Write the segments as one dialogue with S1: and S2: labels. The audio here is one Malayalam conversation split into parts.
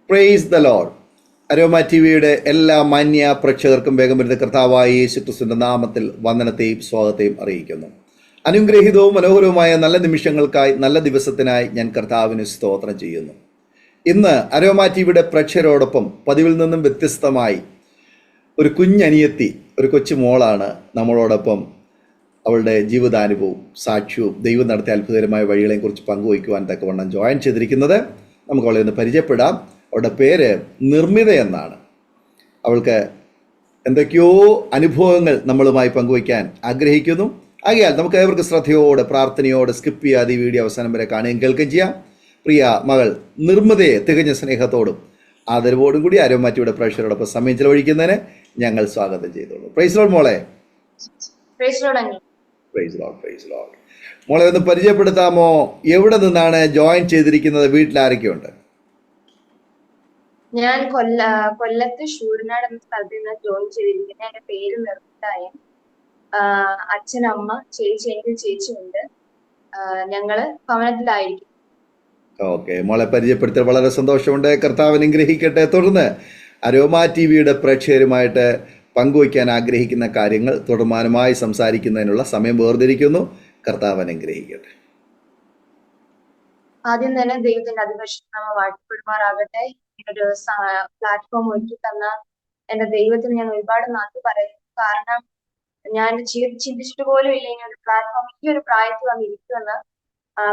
S1: Praise the Lord. Aroma T വിയുടെ എല്ലാ മാന്യ പ്രേക്ഷകർക്കും വേഗം വരുന്ന കർത്താവായ യേശു ക്രിസ്തുവിന്റെ നാമത്തിൽ വന്ദനത്തെയും സ്വാഗതത്തെയും അറിയിക്കുന്നു. അനുഗ്രഹീതവും മനോഹരവുമായ നല്ല നിമിഷങ്ങൾക്കായി, നല്ല ദിവസത്തിനായി ഞാൻ കർത്താവിന് സ്തോത്രം ചെയ്യുന്നു. ഇന്ന് അരോമ ടി വിയുടെ പ്രേക്ഷകരോടൊപ്പം പതിവിൽ നിന്നും വ്യത്യസ്തമായി ഒരു കുഞ്ഞനിയത്തി, ഒരു കൊച്ചു മോളാണ് നമ്മളോടൊപ്പം അവളുടെ ജീവിതാനുഭവവും സാക്ഷ്യവും ദൈവം നടത്തിയ അത്ഭുതകരമായ വഴികളെയും കുറിച്ച് പങ്കുവയ്ക്കുവാൻ തക്കവണ്ണം ജോയിൻ ചെയ്തിരിക്കുന്നത്. നമുക്ക് അവളെ ഒന്ന് പരിചയപ്പെടാം. അവളുടെ പേര് നിർമ്മിത എന്നാണ്. അവൾക്ക് എന്തൊക്കെയോ അനുഭവങ്ങൾ നമ്മളുമായി പങ്കുവയ്ക്കാൻ ആഗ്രഹിക്കുന്നു. ആകയാൽ നമുക്ക് ഏവർക്ക് ശ്രദ്ധയോടെ പ്രാർത്ഥനയോടെ സ്കിപ്പ് ചെയ്യാതെ ഈ വീഡിയോ അവസാനം വരെ കാണുകയും കേൾക്കുകയും ചെയ്യാം. പ്രിയ മകൾ നിർമ്മിതയെ തികഞ്ഞ സ്നേഹത്തോടും ആദരവോടും കൂടി അരോമ ടി വിയുടെ പ്രേക്ഷകരോടൊപ്പം സമയം ചെലവഴിക്കുന്നതിന് ഞങ്ങൾ സ്വാഗതം ചെയ്തോളൂ. പ്രൈസ് ലോർഡ് മോളെ. Praise Lord. മോളെ ഒന്ന് പരിചയപ്പെടുത്താമോ? എവിടെ നിന്നാണ് ജോയിൻ ചെയ്തിരിക്കുന്നത്? വീട്ടിൽ ആരൊക്കെയുണ്ട്?
S2: ഞാൻ കൊല്ലത്ത് ശൂരനാട് എന്ന സ്ഥലത്ത് നിന്ന് ജോയിൻ ചെയ്തിരിക്കുന്നത്. എന്റെ പേര് നിർമ്മിതായൻ. അച്ഛൻ, അമ്മ, ചേച്ചി, എനിക്ക് ചേച്ചിയുണ്ട്. ഞങ്ങള് ഭവനത്തിലായിരിക്കും.
S1: ഓക്കെ, മോളെ പരിചയപ്പെടുത്തിയത് വളരെ സന്തോഷമുണ്ട്. കർത്താവ് അനുഗ്രഹിക്കട്ടെ. തുടർന്ന് അരോമ ടി വിയുടെ പ്രേക്ഷകരുമായിട്ട് പങ്കുവയ്ക്കാൻ ആഗ്രഹിക്കുന്ന കാര്യങ്ങൾ തുടർമാനമായി സംസാരിക്കുന്നതിനുള്ള സമയം വേർതിരിക്കുന്നു. കർത്താവ് അനുഗ്രഹിക്കട്ടെ.
S2: ആദ്യം തന്നെ ദൈവത്തിന്റെ അതിപരിശുദ്ധനാമം വാഴ്ത്തപ്പെടുമാറാകട്ടെ. ഇങ്ങനൊരു പ്ലാറ്റ്ഫോം ഒരുക്കി തന്ന എന്റെ ദൈവത്തിന് ഞാൻ ഒരുപാട് നന്ദി പറയുന്നു. കാരണം ഞാൻ ചിന്തിച്ചിട്ട് പോലും ഇല്ല ഇങ്ങനെ ഒരു പ്ലാറ്റ്ഫോം ഈ ഒരു പ്രായത്തിൽ വന്നിരിക്കുമെന്ന്.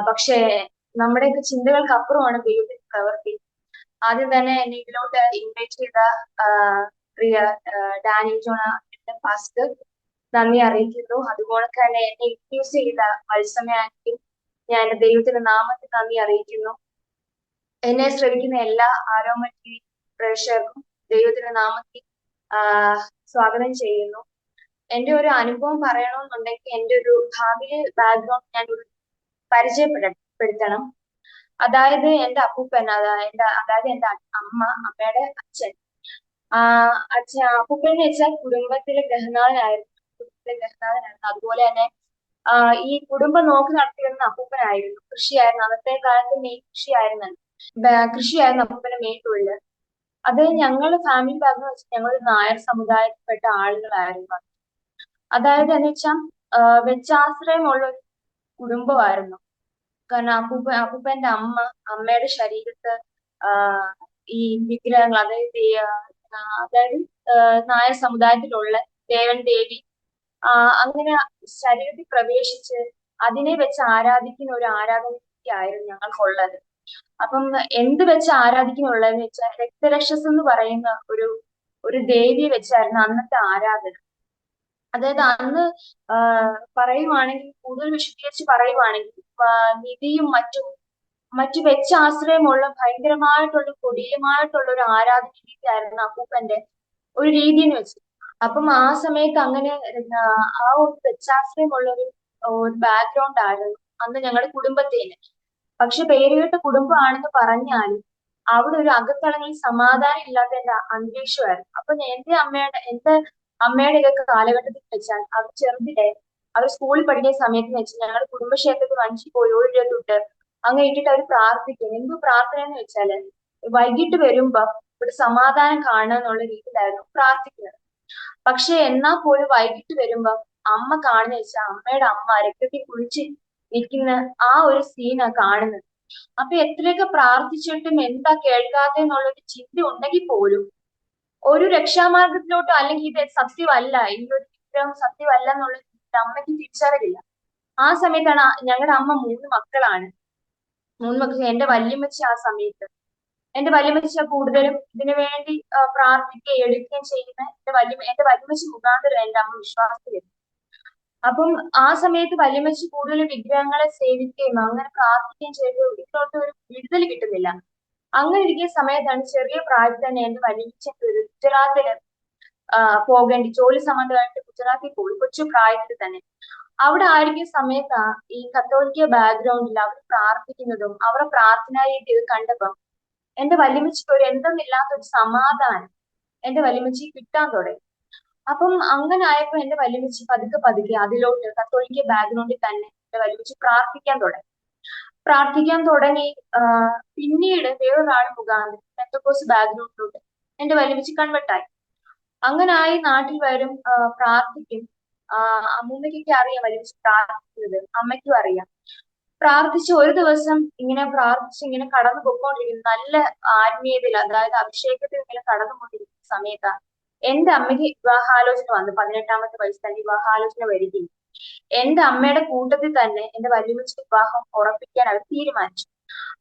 S2: പക്ഷേ നമ്മുടെയൊക്കെ ചിന്തകൾക്ക് അപ്പുറമാണ് ദൈവത്തിന്റെ പ്രവൃത്തി. ആദ്യം തന്നെ എന്നെ ഇതിലോട്ട് ഇൻവൈറ്റ് ചെയ്ത പ്രിയ ഡാനി ജോണ പാസ്റ്റർ നന്ദി അറിയിക്കുന്നു. അതുപോലെ തന്നെ എന്നെ ഇൻട്രൊഡ്യൂസ് ചെയ്ത വത്സമയായിരിക്കും ഞാൻ എന്റെ ദൈവത്തിന്റെ നാമത്തിൽ നന്ദി അറിയിക്കുന്നു. എന്നെ ശ്രമിക്കുന്ന എല്ലാ അരോമ ടി വി പ്രേക്ഷകർക്കും ദൈവത്തിന്റെ നാമത്തിൽ സ്വാഗതം ചെയ്യുന്നു. എന്റെ ഒരു അനുഭവം പറയണമെന്നുണ്ടെങ്കിൽ എന്റെ ഒരു ഭാവിയിലെ ബാക്ക്ഗ്രൗണ്ട് ഞാൻ ഒരു പരിചയപ്പെടുത്തണം. അതായത് എന്റെ അപ്പൂപ്പൻ, അതായത് എന്റെ അമ്മ, അമ്മയുടെ അച്ഛൻ. അപ്പൂപ്പൻ എന്ന് വെച്ചാൽ കുടുംബത്തിലെ ഗ്രഹനാഥനായിരുന്നു. അതുപോലെ തന്നെ ഈ കുടുംബം നോക്കി നടത്തിയിരുന്ന അപ്പൂപ്പനായിരുന്നു. കൃഷിയായിരുന്നു അന്നത്തെ കാലത്ത് മെയിൻ കൃഷിയായിരുന്നു അപ്പൂപ്പന്റെ മെയിൻ തൊഴില്. അത് ഞങ്ങളുടെ ഫാമിലി ബാക്ക്ഗ്രൗണ്ട് വെച്ചാൽ ഞങ്ങൾ നായർ സമുദായത്തിൽപ്പെട്ട ആളുകളായിരുന്നു. അതായത് എന്ന് വെച്ചാൽ വെച്ചാശ്രയമുള്ള ഒരു കുടുംബമായിരുന്നു. കാരണം അപ്പൂപ്പന്റെ അമ്മയുടെ ശരീരത്ത് ഈ വിഗ്രഹങ്ങൾ, അതായത് നായർ സമുദായത്തിലുള്ള ദേവൻ ദേവി അങ്ങനെ ശരീരത്തിൽ പ്രവേശിച്ച് അതിനെ വെച്ച് ആരാധിക്കുന്ന ഒരു ആരാധനയായിരുന്നു ഞങ്ങൾക്കുള്ളത്. അപ്പം എന്ത് വെച്ച് ആരാധിക്കുന്നുള്ളതെന്ന് വെച്ചാൽ രക്തരക്ഷസ് എന്ന് പറയുന്ന ഒരു ദേവിയെ വെച്ചായിരുന്നു അന്നത്തെ ആരാധന. അതായത് അന്ന് പറയുവാണെങ്കിൽ, കൂടുതൽ വിശദീകരിച്ച് പറയുവാണെങ്കിൽ, നിധിയും മറ്റു വെച്ചാശ്രയമുള്ള ഭയങ്കരമായിട്ടുള്ള കൊടിയമായിട്ടുള്ള ഒരു ആരാധന രീതിയായിരുന്നു അപ്പൂപ്പന്റെ ഒരു രീതി എന്ന് വെച്ചു. അപ്പം ആ സമയത്ത് അങ്ങനെ ആ ഒരു വെച്ചാശ്രയമുള്ള ഒരു ബാക്ക്ഗ്രൗണ്ട് ആയിരുന്നു അന്ന് ഞങ്ങളുടെ കുടുംബത്തിന്. പക്ഷെ പേരുകേട്ട കുടുംബമാണെന്ന് പറഞ്ഞാലും അവിടെ ഒരു അകത്തളങ്ങളിൽ സമാധാനം ഇല്ലാത്ത എന്റെ അന്തരീക്ഷമായിരുന്നു. അപ്പൊ എന്റെ അമ്മയുടെ ഇതൊക്കെ കാലഘട്ടത്തിൽ വെച്ചാൽ അവർ ചെറുതിലെ അവർ സ്കൂളിൽ പഠിക്കുന്ന സമയത്ത് വെച്ച് ഞങ്ങളുടെ കുടുംബക്ഷേത്രത്തിൽ വഞ്ചി പോയി 1 രൂപ തൊട്ട് അങ്ങനെ ഇട്ടിട്ട് അവർ പ്രാർത്ഥിക്കും. എന്ത് പ്രാർത്ഥന എന്ന് വെച്ചാല് വൈകിട്ട് വരുമ്പോ ഇവിടെ സമാധാനം കാണുക എന്നുള്ള രീതിയിലായിരുന്നു പ്രാർത്ഥിക്കുന്നത്. പക്ഷെ എന്നാൽ പോലും വൈകിട്ട് വരുമ്പോ അമ്മ കാണുന്ന വെച്ചാൽ അമ്മയുടെ അമ്മ രക്തത്തിൽ കുളിച്ച് നിൽക്കുന്ന ആ ഒരു സീനാ കാണുന്നത്. അപ്പൊ എത്രയൊക്കെ പ്രാർത്ഥിച്ചിട്ടും എന്താ കേൾക്കാതെ എന്നുള്ളൊരു ചിന്ത ഉണ്ടെങ്കിൽ പോലും ഒരു രക്ഷാമാർഗത്തിലോട്ടോ അല്ലെങ്കിൽ ഇത് സത്യമല്ല, ഈ ഒരു വിഗ്രഹം സത്യമല്ല എന്നുള്ള അമ്മയ്ക്ക് തിരിച്ചറിവില്ല. ആ സമയത്താണ് ഞങ്ങളുടെ അമ്മ 3 മക്കളാണ്. 3 മക്കൾ. എന്റെ വല്യമ്മച്ചി ആ സമയത്ത് എന്റെ വല്യമ്മച്ചി കൂടുതലും ഇതിനു വേണ്ടി പ്രാർത്ഥിക്കുകയും എടുക്കുകയും ചെയ്യുന്ന എന്റെ വല്യമ്മച്ചി മുഖാന്തരം എന്റെ അമ്മ വിശ്വാസത്തിലെത്തി. അപ്പം ആ സമയത്ത് വല്യമ്മച്ചി കൂടുതലും വിഗ്രഹങ്ങളെ സേവിക്കുകയും അങ്ങനെ പ്രാർത്ഥിക്കുകയും ചെയ്ത് ഇതിലോട്ട് ഒരു വിടുതൽ കിട്ടുന്നില്ല. അങ്ങനെ ഇരിക്കുന്ന സമയത്താണ് ചെറിയ പ്രായത്തിൽ തന്നെ എന്റെ വല്യമ്മച്ചി ഗുജറാത്തില് പോകേണ്ടി, ജോലി സംബന്ധമായിട്ട് ഗുജറാത്തിൽ പോയി കൊച്ചു പ്രായത്തിൽ തന്നെ. അവിടെ ആയിരിക്കുന്ന സമയത്ത് ഈ കത്തോലിക്ക ബാക്ക്ഗ്രൗണ്ടിൽ അവർ പ്രാർത്ഥിക്കുന്നതും അവരുടെ പ്രാർത്ഥനാ രീതി ഇത് കണ്ടപ്പം എന്റെ വല്യമ്മച്ചിക്ക് ഒരു എന്തെന്നില്ലാത്തൊരു സമാധാനം എന്റെ വല്യമ്മച്ചി കിട്ടാൻ തുടങ്ങി. അപ്പം അങ്ങനെ ആയപ്പോ എന്റെ വല്യമ്മച്ചി പതുക്കെ അതിലോട്ട് കത്തോലിക്ക ബാക്ക്ഗ്രൗണ്ടിൽ തന്നെ എന്റെ വല്യമ്മച്ചി പ്രാർത്ഥിക്കാൻ തുടങ്ങി. പ്രാർത്ഥിക്കാൻ തുടങ്ങി. പിന്നീട് വേറൊരാൾ മുഖാന്തരം പെന്തക്കോസ്ത് ബാക്ക്ഗ്രൗണ്ടിലോട്ട് എന്റെ വലിയമ്മച്ചി കൺവെർട്ടായി. അങ്ങനായി നാട്ടിൽ വരും, പ്രാർത്ഥിക്കും. അമ്മൂമ്മയ്ക്കൊക്കെ അറിയാം വലിയമ്മച്ചി പ്രാർത്ഥിക്കുന്നത്, അമ്മയ്ക്കും അറിയാം. പ്രാർത്ഥിച്ച് ഒരു ദിവസം ഇങ്ങനെ പ്രാർത്ഥിച്ച് ഇങ്ങനെ കടന്നു പൊക്കോണ്ടിരിക്കുന്നു നല്ല ആത്മീയതയിൽ, അതായത് അഭിഷേകത്തിൽ ഇങ്ങനെ കടന്നുകൊണ്ടിരിക്കുന്ന സമയത്താണ് എന്റെ അമ്മയ്ക്ക് വിവാഹാലോചന വന്നു. 18-ാമത്തെ വയസ്സിൽ തന്നെ വിവാഹാലോചന വരികയും എന്റെ അമ്മയുടെ കൂട്ടത്തിൽ തന്നെ എന്റെ വല്യമ്മച്ചിയുടെ വിവാഹം ഉറപ്പിക്കാൻ അവർ തീരുമാനിച്ചു.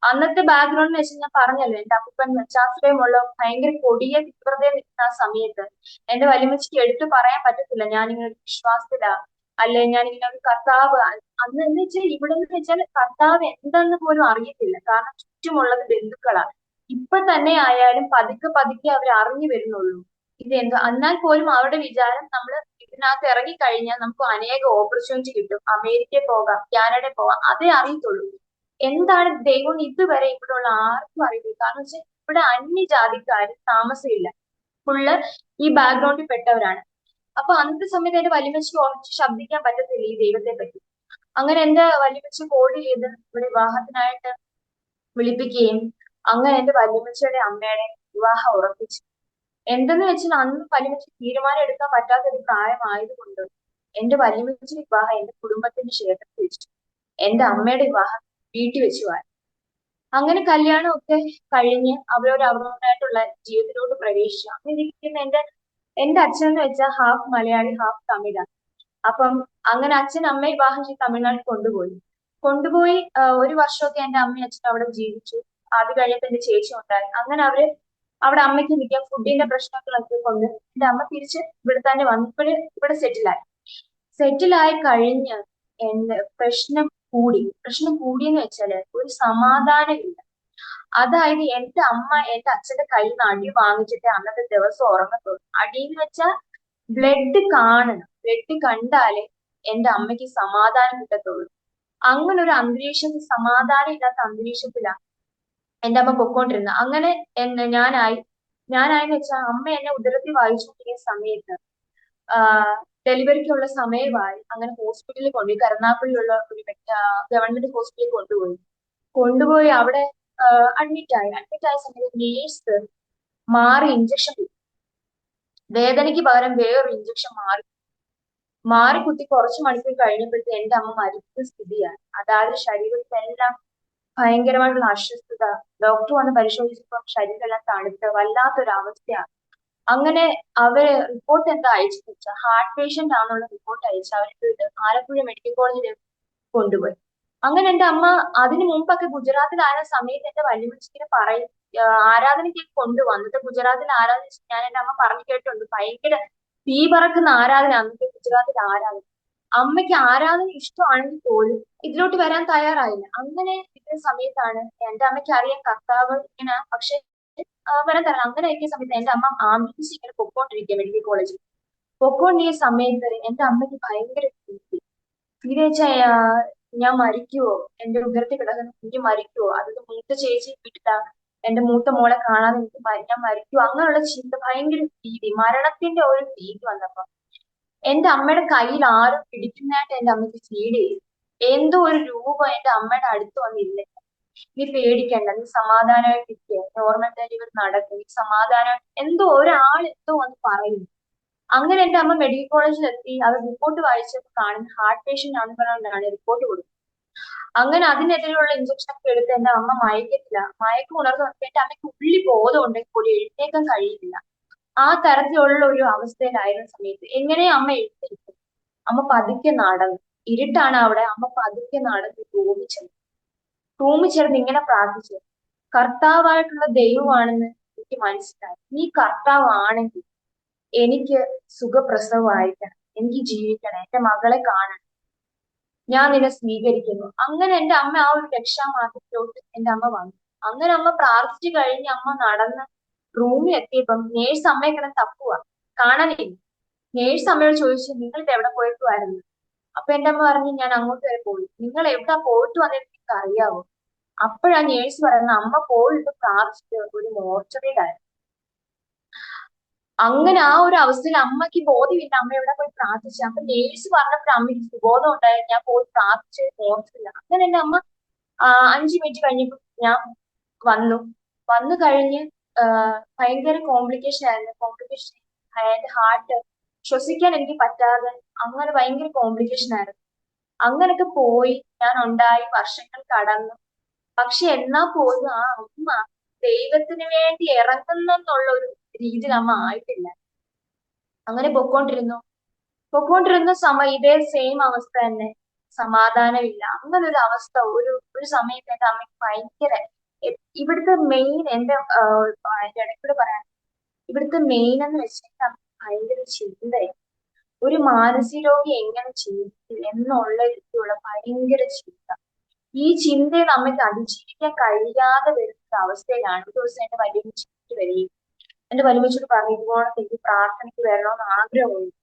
S2: അന്നത്തെ ബാക്ക്ഗ്രൗണ്ട് എന്ന് വെച്ചാൽ ഞാൻ പറഞ്ഞല്ലോ, എന്റെ അപ്പൂപ്പൻ മെച്ചാശ്രയമുള്ള ഭയങ്കര കൊടിയ തീവ്രതയിൽ നിൽക്കുന്ന ആ സമയത്ത് എന്റെ വല്യമ്മച്ചിക്ക് എടുത്തു പറയാൻ പറ്റത്തില്ല ഞാനിങ്ങനെ ഒരു വിശ്വാസത്തിലാ, അല്ലെ ഞാനിങ്ങനെ ഒരു കർത്താവ്. അന്ന് എന്ന് വെച്ചാൽ ഇവിടെ എന്ന് വെച്ചാൽ കർത്താവ് എന്താന്ന് പോലും അറിയത്തില്ല, കാരണം ചുറ്റുമുള്ളത് ബന്ധുക്കളാണ്. ഇപ്പൊ തന്നെ ആയാലും പതുക്കെ പതുക്കെ അവർ അറിഞ്ഞു വരുന്നുള്ളൂ ഇത് എന്തോ. എന്നാൽ പോലും അവരുടെ വിചാരം നമ്മൾ ഇതിനകത്ത് ഇറങ്ങി കഴിഞ്ഞാൽ നമുക്ക് അനേക ഓപ്പർച്യൂണിറ്റി കിട്ടും, അമേരിക്കയിൽ പോകാം, കാനഡയിൽ പോകാം, അതേ അറിയത്തുള്ളൂ. എന്താണ് ദൈവം ഇതുവരെ ഇവിടെയുള്ള ആർക്കും അറിയില്ല. കാരണം വെച്ചാൽ ഇവിടെ അന്യജാതിക്കാർ താമസമില്ല, ഫുള്ള് ഈ ബാക്ക്ഗ്രൗണ്ടിൽ പെട്ടവരാണ്. അപ്പൊ അന്നത്തെ സമയത്ത് എന്റെ വല്യമ്മച്ചിക്ക് ഉറച്ച് ശബ്ദിക്കാൻ പറ്റത്തില്ല ഈ ദൈവത്തെ പറ്റി. അങ്ങനെ എന്റെ വല്യമ്മച്ചി കോൾ ചെയ്ത് ഇവിടെ വിവാഹത്തിനായിട്ട് വിളിപ്പിക്കുകയും അങ്ങനെ എന്റെ വല്യമ്മച്ചിയുടെ അമ്മയുടെ വിവാഹം ഉറപ്പിച്ചു. എന്തെന്ന് വെച്ചാൽ അന്ന് വല്യമ്മച്ചി തീരുമാനം എടുക്കാൻ പറ്റാത്ത ഒരു പ്രായമായതുകൊണ്ട് എന്റെ വല്യമ്മച്ചിയുടെ വിവാഹം എന്റെ കുടുംബത്തിന്റെ ക്ഷേത്രത്തിൽ വെച്ചു, എന്റെ അമ്മയുടെ വിവാഹം വീട്ടിൽ വെച്ചുമായി. അങ്ങനെ കല്യാണം ഒക്കെ കഴിഞ്ഞ് അവരവരുടേതായിട്ടുള്ള ജീവിതത്തിലോട്ട് പ്രവേശിച്ചു. അങ്ങനെ ഇരിക്കുന്ന എന്റെ അച്ഛൻ എന്ന് വെച്ചാൽ ഹാഫ് മലയാളി ഹാഫ് തമിഴാണ്. അപ്പം അങ്ങനെ അച്ഛൻ അമ്മയെ വിവാഹം ചെയ്ത് തമിഴ്നാട്ടിൽ കൊണ്ടുപോയി ഒരു വർഷമൊക്കെ എന്റെ അമ്മയും അച്ഛനും അവിടെ ജീവിച്ചു. അത് കഴിഞ്ഞിട്ട് എന്റെ ചേച്ചി ഉണ്ടായി. അങ്ങനെ അവര് അവിടെ അമ്മയ്ക്ക് നിൽക്കാൻ ഫുഡിന്റെ പ്രശ്നങ്ങളൊക്കെ കൊണ്ട് എന്റെ അമ്മ തിരിച്ച് ഇവിടെ തന്നെ വന്നു. ഇവിടെ സെറ്റിലായി കഴിഞ്ഞ് എന്റെ പ്രശ്നം കൂടിയെന്ന് വെച്ചാല് ഒരു സമാധാനമില്ല. അതായത് എന്റെ അമ്മ എന്റെ അച്ഛന്റെ കയ്യിൽ നിന്ന് അടി വാങ്ങിച്ചിട്ട് അന്നത്തെ ദിവസം ഉറങ്ങത്തുള്ളൂ. അടിയെന്ന് വെച്ചാൽ ബ്ലഡ് കണ്ടാലേ എന്റെ അമ്മയ്ക്ക് സമാധാനം കിട്ടത്തുള്ളൂ. അങ്ങനെ ഒരു അന്തരീക്ഷം, സമാധാനം ഇല്ലാത്ത അന്തരീക്ഷത്തിലാണ് എന്റെ അമ്മ പൊക്കോണ്ടിരുന്നത്. അങ്ങനെ ഞാനായെന്ന് വെച്ചാൽ അമ്മ എന്നെ ഉദരത്തിൽ വായിച്ചുകൊണ്ടിരിക്കുന്ന സമയത്ത് ഡെലിവറിക്കുള്ള സമയമായി. അങ്ങനെ ഹോസ്പിറ്റലിൽ കൊണ്ടുപോയി, കരുനാഗപ്പള്ളിയിലുള്ള ഒരു ഗവൺമെന്റ് ഹോസ്പിറ്റലിൽ കൊണ്ടുപോയി അവിടെ അഡ്മിറ്റ് ആയ സമയത്ത് നേഴ്സ് മാറി ഇഞ്ചക്ഷൻ, വേദനയ്ക്ക് പകരം വേറൊരു ഇഞ്ചക്ഷൻ മാറി കുത്തി കുറച്ച് മണിക്കൂർ കഴിഞ്ഞപ്പോഴത്തെ എന്റെ അമ്മ മരിക്കുന്ന സ്ഥിതിയാണ്. അതായത് ശരീരത്തിലെല്ലാം ഭയങ്കരമായിട്ടുള്ള അസ്വസ്ഥത. ഡോക്ടർ വന്ന് പരിശോധിച്ചപ്പോൾ ശരീരമെല്ലാം തണുത്ത് വല്ലാത്തൊരവസ്ഥയാണ്. അങ്ങനെ അവര് റിപ്പോർട്ട് എന്താ അയച്ചെന്ന് വെച്ചാൽ ഹാർട്ട് പേഷ്യന്റ് ആണെന്നുള്ള റിപ്പോർട്ട് അയച്ച് അവർക്ക് ആലപ്പുഴ മെഡിക്കൽ കോളേജിൽ കൊണ്ടുപോയി. അങ്ങനെ എന്റെ അമ്മ അതിനു മുമ്പൊക്കെ ഗുജറാത്തിലായ സമയത്ത് എന്റെ വല്യമ്മച്ചിനെ പറയും ആരാധനയ്ക്ക് കൊണ്ടുവന്നത്. ഗുജറാത്തിൽ ആരാധന ഞാൻ എന്റെ അമ്മ പറഞ്ഞു കേട്ടിട്ടുണ്ട്, ഭയങ്കര തീ പറക്കുന്ന ആരാധന അന്നത്തെ ഗുജറാത്തിൽ ആരാധന. അമ്മയ്ക്ക് ആരാധന ഇഷ്ടമാണെങ്കിൽ പോലും ഇതിലോട്ട് വരാൻ തയ്യാറായില്ല. അങ്ങനെ ഇരിക്കുന്ന സമയത്താണ് എന്റെ അമ്മയ്ക്ക് അറിയാൻ കർത്താവ് ഇങ്ങനെ, പക്ഷെ വരാൻ തരാം. അങ്ങനെ ഇരിക്കുന്ന സമയത്ത് എന്റെ അമ്മ ആംബുലൻസ് ഇങ്ങനെ പൊക്കോണ്ടിരിക്കുക മെഡിക്കൽ കോളേജിൽ. പൊക്കോണ്ടിരിക്കുന്ന സമയത്ത് എന്റെ അമ്മയ്ക്ക് ഭയങ്കര തീരെ ഞാൻ മരിക്കുവോ, എന്റെ ഉദരത്തിൽ കിടക്കുന്ന കുഞ്ഞ് മരിക്കുവോ, അതൊക്കെ മൂത്ത ചേച്ചി വീട്ടിലാ, എന്റെ മൂത്ത മോളെ കാണാതെ ഞാൻ മരിക്കുവോ, അങ്ങനെയുള്ള ചിന്ത, ഭയങ്കര ഭീതി, മരണത്തിന്റെ ഒരു ഭീതി വന്നപ്പോ എന്റെ അമ്മയുടെ കയ്യിൽ ആരും പിടിക്കുന്നതായിട്ട് എന്റെ അമ്മയ്ക്ക് ഫീൽ ചെയ്തു. എന്തോ ഒരു രൂപം എന്റെ അമ്മയുടെ അടുത്ത് വന്നില്ലേ, നീ പേടിക്കണ്ട, നീ സമാധാനമായിട്ടിരിക്കുക, നോർമൽ ഡെലിവറി നടക്കും, നീ സമാധാനം, എന്തോ ഒരാൾ എന്തോ വന്ന് പറയുന്നു. അങ്ങനെ എന്റെ അമ്മ മെഡിക്കൽ കോളേജിൽ എത്തി. അവർ റിപ്പോർട്ട് വായിച്ചപ്പോൾ കാണുന്ന ഹാർട്ട് പേഷ്യന്റ് ആണെന്ന് പറഞ്ഞുകൊണ്ടാണ് റിപ്പോർട്ട് കൊടുത്തത്. അങ്ങനെ അതിനെതിരെയുള്ള ഇഞ്ചക്ഷൻ ഒക്കെ എടുത്ത് എന്റെ അമ്മ മയക്കം ഉണർന്നു വന്നപ്പോൾ എന്റെ അമ്മയ്ക്ക് ഉള്ളി ബോധം ഉണ്ടെങ്കിൽ കൂടി എഴുന്നേക്കാൻ കഴിയില്ല. ആ തരത്തിലുള്ള ഒരു അവസ്ഥയിലായിരുന്ന സമയത്ത് എങ്ങനെ അമ്മ എഴുന്നേൽക്കും? അമ്മ പതുക്കെ നടന്നു, ഇരുട്ടാണ് അവിടെ. അമ്മ പതുക്കെ നടന്ന് റൂമിൽ ചേർന്ന് ഇങ്ങനെ പ്രാർത്ഥിച്ചു, കർത്താവായിട്ടുള്ള ദൈവമാണെന്ന് എനിക്ക് മനസ്സിലായി. നീ കർത്താവാണെങ്കിൽ എനിക്ക് സുഖപ്രസവമായിരിക്കണം, എനിക്ക് ജീവിക്കണം, എന്റെ മകളെ കാണണം, ഞാൻ നിന്നെ സ്വീകരിക്കുന്നു. അങ്ങനെ എന്റെ അമ്മ ആ ഒരു രക്ഷാമാർഗത്തിലോട്ട് എന്റെ അമ്മ വന്നു. അങ്ങനെ അമ്മ പ്രാർത്ഥിച്ചു കഴിഞ്ഞ് അമ്മ നടന്ന് റൂമിൽ എത്തിയപ്പം നേഴ്സ് അമ്മയെ കിടന്ന് തപ്പുക, കാണാനില്ല. നേഴ്സ് അമ്മയോട് ചോദിച്ചു, നിങ്ങൾ ഇത് എവിടെ പോയിട്ടുമായിരുന്നു? അപ്പൊ എന്റെ അമ്മ പറഞ്ഞു, ഞാൻ അങ്ങോട്ട് വരെ പോയി. നിങ്ങൾ എവിടെ പോയിട്ട് വന്നിട്ട് നിങ്ങൾക്ക് അറിയാവോ? അപ്പോഴാ നേഴ്സ് പറയുന്നത്, അമ്മ പോയിട്ട് പ്രാർത്ഥിച്ച് ഒരു മോർച്ചറിയിലായിരുന്നു. അങ്ങനെ ആ ഒരു അവസ്ഥയിൽ അമ്മയ്ക്ക് ബോധമില്ല അമ്മ എവിടെ പോയി പ്രാർത്ഥിച്ചു. അപ്പൊ നേഴ്സ് പറഞ്ഞപ്പോൾ അമ്മയ്ക്ക് സുബോധം ഉണ്ടായി, ഞാൻ പോയി പ്രാർത്ഥിച്ച് മോർച്ചില്ല. അങ്ങനെ എന്റെ അമ്മ 5 മിനിറ്റ് കഴിഞ്ഞപ്പോ ഞാൻ വന്നു വന്നു കഴിഞ്ഞ് ഭയങ്കര കോംപ്ലിക്കേഷൻ ആയിരുന്നു. കോംപ്ലിക്കേഷൻ എന്റെ ഹാർട്ട് ശ്വസിക്കാൻ എനിക്ക് പറ്റാതെ അങ്ങനെ ഭയങ്കര കോംപ്ലിക്കേഷൻ ആയിരുന്നു. അങ്ങനൊക്കെ പോയി ഞാൻ ഉണ്ടായി, വർഷങ്ങൾ കടന്നു. പക്ഷെ എന്നാ പോലും ആ അമ്മ ദൈവത്തിന് വേണ്ടി ഇറങ്ങുന്നെന്നുള്ള ഒരു രീതിയിൽ അമ്മ ആയിട്ടില്ല. അങ്ങനെ പൊക്കോണ്ടിരുന്ന സമയം ഇതേ സെയിം അവസ്ഥ തന്നെ. സമാധാനമില്ല. അങ്ങനെ ഒരു അവസ്ഥ ഒരു സമയത്ത് എന്റെ അമ്മയ്ക്ക് ഭയങ്കര ഇവിടുത്തെ മെയിൻ എന്റെ ഇടയ്ക്കൂടെ പറയാം, ഇവിടുത്തെ മെയിൻ എന്ന് വെച്ചാൽ ഭയങ്കര ചിന്തയാണ്. ഒരു മാനസിക രോഗി എങ്ങനെ ചിന്തിക്കും എന്നുള്ള രീതിയിലുള്ള ഭയങ്കര ചിന്ത. ഈ ചിന്തയെ നമ്മൾക്ക് അതിജീവിക്കാൻ കഴിയാതെ വരുന്ന അവസ്ഥയിലാണ്. ഒരു ദിവസം എന്റെ വലിയമ്മച്ചിട്ട് വരികയും എന്റെ വലിയമ്മച്ചോട് പറഞ്ഞു, ഇതുപോലെ എനിക്ക് പ്രാർത്ഥനയ്ക്ക് വരണമെന്ന് ആഗ്രഹമുണ്ട്.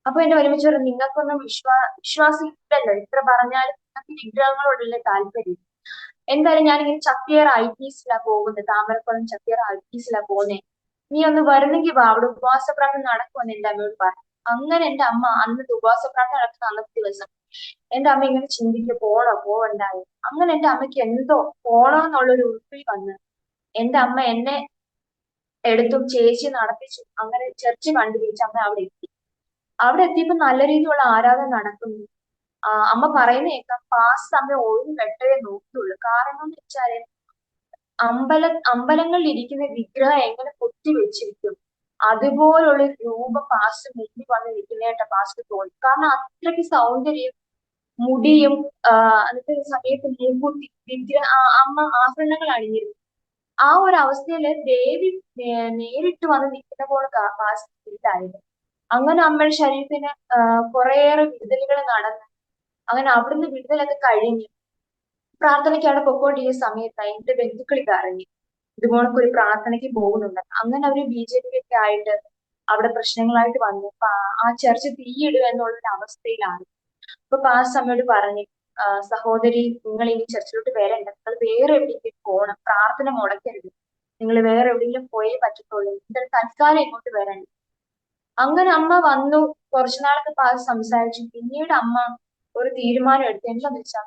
S2: അപ്പൊ എന്റെ വലിയമ്മച്ചി പറഞ്ഞു, നിങ്ങൾക്കൊന്നും വിശ്വാസം ഇല്ലല്ലോ, ഇത്ര പറഞ്ഞാലും നിങ്ങൾക്ക് വിഗ്രഹങ്ങളോടല്ലേ താല്പര്യം. എന്തായാലും ഞാനിങ്ങനെ ചത്തിയർ IPസിലാ പോകുന്നത്, താമരക്കുളം ചത്തിയർ IPസിലാ പോകുന്നേ, നീ ഒന്ന് വരുന്നെങ്കിൽ വാ, അവിടെ ഉപവാസ പ്രാർത്ഥന നടക്കുമെന്ന് എന്റെ അമ്മയോട് പറഞ്ഞു. അങ്ങനെ എന്റെ അമ്മ അന്നത്തെ ഉപവാസ പ്രാർത്ഥന നടക്കുന്ന അന്നത്തെ ദിവസം എന്റെ അമ്മ ഇങ്ങനെ ചിന്തിക്കുക, പോണോ പോവണ്ടായോ. അങ്ങനെ എന്റെ അമ്മയ്ക്ക് എന്തോ പോണോന്നുള്ളൊരു ഉൾപ്പിൽ വന്ന് എന്റെ അമ്മ എന്നെ എടുത്തു ചേച്ചി നടത്തിച്ചു. അങ്ങനെ ചർച്ച് കണ്ടുപിടിച്ച് അമ്മ അവിടെ എത്തി. അവിടെ എത്തിയപ്പോ നല്ല രീതിയിലുള്ള ആരാധന നടക്കുന്നു. അമ്മ പറയുന്ന കേൾക്കാം, പാസ്റ്റ് അമ്മ ഒരു വെട്ടവേ നോക്കിയുള്ളൂ. കാരണം എന്ന് വെച്ചാല് അമ്പലങ്ങളിൽ ഇരിക്കുന്ന വിഗ്രഹം എങ്ങനെ കൊത്തി വെച്ചിരിക്കും അതുപോലുള്ള ഒരു രൂപം പാസ്റ്റ് മുന്നിൽ വന്ന് നിൽക്കുന്നതായിട്ട് പാസ്റ്റ് തോന്നി. കാരണം അത്രയ്ക്ക് സൗന്ദര്യം, മുടിയും അന്നത്തെ സമയത്ത് മൂക്കുത്തി അമ്മ ആഭരണങ്ങൾ അണിഞ്ഞിരുന്നു. ആ ഒരു അവസ്ഥയില് ദേവി നേരിട്ട് വന്ന് നിൽക്കുന്ന പോലെ പാസ്റ്റ് ഫീലായിരുന്നു. അങ്ങനെ അമ്മയുടെ ശരീരത്തിന് കുറേയേറെ വിടുതലുകൾ നടന്നു. അങ്ങനെ അവിടുന്ന് വിടുതലൊക്കെ കഴിഞ്ഞു പ്രാർത്ഥനയ്ക്ക് അവിടെ പൊക്കോണ്ടിരിക്കുന്ന സമയത്തായി എന്റെ ബന്ധുക്കൾ ഇത് അറിഞ്ഞു, ഇതുപോലൊക്കെ ഒരു പ്രാർത്ഥനയ്ക്ക് പോകുന്നുണ്ട്. അങ്ങനെ അവര് BJP ഒക്കെ ആയിട്ട് അവിടെ പ്രശ്നങ്ങളായിട്ട് വന്നു. അപ്പൊ ആ ചർച്ച് തീയിടുക എന്നുള്ളൊരു അവസ്ഥയിലാണ്. അപ്പൊ പാസ് അമ്മയോട് പറഞ്ഞു, സഹോദരി, നിങ്ങൾ ഇനി ചർച്ചിലോട്ട് വരണ്ട, നിങ്ങൾ വേറെ എവിടെയെങ്കിലും പോകണം, പ്രാർത്ഥന മുടക്കരുത്, നിങ്ങൾ വേറെ എവിടെയെങ്കിലും പോയേ പറ്റത്തുള്ളൂ, നിങ്ങൾ തൽക്കാലം ഇങ്ങോട്ട് വരണ്ട. അങ്ങനെ അമ്മ വന്നു, കുറച്ചുനാളൊക്കെ പാസ് സംസാരിച്ചു. പിന്നീട് അമ്മ ഒരു തീരുമാനം എടുത്തു. എന്താന്ന് വെച്ചാൽ,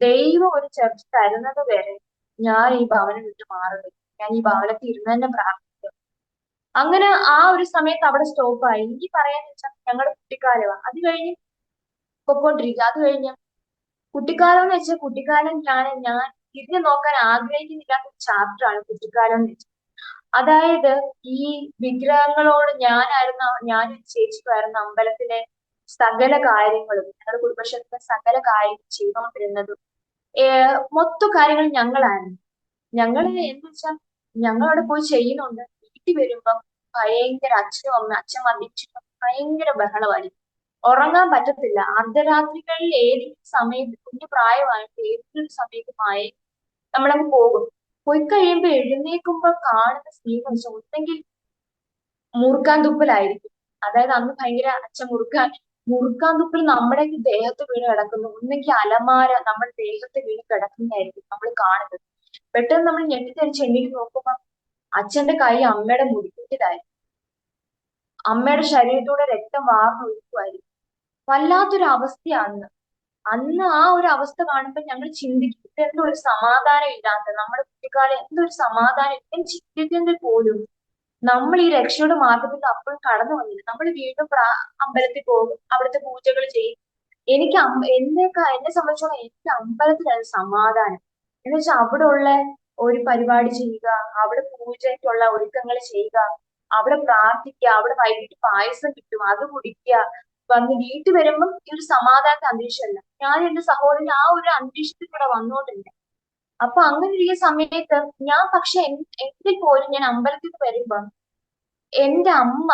S2: ദൈവം ഒരു ചർച്ച തരുന്നത് വരെ ഞാൻ ഈ ഭവനം വിട്ട് മാറുന്നില്ല, ഞാൻ ഈ ഭവനത്തിൽ ഇരുന്ന് തന്നെ പ്രാർത്ഥിക്കും. അങ്ങനെ ആ ഒരു സമയത്ത് അവിടെ സ്റ്റോപ്പായി. എനിക്ക് പറയാന്ന് വെച്ചാൽ ഞങ്ങളുടെ കുട്ടിക്കാലമാണ്. അത് കഴിഞ്ഞ് പൊക്കോണ്ടിരിക്കുക. അത് കഴിഞ്ഞ് കുട്ടിക്കാലം എന്ന് വെച്ചാൽ കുട്ടിക്കാലം ഞാൻ തിരിഞ്ഞു നോക്കാൻ ആഗ്രഹിക്കുന്നില്ലാത്ത ഒരു ചാപ്റ്ററാണ് കുട്ടിക്കാലം എന്ന് വെച്ചാൽ. അതായത് ഈ വിഗ്രഹങ്ങളോട് ഞാനും ചേച്ചിക്കുമായിരുന്നു അമ്പലത്തിലെ സകല കാര്യങ്ങളും, ഞങ്ങളുടെ കുടുംബക്ഷേത്രത്തിലെ സകല കാര്യങ്ങളും ചെയ്തുകൊണ്ടിരുന്നതും മൊത്തം കാര്യങ്ങൾ ഞങ്ങളായിരുന്നു. ഞങ്ങൾ എന്ന് വെച്ചാൽ ഞങ്ങൾ അവിടെ പോയി ചെയ്യുന്നുണ്ട്. വീട്ടിൽ വരുമ്പം ഭയങ്കര അച്ഛൻ വന്നിട്ട് ഭയങ്കര ബഹളമായിരിക്കും. ഉറങ്ങാൻ പറ്റത്തില്ല. അർദ്ധരാത്രികളിൽ ഏതെങ്കിലും സമയത്ത്, കുഞ്ഞു പ്രായമായിട്ട് ഏതെങ്കിലും സമയത്ത് നമ്മളങ്ങ് പോകും. പോയി കഴിയുമ്പോ എഴുന്നേൽക്കുമ്പോ കാണുന്ന സീൻ വെച്ചാൽ ഒന്നെങ്കിൽ മുറുക്കാൻ തുപ്പലായിരിക്കും. അതായത് അന്ന് ഭയങ്കര അച്ഛൻ മുറുക്കാൻ തുപ്പൽ നമ്മുടെ ദേഹത്ത് വീണ് കിടക്കുന്നു, ഒന്നെങ്കിൽ അലമാര നമ്മുടെ ദേഹത്ത് വീണ് കിടക്കുന്നതായിരിക്കും നമ്മൾ കാണുന്നത്. പെട്ടെന്ന് നമ്മൾ ഞെട്ടിത്തെറിച്ച് എണ്ണീറ്റ് നോക്കുമ്പോ അച്ഛന്റെ കൈ അമ്മയുടെ മുടിക്കുറ്റിലായിരിക്കും. അമ്മയുടെ ശരീരത്തൂടെ രക്തം വാർന്നൊഴുക്കുമായിരിക്കും. വല്ലാത്തൊരു അവസ്ഥയാണ്. അന്ന് ആ ഒരു അവസ്ഥ കാണുമ്പോൾ ഞങ്ങൾ ചിന്തിക്കും, എന്തോ ഒരു സമാധാനം ഇല്ലാത്ത നമ്മുടെ കുട്ടിക്കാലം, എന്തോ ഒരു സമാധാനം എന്ന് ചിന്തിക്കുന്നത് പോലും നമ്മൾ ഈ രക്ഷയുടെ മാർഗത്തിൽ അപ്പോഴും കടന്നു വന്നില്ല. നമ്മൾ വീണ്ടും അമ്പലത്തിൽ പോകും, അവിടുത്തെ പൂജകൾ ചെയ്യും. എനിക്ക് എന്നെ സംബന്ധിച്ചോളം എനിക്ക് അമ്പലത്തിലാണ് സമാധാനം. എന്ന് വെച്ചാൽ അവിടെ ഉള്ള ഒരു പരിപാടി ചെയ്യുക, അവിടെ പൂജയ്ക്കുള്ള ഒരുക്കങ്ങൾ ചെയ്യുക, അവിടെ പ്രാർത്ഥിക്കുക, അവിടെ വൈകിട്ട് പായസം കിട്ടും അത് കുടിക്കുക, വന്ന് വീട്ടിൽ വരുമ്പം ഈ ഒരു സമാധാനത്തെ അന്തരീക്ഷമല്ല. ഞാൻ എന്റെ സഹോദരൻ ആ ഒരു അന്തരീക്ഷത്തിൽ കൂടെ വന്നോട്ടുണ്ട്. അപ്പൊ അങ്ങനെ ഇരിക്കുന്ന സമയത്ത് ഞാൻ പക്ഷെ എങ്കിൽ പോലും ഞാൻ അമ്പലത്തിൽ വരുമ്പം എന്റെ അമ്മ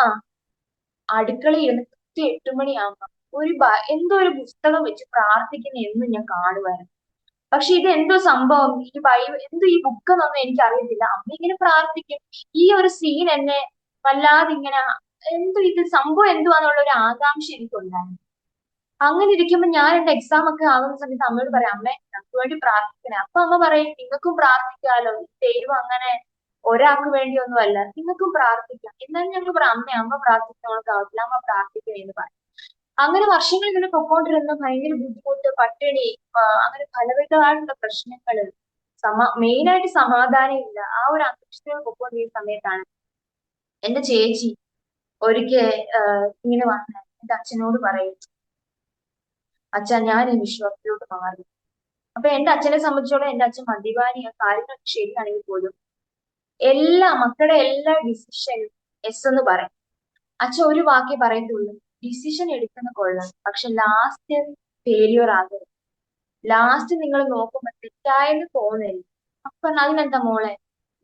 S2: അടുക്കളയിൽ ഇരുന്ന് കൃത്യം 8 മണിയാകുമ്പോ എന്തോ ഒരു പുസ്തകം വെച്ച് പ്രാർത്ഥിക്കുന്ന എന്നും ഞാൻ കാണുമായിരുന്നു. പക്ഷെ ഇത് എന്തോ സംഭവം, ഈ ബൈബിൾ എന്തോ ഈ ബുക്ക് എന്നൊന്നും എനിക്ക് അറിയത്തില്ല. അമ്മ ഇങ്ങനെ പ്രാർത്ഥിക്കും. ഈ ഒരു സീൻ എന്നെ വല്ലാതെ ഇങ്ങനെ എന്തോ ഇത് സംഭവം എന്തുവാന്നുള്ള ഒരു ആകാംക്ഷ എനിക്കുണ്ടായിരുന്നു. അങ്ങനെ ഇരിക്കുമ്പോ ഞാൻ എന്റെ എക്സാം ഒക്കെ ആവുന്ന സമയത്ത് അമ്മയോട് പറയാം, അമ്മേ നമുക്ക് വേണ്ടി പ്രാർത്ഥിക്കണേ. അപ്പൊ അമ്മ പറയും, നിങ്ങൾക്കും പ്രാർത്ഥിക്കാലോ, ദൈവം അങ്ങനെ ഒരാൾക്ക് വേണ്ടിയൊന്നും അല്ല, നിങ്ങൾക്കും പ്രാർത്ഥിക്കാം. എന്നാലും ഞങ്ങൾ പറയാം, അമ്മ പ്രാർത്ഥിക്കുന്നവർക്ക് ആവത്തില്ല, അമ്മ പ്രാർത്ഥിക്കണേ എന്ന് പറയും. അങ്ങനെ വർഷങ്ങൾ ഇങ്ങനെ പൊക്കോണ്ടിരുന്ന ഭയങ്കര ബുദ്ധിമുട്ട്, പട്ടിണി, അങ്ങനെ പലവിധമായിട്ടുള്ള പ്രശ്നങ്ങള്, മെയിനായിട്ട് സമാധാനം ഇല്ല. ആ ഒരു അന്തരീക്ഷത്തിൽ പൊക്കോണ്ടിരിക്കുന്ന സമയത്താണ് എന്റെ ചേച്ചി ഒരിക്കൽ ഇങ്ങനെ വന്ന് എന്റെ അച്ഛനോട് പറയും, അച്ഛാ ഞാൻ ഈ വിശ്വാസത്തിലോട്ട് മാറി. അപ്പൊ എന്റെ അച്ഛനെ സംബന്ധിച്ചോളം എന്റെ അച്ഛൻ മദ്യപാനിയ, കാര്യങ്ങളൊക്കെ ശരിയാണെങ്കിൽ പോലും മക്കളുടെ എല്ലാ ഡിസിഷനും എസ് എന്ന് പറയും. അച്ഛൻ ഒരു വാക്കേ പറയത്തുള്ളൂ, ഡിസിഷൻ എടുക്കുന്ന കൊള്ളാം, പക്ഷെ ലാസ്റ്റ് ഫെയിലിയർ ആകരുത്. ലാസ്റ്റ് നിങ്ങൾ നോക്കുമ്പോൾ തെറ്റായെന്ന് തോന്നരുത്. അപ്പൊ അതിനെന്താ മോളെ,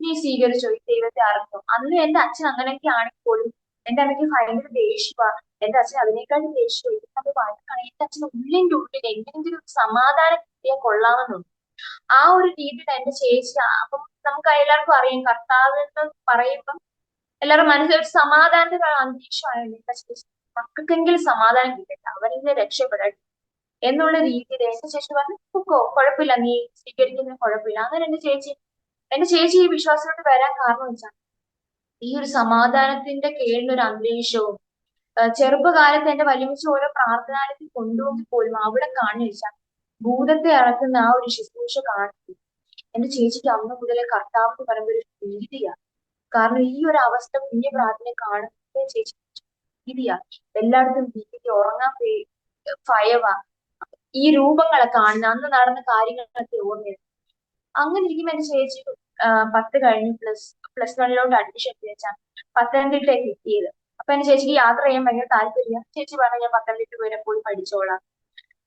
S2: നീ സ്വീകരിച്ചോ ഈ ദൈവത്തെ അറിഞ്ഞോ? അന്ന് എന്റെ അച്ഛൻ അങ്ങനെയൊക്കെ ആണെങ്കിൽ പോലും എന്റെ അമ്മയ്ക്ക് ഭയങ്കര ദേഷ്യമാ. എന്റെ അച്ഛൻ അതിനേക്കാളും ദേഷ്യം. ഇത് വഴക്കാണ്. എന്റെ അച്ഛൻ ഉള്ളിന്റെ ഉള്ളിൽ എങ്ങനെയെങ്കിലും ഒരു സമാധാനം കിട്ടിയാൽ കൊള്ളാമെന്നുണ്ട്. ആ ഒരു രീതിയിൽ എന്റെ ചേച്ചി, അപ്പം നമുക്ക് എല്ലാവർക്കും അറിയാം, കർത്താവ് എന്ന് പറയുമ്പം എല്ലാവരും മനസ്സിൽ ഒരു സമാധാനത്തിന്റെ അന്തരീക്ഷമായിരുന്നു. എന്റെ ചേച്ചി മക്കൾക്കെങ്കിലും സമാധാനം കിട്ടട്ടെ, അവരെങ്കിലും രക്ഷപ്പെടട്ടെ എന്നുള്ള രീതിയിൽ എന്റെ ചേച്ചി പറഞ്ഞു, പൊക്കോ, കുഴപ്പമില്ല, നീ സ്വീകരിക്കുന്നതിന് കുഴപ്പമില്ല. അങ്ങനെ എന്റെ ചേച്ചി ഈ വിശ്വാസത്തിലോട്ട് വരാൻ കാരണം വെച്ചാൽ ഈ ഒരു സമാധാനത്തിന്റെ കീഴിലൊരു അന്തരീക്ഷവും, ചെറുപ്പകാലത്ത് എന്റെ വലിയമ്മച്ചി ഓരോ പ്രാർത്ഥനാലയത്തിൽ കൊണ്ടുപോയി പോലും അവിടെ കാണിച്ച ഭൂതത്തെ ഇറക്കുന്ന ആ ഒരു ശുശ്രൂഷ കാണുന്നു. എന്റെ ചേച്ചിക്ക് അന്ന് മുതലേ കർത്താവ് എന്ന് പറയുമ്പോൾ ഒരു ഭീതിയാണ്. കാരണം ഈ ഒരു അവസ്ഥ കുഞ്ഞു പ്രാർത്ഥന കാണുന്ന ചേച്ചി ഭീതിയാ. എല്ലായിടത്തും ഭീതി, ഉറങ്ങാൻ ഭയവാ. ഈ രൂപങ്ങളെ കാണുന്ന അന്ന് നടന്ന കാര്യങ്ങളൊക്കെ ഓർമ്മയുണ്ട്. അങ്ങനെ ഇരിക്കുമ്പോ എന്റെ ചേച്ചി 10 കഴിഞ്ഞ് പ്ലസ് വണ്ണിലോട്ട് അഡ്മിഷൻ വെച്ചാൽ പത്തനംതിട്ടയിൽ കിട്ടിയത്. അപ്പൊ എന്റെ ചേച്ചിക്ക് യാത്ര ചെയ്യാൻ ഭയങ്കര താല്പര്യം. ചേച്ചി പറഞ്ഞു, ഞാൻ പത്തനംതിട്ട വരെ പോയി പഠിച്ചോളാം.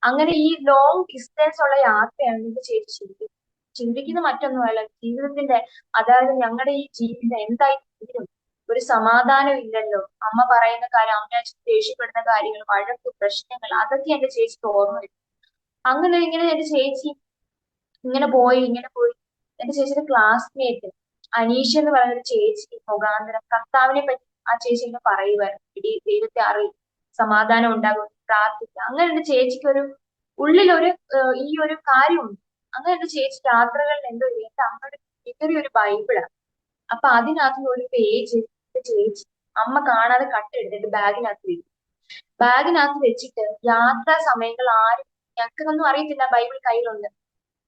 S2: അങ്ങനെ ഈ ലോങ് ഡിസ്റ്റൻസ് ഉള്ള യാത്രയാണ് എന്റെ ചേച്ചി ചിന്തിക്കുന്ന മറ്റൊന്നുമല്ല, ജീവിതത്തിന്റെ, അതായത് ഞങ്ങളുടെ ഈ ജീവിതം എന്തായി തീരും, ഒരു സമാധാനം ഇല്ലല്ലോ. അമ്മ പറയുന്ന കാര്യം, അമ്മ ദേഷ്യപ്പെടുന്ന കാര്യങ്ങൾ, വഴക്ക്, പ്രശ്നങ്ങൾ, അതൊക്കെ എന്റെ ചേച്ചിക്ക് ഓർമ്മ വരും. അങ്ങനെ ഇങ്ങനെ എന്റെ ചേച്ചി ഇങ്ങനെ പോയി എന്റെ ചേച്ചിയുടെ ക്ലാസ്മേറ്റ് അനീഷ എന്ന് പറയുന്ന ഒരു ചേച്ചി മുഖാന്തരം കർത്താവിനെ പറ്റി ആ ചേച്ചി ഇങ്ങനെ പറയുമായിരുന്നു. ഇടി ദൈവത്തെ സമാധാനം ഉണ്ടാകും, പ്രാർത്ഥിക്കുക. അങ്ങനെ എന്റെ ചേച്ചിക്ക് ഉള്ളിലൊരു ഈ ഒരു കാര്യമുണ്ട്. അങ്ങനെ എന്റെ ചേച്ചി യാത്രകളിൽ എന്തോ എന്റെ അമ്മയുടെ ചെറിയൊരു ബൈബിളാണ്. അപ്പൊ അതിനകത്ത് ഒരു പേജ് ചേച്ചി അമ്മ കാണാതെ കട്ടെടുത്തിട്ട് ബാഗിനകത്ത് വെക്കും. ബാഗിനകത്ത് വെച്ചിട്ട് യാത്രാ സമയങ്ങൾ ആരും, ഞങ്ങൾക്കൊന്നും അറിയത്തില്ല ബൈബിൾ കയ്യിലുണ്ട്,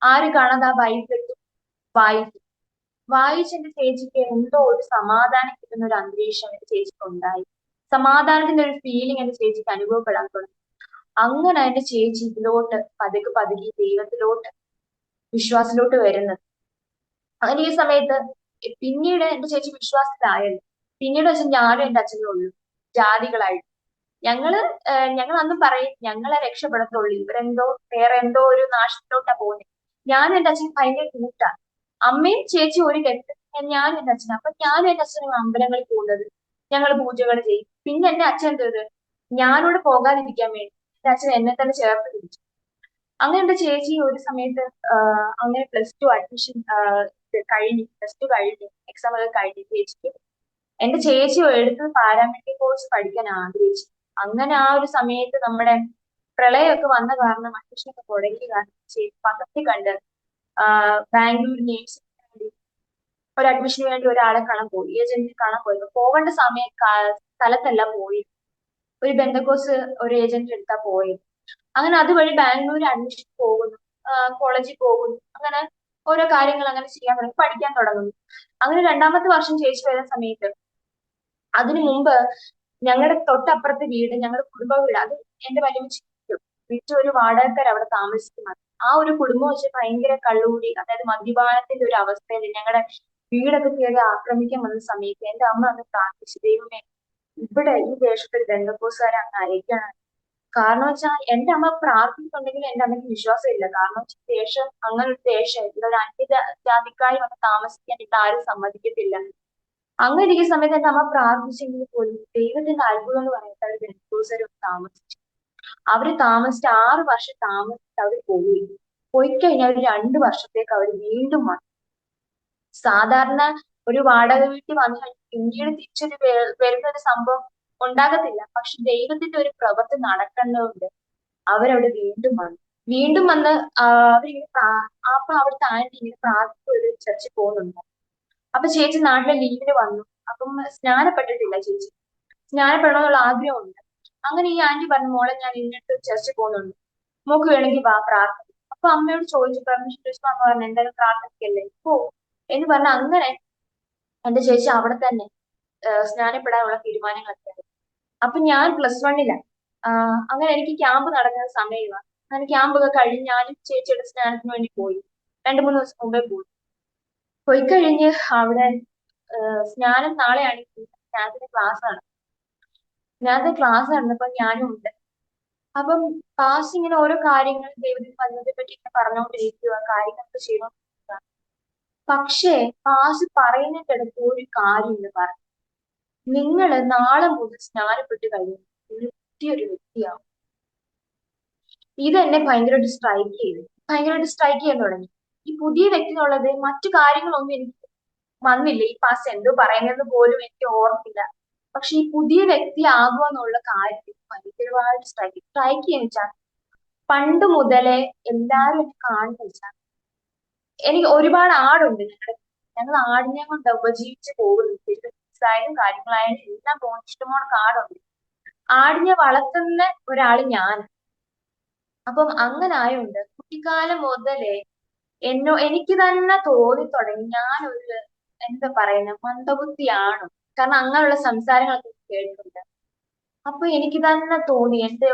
S2: ആരും കാണാതെ ആ ബൈബിൾ എടുത്ത് വായിക്കും. വായിച്ചെന്റെ ചേച്ചിക്ക് എന്തോ ഒരു സമാധാനം കിട്ടുന്ന ഒരു അന്തരീക്ഷം എന്റെ ചേച്ചിക്ക് ഉണ്ടായി. സമാധാനത്തിന്റെ ഒരു ഫീലിംഗ് എന്റെ ചേച്ചിക്ക് അനുഭവപ്പെടാൻ തുടങ്ങി. അങ്ങനെ എന്റെ ചേച്ചി ഇതിലോട്ട് പതുക്കെ പതുക്കെ ദൈവത്തിലോട്ട്, വിശ്വാസത്തിലോട്ട് വരുന്നത്. അങ്ങനെ ഈ സമയത്ത് പിന്നീട് എന്റെ ചേച്ചി വിശ്വാസത്തിലായല്ലോ. പിന്നീട് വെച്ചാൽ ഞാനും എന്റെ അച്ഛനും ഉള്ളൂ ജാതികളായിട്ട്. ഞങ്ങൾ അന്നും പറയും, ഞങ്ങളെ രക്ഷപ്പെടത്തുള്ളൂ, ഇവരെന്തോ വേറെ എന്തോ ഒരു നാശത്തിലോട്ടാ പോകുന്നത്. ഞാനും എന്റെ അച്ഛനും ഭയങ്കര കൂട്ടാണ്. അമ്മയും ചേച്ചി ഒരു കെട്ട്, ഞാനും എന്റെ അച്ഛനും. അപ്പൊ ഞാനും എന്റെ അച്ഛനും അമ്പലങ്ങളിൽ പോകുന്നത്, ഞങ്ങൾ പൂജകൾ ചെയ്യും. പിന്നെ എന്റെ അച്ഛൻ എന്തത്, ഞാനോട് പോകാതിരിക്കാൻ വേണ്ടി എന്റെ അച്ഛൻ എന്നെ തന്നെ ചേർത്ത് പിടിച്ചു. അങ്ങനെ എന്റെ ചേച്ചി ഒരു സമയത്ത് അങ്ങനെ +2 അഡ്മിഷൻ കഴിഞ്ഞ്, +2 കഴിഞ്ഞ് എക്സാം ഒക്കെ കഴിഞ്ഞ് എന്റെ ചേച്ചി എടുത്ത് പാരാമെഡിക്കൽ കോഴ്സ് പഠിക്കാൻ ആഗ്രഹിച്ചു. അങ്ങനെ ആ ഒരു സമയത്ത് നമ്മുടെ പ്രളയമൊക്കെ വന്ന കാരണം അഡ്മിഷനൊക്കെ തുടങ്ങിയ കാരണം ചേച്ചി പത്രത്തിൽ കണ്ട് ബാംഗ്ലൂർ നേഴ്സിംഗിന് വേണ്ടി ഒരു അഡ്മിഷന് വേണ്ടി ഒരാളെ കാണാൻ പോയി, ഏജന്റിനെ കാണാൻ പോയി. പോകേണ്ട സ്ഥലത്തല്ല പോയി, ഒരു ബന്ധക്കോസ് ഒരു ഏജന്റ് എടുത്താ പോയത്. അങ്ങനെ അതുവഴി ബാംഗ്ലൂർ അഡ്മിഷൻ പോകുന്നു, കോളേജിൽ പോകുന്നു. അങ്ങനെ ഓരോ കാര്യങ്ങൾ അങ്ങനെ ചെയ്യാൻ തുടങ്ങി, പഠിക്കാൻ തുടങ്ങുന്നു. അങ്ങനെ 2ാമത്തെ വർഷം ചേച്ചി വരുന്ന സമയത്ത്, അതിനു മുമ്പ് ഞങ്ങളുടെ തൊട്ടപ്പുറത്തെ വീട് ഞങ്ങളുടെ കുടുംബ വീട്, അത് എന്റെ വലിയമ്മച്ചി വിറ്റ് ഒരു വാടകക്കാർ അവിടെ താമസിക്കുന്നത്. ആ ഒരു കുടുംബം വെച്ച് ഭയങ്കര കള്ളുകൂടി, അതായത് മദ്യപാനത്തിന്റെ ഒരു അവസ്ഥയിൽ ഞങ്ങളുടെ വീടൊക്കെ കയറി ആക്രമിക്കാൻ വന്ന സമയത്ത് എന്റെ അമ്മ അന്ന് പ്രാർത്ഥിച്ചു, ദൈവമേ ഇവിടെ ഈ ദേശത്ത് ഒരു ബന്ധക്കോസുകാരെ അങ്ങ് അയക്കണം. കാരണം വെച്ചാൽ എന്റെ അമ്മ പ്രാർത്ഥിക്കുന്നുണ്ടെങ്കിൽ എന്റെ അമ്മയ്ക്ക് വിശ്വാസം ഇല്ല. കാരണം വെച്ചാൽ ദേശം അങ്ങനെ ഒരു ദേശം, ഇവിടെ ഒരു അന്യജാതിക്കാരി വന്ന് താമസിക്കാൻ ഇവിടെ ആരും സമ്മതിക്കത്തില്ല. അങ്ങനെ ഇരിക്കുന്ന സമയത്ത് എന്റെ അമ്മ പ്രാർത്ഥിച്ചെങ്കിൽ പോലും ദൈവത്തിന്റെ അത്ഭുതം എന്ന് പറയുന്നത് അവർ ബന്ധുക്കോസരും താമസിച്ചു. അവര് താമസിച്ച് 6 വർഷം താമസിച്ച് അവർ പോയി കഴിഞ്ഞാൽ ഒരു 2 വർഷത്തേക്ക് അവർ വീണ്ടും വന്നു. സാധാരണ ഒരു വാടക വീട്ടിൽ വന്നു കഴിഞ്ഞാൽ പിന്നീട് തിരിച്ചൊരു വരുന്ന ഒരു സംഭവം ഉണ്ടാകത്തില്ല. പക്ഷെ ദൈവത്തിന്റെ ഒരു പ്രവൃത്തി നടക്കുന്നതുകൊണ്ട് അവരവിടെ വീണ്ടും വന്ന് അവരിങ്ങനെ അപ്പൊ അവിടുത്തെ ആന്റി ഇങ്ങനെ പ്രാർത്ഥിച്ച ഒരു ചർച്ചിൽ പോകുന്നുണ്ട്. അപ്പൊ ചേച്ചി നാട്ടിലെ ലീവിന് വന്നു. അപ്പം സ്നാനപ്പെട്ടിട്ടില്ല ചേച്ചി. സ്നാനപ്പെടണമെന്നുള്ള ആഗ്രഹമുണ്ട്. അങ്ങനെ ഈ ആന്റി പറഞ്ഞു, മോളെ ഞാൻ ഇന്നിട്ട് ചർച്ചിൽ പോകുന്നുണ്ട്, മോക്ക് വേണമെങ്കിൽ വാ പ്രാർത്ഥന. അപ്പൊ അമ്മയോട് ചോദിച്ചു, പെർമിഷൻ ചോദിച്ചപ്പോ അമ്മ പറഞ്ഞു എന്തായാലും പ്രാർത്ഥിക്കല്ലേ പോ എന്ന് പറഞ്ഞ. അങ്ങനെ എന്റെ ചേച്ചി അവിടെ തന്നെ സ്നാനപ്പെടാനുള്ള തീരുമാനങ്ങളൊക്കെ ആയി. അപ്പൊ ഞാൻ +1 അങ്ങനെ എനിക്ക് ക്യാമ്പ് നടക്കുന്ന സമയമാണ്. അങ്ങനെ ക്യാമ്പ് ഒക്കെ കഴിഞ്ഞ് ഞാനും ചേച്ചിയുടെ സ്നാനത്തിന് വേണ്ടി പോയി. 2-3 ദിവസം മുമ്പേ പോയി കഴിഞ്ഞ് അവിടെ സ്നാനം നാളെയാണെങ്കിൽ സ്നാനത്തിന്റെ ക്ലാസ് ആണ്. സ്നാനത്തിന്റെ ക്ലാസ് നടന്നപ്പോ ഞാനും ഉണ്ട്. അപ്പം പാസ് ഇങ്ങനെ ഓരോ കാര്യങ്ങൾ ദൈവത്തിന് വന്നതിനെ പറ്റി ഇങ്ങനെ പറഞ്ഞുകൊണ്ടിരിക്കുക, കാര്യങ്ങളൊക്കെ ചെയ്തോണ്ടിരിക്കുക. പക്ഷേ പാസ് പറയുന്നതിന്റെ ഇടയ്ക്ക് ഒരു കാര്യം എന്ന് പറഞ്ഞു, നിങ്ങള് നാളെ മുതൽ സ്നാനപ്പെട്ട് കഴിയും പുതിയൊരു വ്യക്തിയാവും. ഇതെന്നെ ഭയങ്കരമായിട്ട് സ്ട്രൈക്ക് ചെയ്യാൻ തുടങ്ങി. ഈ പുതിയ വ്യക്തി എന്നുള്ളത് മറ്റു കാര്യങ്ങളൊന്നും എനിക്ക് വന്നില്ല. ഈ പാസ് എന്തോ പറയുന്നത് പോലും എനിക്ക് ഓർമ്മില്ല. പക്ഷെ ഈ പുതിയ വ്യക്തി ആകുക എന്നുള്ള കാര്യത്തിൽ ഭയങ്കരമായിട്ട് സ്ട്രൈക്ക് ചെയ്യാൻ വെച്ചാൽ, പണ്ട് മുതലേ എല്ലാവരും എന്നെ കാണുന്ന വെച്ചാൽ, എനിക്ക് ഒരുപാട് ആടുണ്ട് ഞങ്ങൾ ആടിനെ കൊണ്ട് ഉപജീവിച്ച് പോകുന്നു. ബിസിനസ്സായാലും കാര്യങ്ങളായാലും എല്ലാം പോകുന്ന ഇഷ്ടംപോലെ ആടുണ്ട്. ആടിനെ വളർത്തുന്ന ഒരാള് ഞാൻ. അപ്പം അങ്ങനെ ആയോണ്ട് കുട്ടിക്കാലം മുതലേ എനിക്ക് തന്നെ തോന്നി തുടങ്ങി ഞാനൊരു എന്താ പറയുന്ന മന്ദബുദ്ധിയാണോ. കാരണം അങ്ങനെയുള്ള സംസാരങ്ങളൊക്കെ കേട്ടിട്ടുണ്ട്. അപ്പൊ എനിക്ക് തന്നെ തോന്നി എന്റെ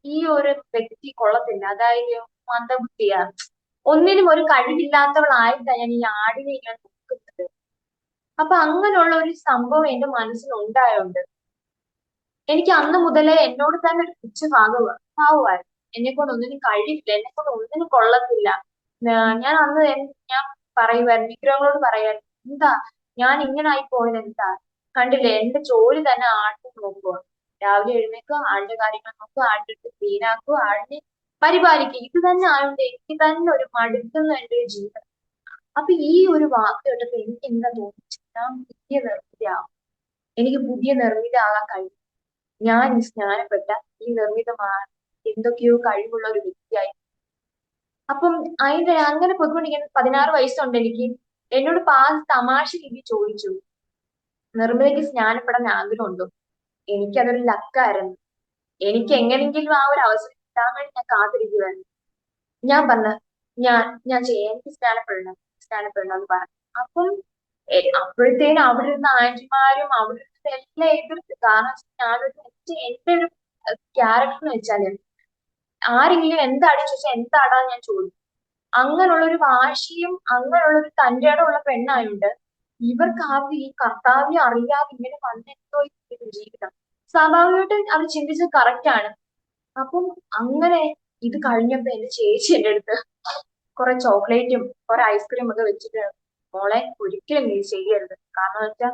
S2: ഈ ഒരു വ്യക്തി കൊള്ളത്തില്ല, അതായത് മന്ദബുദ്ധിയാ, ഒന്നിനും ഒരു കഴിവില്ലാത്തവളായിട്ടാണ് ഞാൻ ഈ ആടിനെ ഇങ്ങനെ നോക്കുന്നത്. അപ്പൊ അങ്ങനെയുള്ള ഒരു സംഭവം എന്റെ മനസ്സിൽ ഉണ്ടായോണ്ട് എനിക്ക് അന്ന് മുതലേ എന്നോട് തന്നെ ഒരു ഭാവമായിരുന്നു. എന്നെ കൊണ്ട് ഒന്നിനും കഴിയില്ല, എന്നെ കൊണ്ട് ഒന്നിനും കൊള്ളത്തില്ല. ഞാൻ അന്ന് ഞാൻ പറയുമായിരുന്നു, വിഗ്രഹങ്ങളോട് പറയായിരുന്നു, എന്താ ഞാൻ ഇങ്ങനെ ആയി പോയത്, എന്താ കണ്ടില്ലേ എന്റെ ജോലി തന്നെ ആടിനെ നോക്കുക. രാവിലെ എഴുന്നേക്കുക, ആടിന്റെ കാര്യങ്ങൾ നോക്കുക, ആടിന്റെ അടുത്ത് ക്ലീൻ ആക്കുക, ആടിനെ പരിപാലിക്കുക. ഇത് തന്നെ ആയതുകൊണ്ട് എനിക്ക് തന്നെ ഒരു മടുക്കുന്ന എന്റെ ഒരു ജീവിതം. അപ്പൊ ഈ ഒരു വാക്ക് കേട്ടപ്പോ എനിക്ക് എന്താ തോന്നിച്ചു, ഞാൻ പുതിയ നിർമ്മിതയാവും, എനിക്ക് പുതിയ നിർമ്മിത ആകാൻ കഴിയും. ഞാൻ ഈ സ്നാനപ്പെട്ട ഈ നിർമ്മിതമായ എന്തൊക്കെയോ കഴിവുള്ള ഒരു വ്യക്തിയായി. അപ്പം അതിന്റെ അങ്ങനെ പൊയ്ക്കൊണ്ടിരിക്കുന്ന 16 വയസ്സുണ്ട് എനിക്ക്. എന്നോട് തമാശ രീതി ചോദിച്ചു, നിർമ്മിതയ്ക്ക് സ്നാനപ്പെടാൻ ആഗ്രഹമുണ്ടോ? എനിക്കതൊരു ലക്കായിരുന്നു. എനിക്ക് എങ്ങനെങ്കിലും ആ ഒരു അവസരം കിട്ടാൻ വേണ്ടി ഞാൻ കാത്തിരിക്കുവായിരുന്നു. ഞാൻ പറഞ്ഞു, ഞാൻ ചെയ്യാം, എനിക്ക് സ്നാനപ്പെടണം എന്ന് പറഞ്ഞു. അപ്പം അപ്പോഴത്തേനും അവിടെ ഇരുന്ന ആന്റിമാരും അവിടെ ഇരുന്ന എല്ലാം എതിർത്ത്. കാരണം ഞാനൊരു എന്റെ ഒരു ക്യാരക്ടർ എന്ന് വെച്ചാല്, ആരെങ്കിലും എന്താടാ ചോദിച്ചാൽ എന്താടാന്ന് ഞാൻ ചോദിക്കും. അങ്ങനെയുള്ള ഒരു വാശിയും അങ്ങനെയുള്ള ഒരു തന്റെ ഇടമുള്ള പെണ്ണായോണ്ട് ഇവർക്ക് ആദ്യം ഈ കർത്താവിനെ അറിയാതെ ഇങ്ങനെ വന്നെന്തോ ജീവിതം. സ്വാഭാവികമായിട്ടും അവർ ചിന്തിച്ചത് കറക്റ്റ് ആണ്. അപ്പം അങ്ങനെ ഇത് കഴിഞ്ഞപ്പോ എന്റെ ചേച്ചി എന്റെ അടുത്ത് കുറെ ചോക്ലേറ്റും കുറെ ഐസ്ക്രീം ഒക്കെ വെച്ചിട്ട്, മോളെ ഒരിക്കലും നീ ചെയ്യരുത്, കാരണം വെച്ചാൽ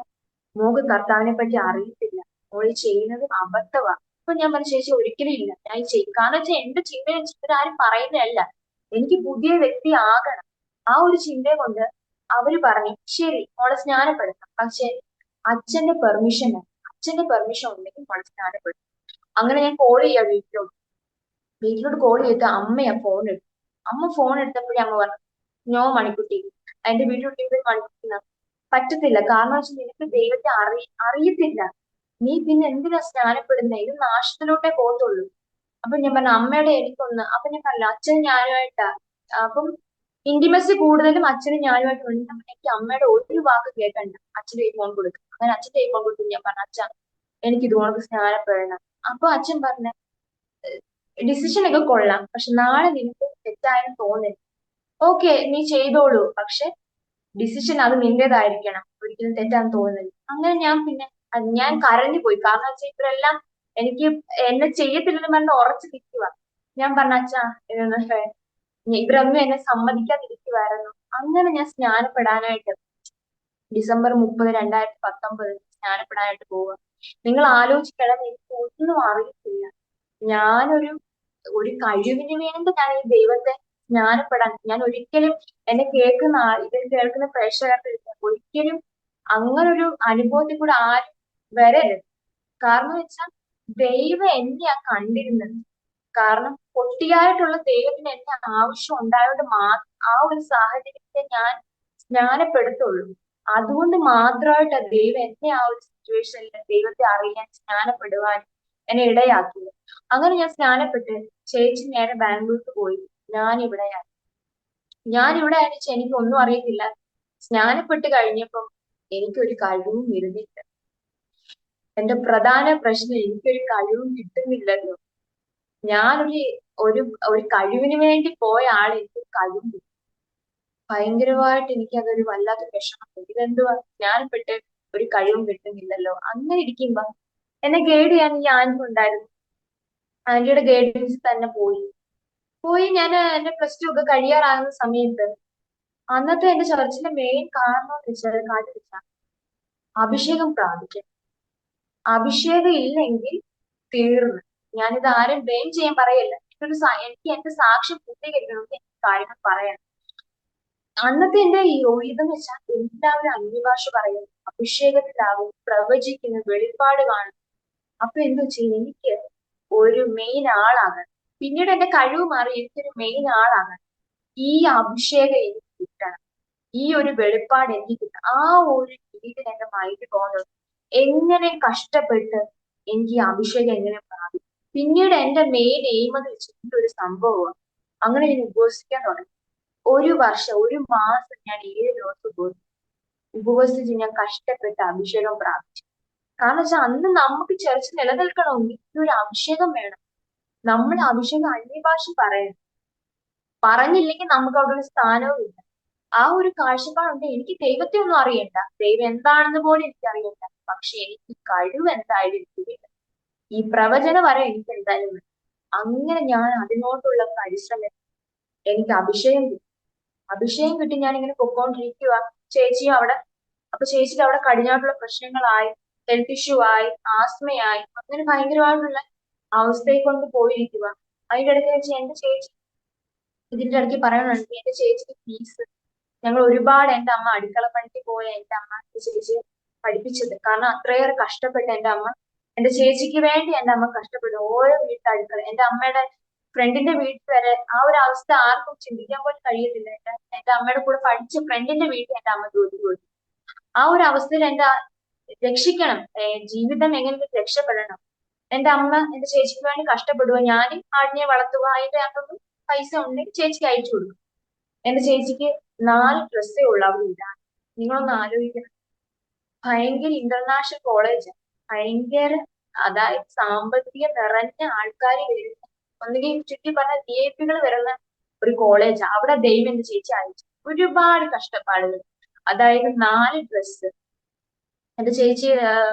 S2: മോക്ക് കർത്താവിനെ പറ്റി അറിയത്തില്ല, മോള് ചെയ്യുന്നത് അബദ്ധമാ. അപ്പൊ ഞാൻ പറഞ്ഞു, ചേച്ചി ഒരിക്കലും ഇല്ല, ഞാൻ ചെയ്യും. കാരണം വെച്ചാൽ എന്റെ ചിന്ത വെച്ചിട്ട് ആരും പറയുന്നതല്ല, എനിക്ക് പുതിയ വ്യക്തി ആകണം. ആ ഒരു ചിന്തയെ കൊണ്ട് അവര് പറഞ്ഞു ശരി മോളെ സ്നാനപ്പെടുത്താം, പക്ഷെ അച്ഛന്റെ പെർമിഷൻ ഉണ്ടെങ്കിൽ മോളെ സ്നാനപ്പെടുത്തും. അങ്ങനെ ഞാൻ കോൾ ചെയ്യാം വീട്ടിലോട്ട് കോൾ ചെയ്തിട്ട് അമ്മയാ ഫോൺ എടുത്തു. അമ്മ ഫോൺ എടുത്തപ്പോഴേ അമ്മ പറഞ്ഞു, നോ മണിക്കുട്ടി, എന്റെ വീട്ടിലോട്ട് മണിക്കുട്ടി പറ്റത്തില്ല. കാരണം വെച്ചാൽ നിനക്ക് ദൈവത്തെ അറിയത്തില്ല, നീ പിന്നെ എന്തിനാ സ്നാനപ്പെടുന്നത്, ഇത് നാശത്തിലോട്ടേ പോകത്തുള്ളൂ. അപ്പൊ ഞാൻ പറഞ്ഞു അമ്മയുടെ എനിക്കൊന്ന്. അപ്പൊ ഞാൻ പറഞ്ഞു അച്ഛൻ ഞാനുമായിട്ടാ. അപ്പം ഇന്റിമസി കൂടുതലും അച്ഛനും ഞാനുമായിട്ട് ഉണ്ട്. എനിക്ക് അമ്മയുടെ ഒരു വാക്ക് കേൾക്കണ്ട, അച്ഛൻ്റെ കൈ ഫോൺ കൊടുക്കും. അങ്ങനെ അച്ഛൻ്റെ കൈ ഫോൺ കൊടുത്തു. ഞാൻ പറഞ്ഞു അച്ഛൻ എനിക്ക് ഇതുകൊണ്ട് സ്നാനപ്പെടണം. അപ്പൊ അച്ഛൻ പറഞ്ഞ ഡിസിഷൻ ഒക്കെ കൊള്ളാം, പക്ഷെ നാളെ നിനക്ക് തെറ്റായെന്ന് തോന്നരുത്. ഓക്കെ നീ ചെയ്തോളൂ, പക്ഷെ ഡിസിഷൻ അത് നിന്റേതായിരിക്കണം, ഒരിക്കലും തെറ്റാന്ന് തോന്നുന്നില്ല. അങ്ങനെ ഞാൻ കരഞ്ഞു പോയി. കാരണം വെച്ചാൽ ഇവരെല്ലാം എനിക്ക് എന്നെ ചെയ്യത്തില്ലെന്ന് പറഞ്ഞ് ഉറച്ചു നിൽക്കുക. ഞാൻ പറഞ്ഞ അച്ഛാ ഇവരൊന്നും എന്നെ സമ്മതിക്കാതിരിക്കുവായിരുന്നു. അങ്ങനെ ഞാൻ സ്നാനപ്പെടാനായിട്ട് ഡിസംബർ 30, 2019 സ്നാനപ്പെടാനായിട്ട് പോവുക. നിങ്ങൾ ആലോചിക്കണം, എനിക്ക് ഒന്നും അറിയത്തില്ല. ഞാനൊരു കഴിവിന് വേണ്ടി ഞാൻ ഈ ദൈവത്തെ സ്നാനപ്പെടാൻ ഞാൻ ഒരിക്കലും എന്നെ കേൾക്കുന്ന ഇതിൽ കേൾക്കുന്ന പ്രേക്ഷകർക്ക് ഒരിക്കലും അങ്ങനൊരു അനുഭവത്തിൽ കൂടെ ആരും വരരുത്. കാരണം വെച്ചാൽ ദൈവം എന്നെയാ കണ്ടിരുന്നത്. കാരണം പൊട്ടിയായിട്ടുള്ള ദൈവത്തിന് എന്നെ ആവശ്യം ഉണ്ടായതുകൊണ്ട് മാത്രം ആ ഒരു സാഹചര്യത്തെ ഞാൻ സ്നാനപ്പെടുത്തുള്ളൂ. അതുകൊണ്ട് മാത്രമായിട്ട് ദൈവം എന്നെ ആ ഒരു സിറ്റുവേഷനിൽ ദൈവത്തെ അറിയാൻ സ്നാനപ്പെടുവാൻ എന്നെ ഇടയാക്കിയത്. അങ്ങനെ ഞാൻ സ്നാനപ്പെട്ട് ചേച്ചി നേരെ ബാംഗ്ലൂർക്ക് പോയി. ഞാൻ ഇവിടെയാണ്. ഞാൻ ഇവിടെ ആയിട്ട് എനിക്ക് ഒന്നും അറിയത്തില്ല. സ്നാനപ്പെട്ട് കഴിഞ്ഞപ്പം എനിക്കൊരു കഴിവും ഇരുന്നില്ല. എന്റെ പ്രധാന പ്രശ്നം എനിക്കൊരു കഴിവും കിട്ടുന്നില്ലല്ലോ. ഞാനൊരു ഒരു ഒരു കഴിവിന് വേണ്ടി പോയ ആൾ എനിക്ക് കഴിവ് കിട്ടി. ഭയങ്കരമായിട്ട് എനിക്ക് അതൊരു വല്ലാത്ത വിഷമം. ഇതെന്തുവാ സ്നാനപ്പെട്ട് ഒരു കഴിവും കിട്ടുന്നില്ലല്ലോ. അങ്ങനെ ഇരിക്കുമ്പോ എന്നെ ഗൈഡ് ചെയ്യാൻ ഈ ആന്റി ഉണ്ടായിരുന്നു. ആന്റിയുടെ ഗൈഡൻസിൽ തന്നെ പോയി ഞാൻ എന്റെ പ്ലസ് ടു ഒക്കെ കഴിയാറാകുന്ന സമയത്ത് അന്നത്തെ എന്റെ ചർച്ചിന്റെ മെയിൻ കാരണം എന്ന് വെച്ചാൽ അഭിഷേകം പ്രാപിക്കും. അഭിഷേകം ഇല്ലെങ്കിൽ തീർന്നു. ഞാനിത് ആരും ബ്ലെയിം ചെയ്യാൻ പറയല്ല. എനിക്ക് എന്റെ സാക്ഷ്യം പൂർത്തീകരിക്കണമെങ്കിൽ എനിക്ക് കാര്യങ്ങൾ പറയാം. അന്നത്തെ എന്റെ ഈ ഇതെന്ന് വെച്ചാൽ എല്ലാവരും അന്യഭാഷ പറയുന്നു, അഭിഷേകത്തിലാകും, പ്രവചിക്കുന്നു, വെളിപ്പാട് കാണും. അപ്പൊ എന്തു ചെയ്യും? എനിക്ക് ഒരു മെയിൻ ആളാകണം. പിന്നീട് എന്റെ കഴിവ് മാറി എനിക്കൊരു മെയിൻ ആളാകണം. ഈ അഭിഷേകം എനിക്ക് കിട്ടണം. ഈ ഒരു വെളിപ്പാട് എനിക്ക് കിട്ടണം. ആ ഒരു രീതിയിൽ എന്റെ മൈൻഡ് പോകുന്നത്. എങ്ങനെ കഷ്ടപ്പെട്ട് എനിക്ക് ഈ അഭിഷേകം എങ്ങനെ പ്രാപിക്കും? പിന്നീട് എന്റെ മെയിൻ എയിം എന്ന് വെച്ചിട്ട് ഒരു സംഭവമാണ്. അങ്ങനെ ഞാൻ ഉപവസിക്കാൻ തുടങ്ങി. ഒരു വർഷം, ഒരു മാസം ഞാൻ 7 ദിവസം പോയി ഉപവസിച്ച് ഞാൻ കഷ്ടപ്പെട്ട് അഭിഷേകം പ്രാപിച്ചു. കാരണം വെച്ചാൽ അന്ന് നമുക്ക് ചർച്ച നിലനിൽക്കണമെങ്കിൽ ഒരു അഭിഷേകം വേണം. നമ്മൾ അഭിഷേകം അന്യഭാഷ പറയണം. പറഞ്ഞില്ലെങ്കിൽ നമുക്ക് അവിടെ ഒരു സ്ഥാനവും ഇല്ല. ആ ഒരു കാഴ്ചപ്പാടുണ്ട്. എനിക്ക് ദൈവത്തെ ഒന്നും അറിയണ്ട, ദൈവം എന്താണെന്ന് പോലും എനിക്ക് അറിയണ്ട. പക്ഷെ എനിക്ക് കഴിവ് എന്തായാലും എനിക്ക് വേണം. ഈ പ്രവചന വരെ എനിക്ക് എന്തായാലും വേണം. അങ്ങനെ ഞാൻ അതിനോട്ടുള്ള പരിശ്രമം. എനിക്ക് അഭിഷേകം കിട്ടി. അഭിഷേകം കിട്ടി ഞാൻ ഇങ്ങനെ പൊക്കോണ്ടിരിക്കുക. ചേച്ചിയും അവിടെ, അപ്പൊ ചേച്ചിക്ക് അവിടെ കടിഞ്ഞാട്ടുള്ള പ്രശ്നങ്ങളായി, ഹെൽത്ത് ഇഷ്യൂ ആയി, ആസ്മയായി, അങ്ങനെ ഭയങ്കരമായിട്ടുള്ള അവസ്ഥയെ കൊണ്ട് പോയിരിക്കുക. അതിന്റെ ഇടയ്ക്ക് വെച്ച് എന്റെ ചേച്ചി ഇതിന്റെ ഇടയ്ക്ക് പറയണുണ്ട്, എന്റെ ചേച്ചിക്ക് ഫീസ് ഞങ്ങൾ ഒരുപാട്, എന്റെ അമ്മ അടുക്കള പണിക്ക് പോയ എന്റെ അമ്മ ചേച്ചി പഠിപ്പിച്ചത്. കാരണം അത്രയേറെ കഷ്ടപ്പെട്ട് എന്റെ അമ്മ എന്റെ ചേച്ചിക്ക് വേണ്ടി എന്റെ അമ്മ കഷ്ടപ്പെട്ടു. ഓരോ അടുക്കള, എന്റെ അമ്മയുടെ ഫ്രണ്ടിന്റെ വീട്ടിൽ വരെ ആ ഒരു അവസ്ഥ ആർക്കും ചിന്തിക്കാൻ പോലും കഴിയത്തില്ല. എന്റെ അമ്മയുടെ കൂടെ പഠിച്ച ഫ്രണ്ടിന്റെ വീട്ടിൽ എന്റെ അമ്മ ജോലി പോയി. ആ ഒരു അവസ്ഥയിൽ എന്റെ രക്ഷിക്കണം, ജീവിതം എങ്ങനെ രക്ഷപ്പെടണം. എന്റെ അമ്മ എന്റെ ചേച്ചിക്ക് വേണ്ടി കഷ്ടപ്പെടുക, ഞാൻ ആടിനെ വളർത്തുക, അതിന്റെ അകത്തൊന്നും പൈസ ഉണ്ടെങ്കിൽ ചേച്ചിക്ക് അയച്ചു കൊടുക്കും. എന്റെ ചേച്ചിക്ക് 4 ഡ്രസ്സേ ഉള്ളൂ അവിടെ ഇടാൻ. നിങ്ങളൊന്ന് ആലോചിക്കണം. ഭയങ്കര ഇന്റർനാഷണൽ കോളേജ്, ഭയങ്കര, അതായത് സാമ്പത്തിക നിറഞ്ഞ ആൾക്കാർ വരുന്ന, ഒന്നുകിൽ ചുറ്റി പറഞ്ഞ VIP വരുന്ന ഒരു കോളേജ്. അവിടെ ദൈവം എന്റെ ചേച്ചി അയച്ചു. ഒരുപാട് കഷ്ടപ്പാടുകൾ. അതായത് 4 ഡ്രസ്സ്. എന്റെ ചേച്ചി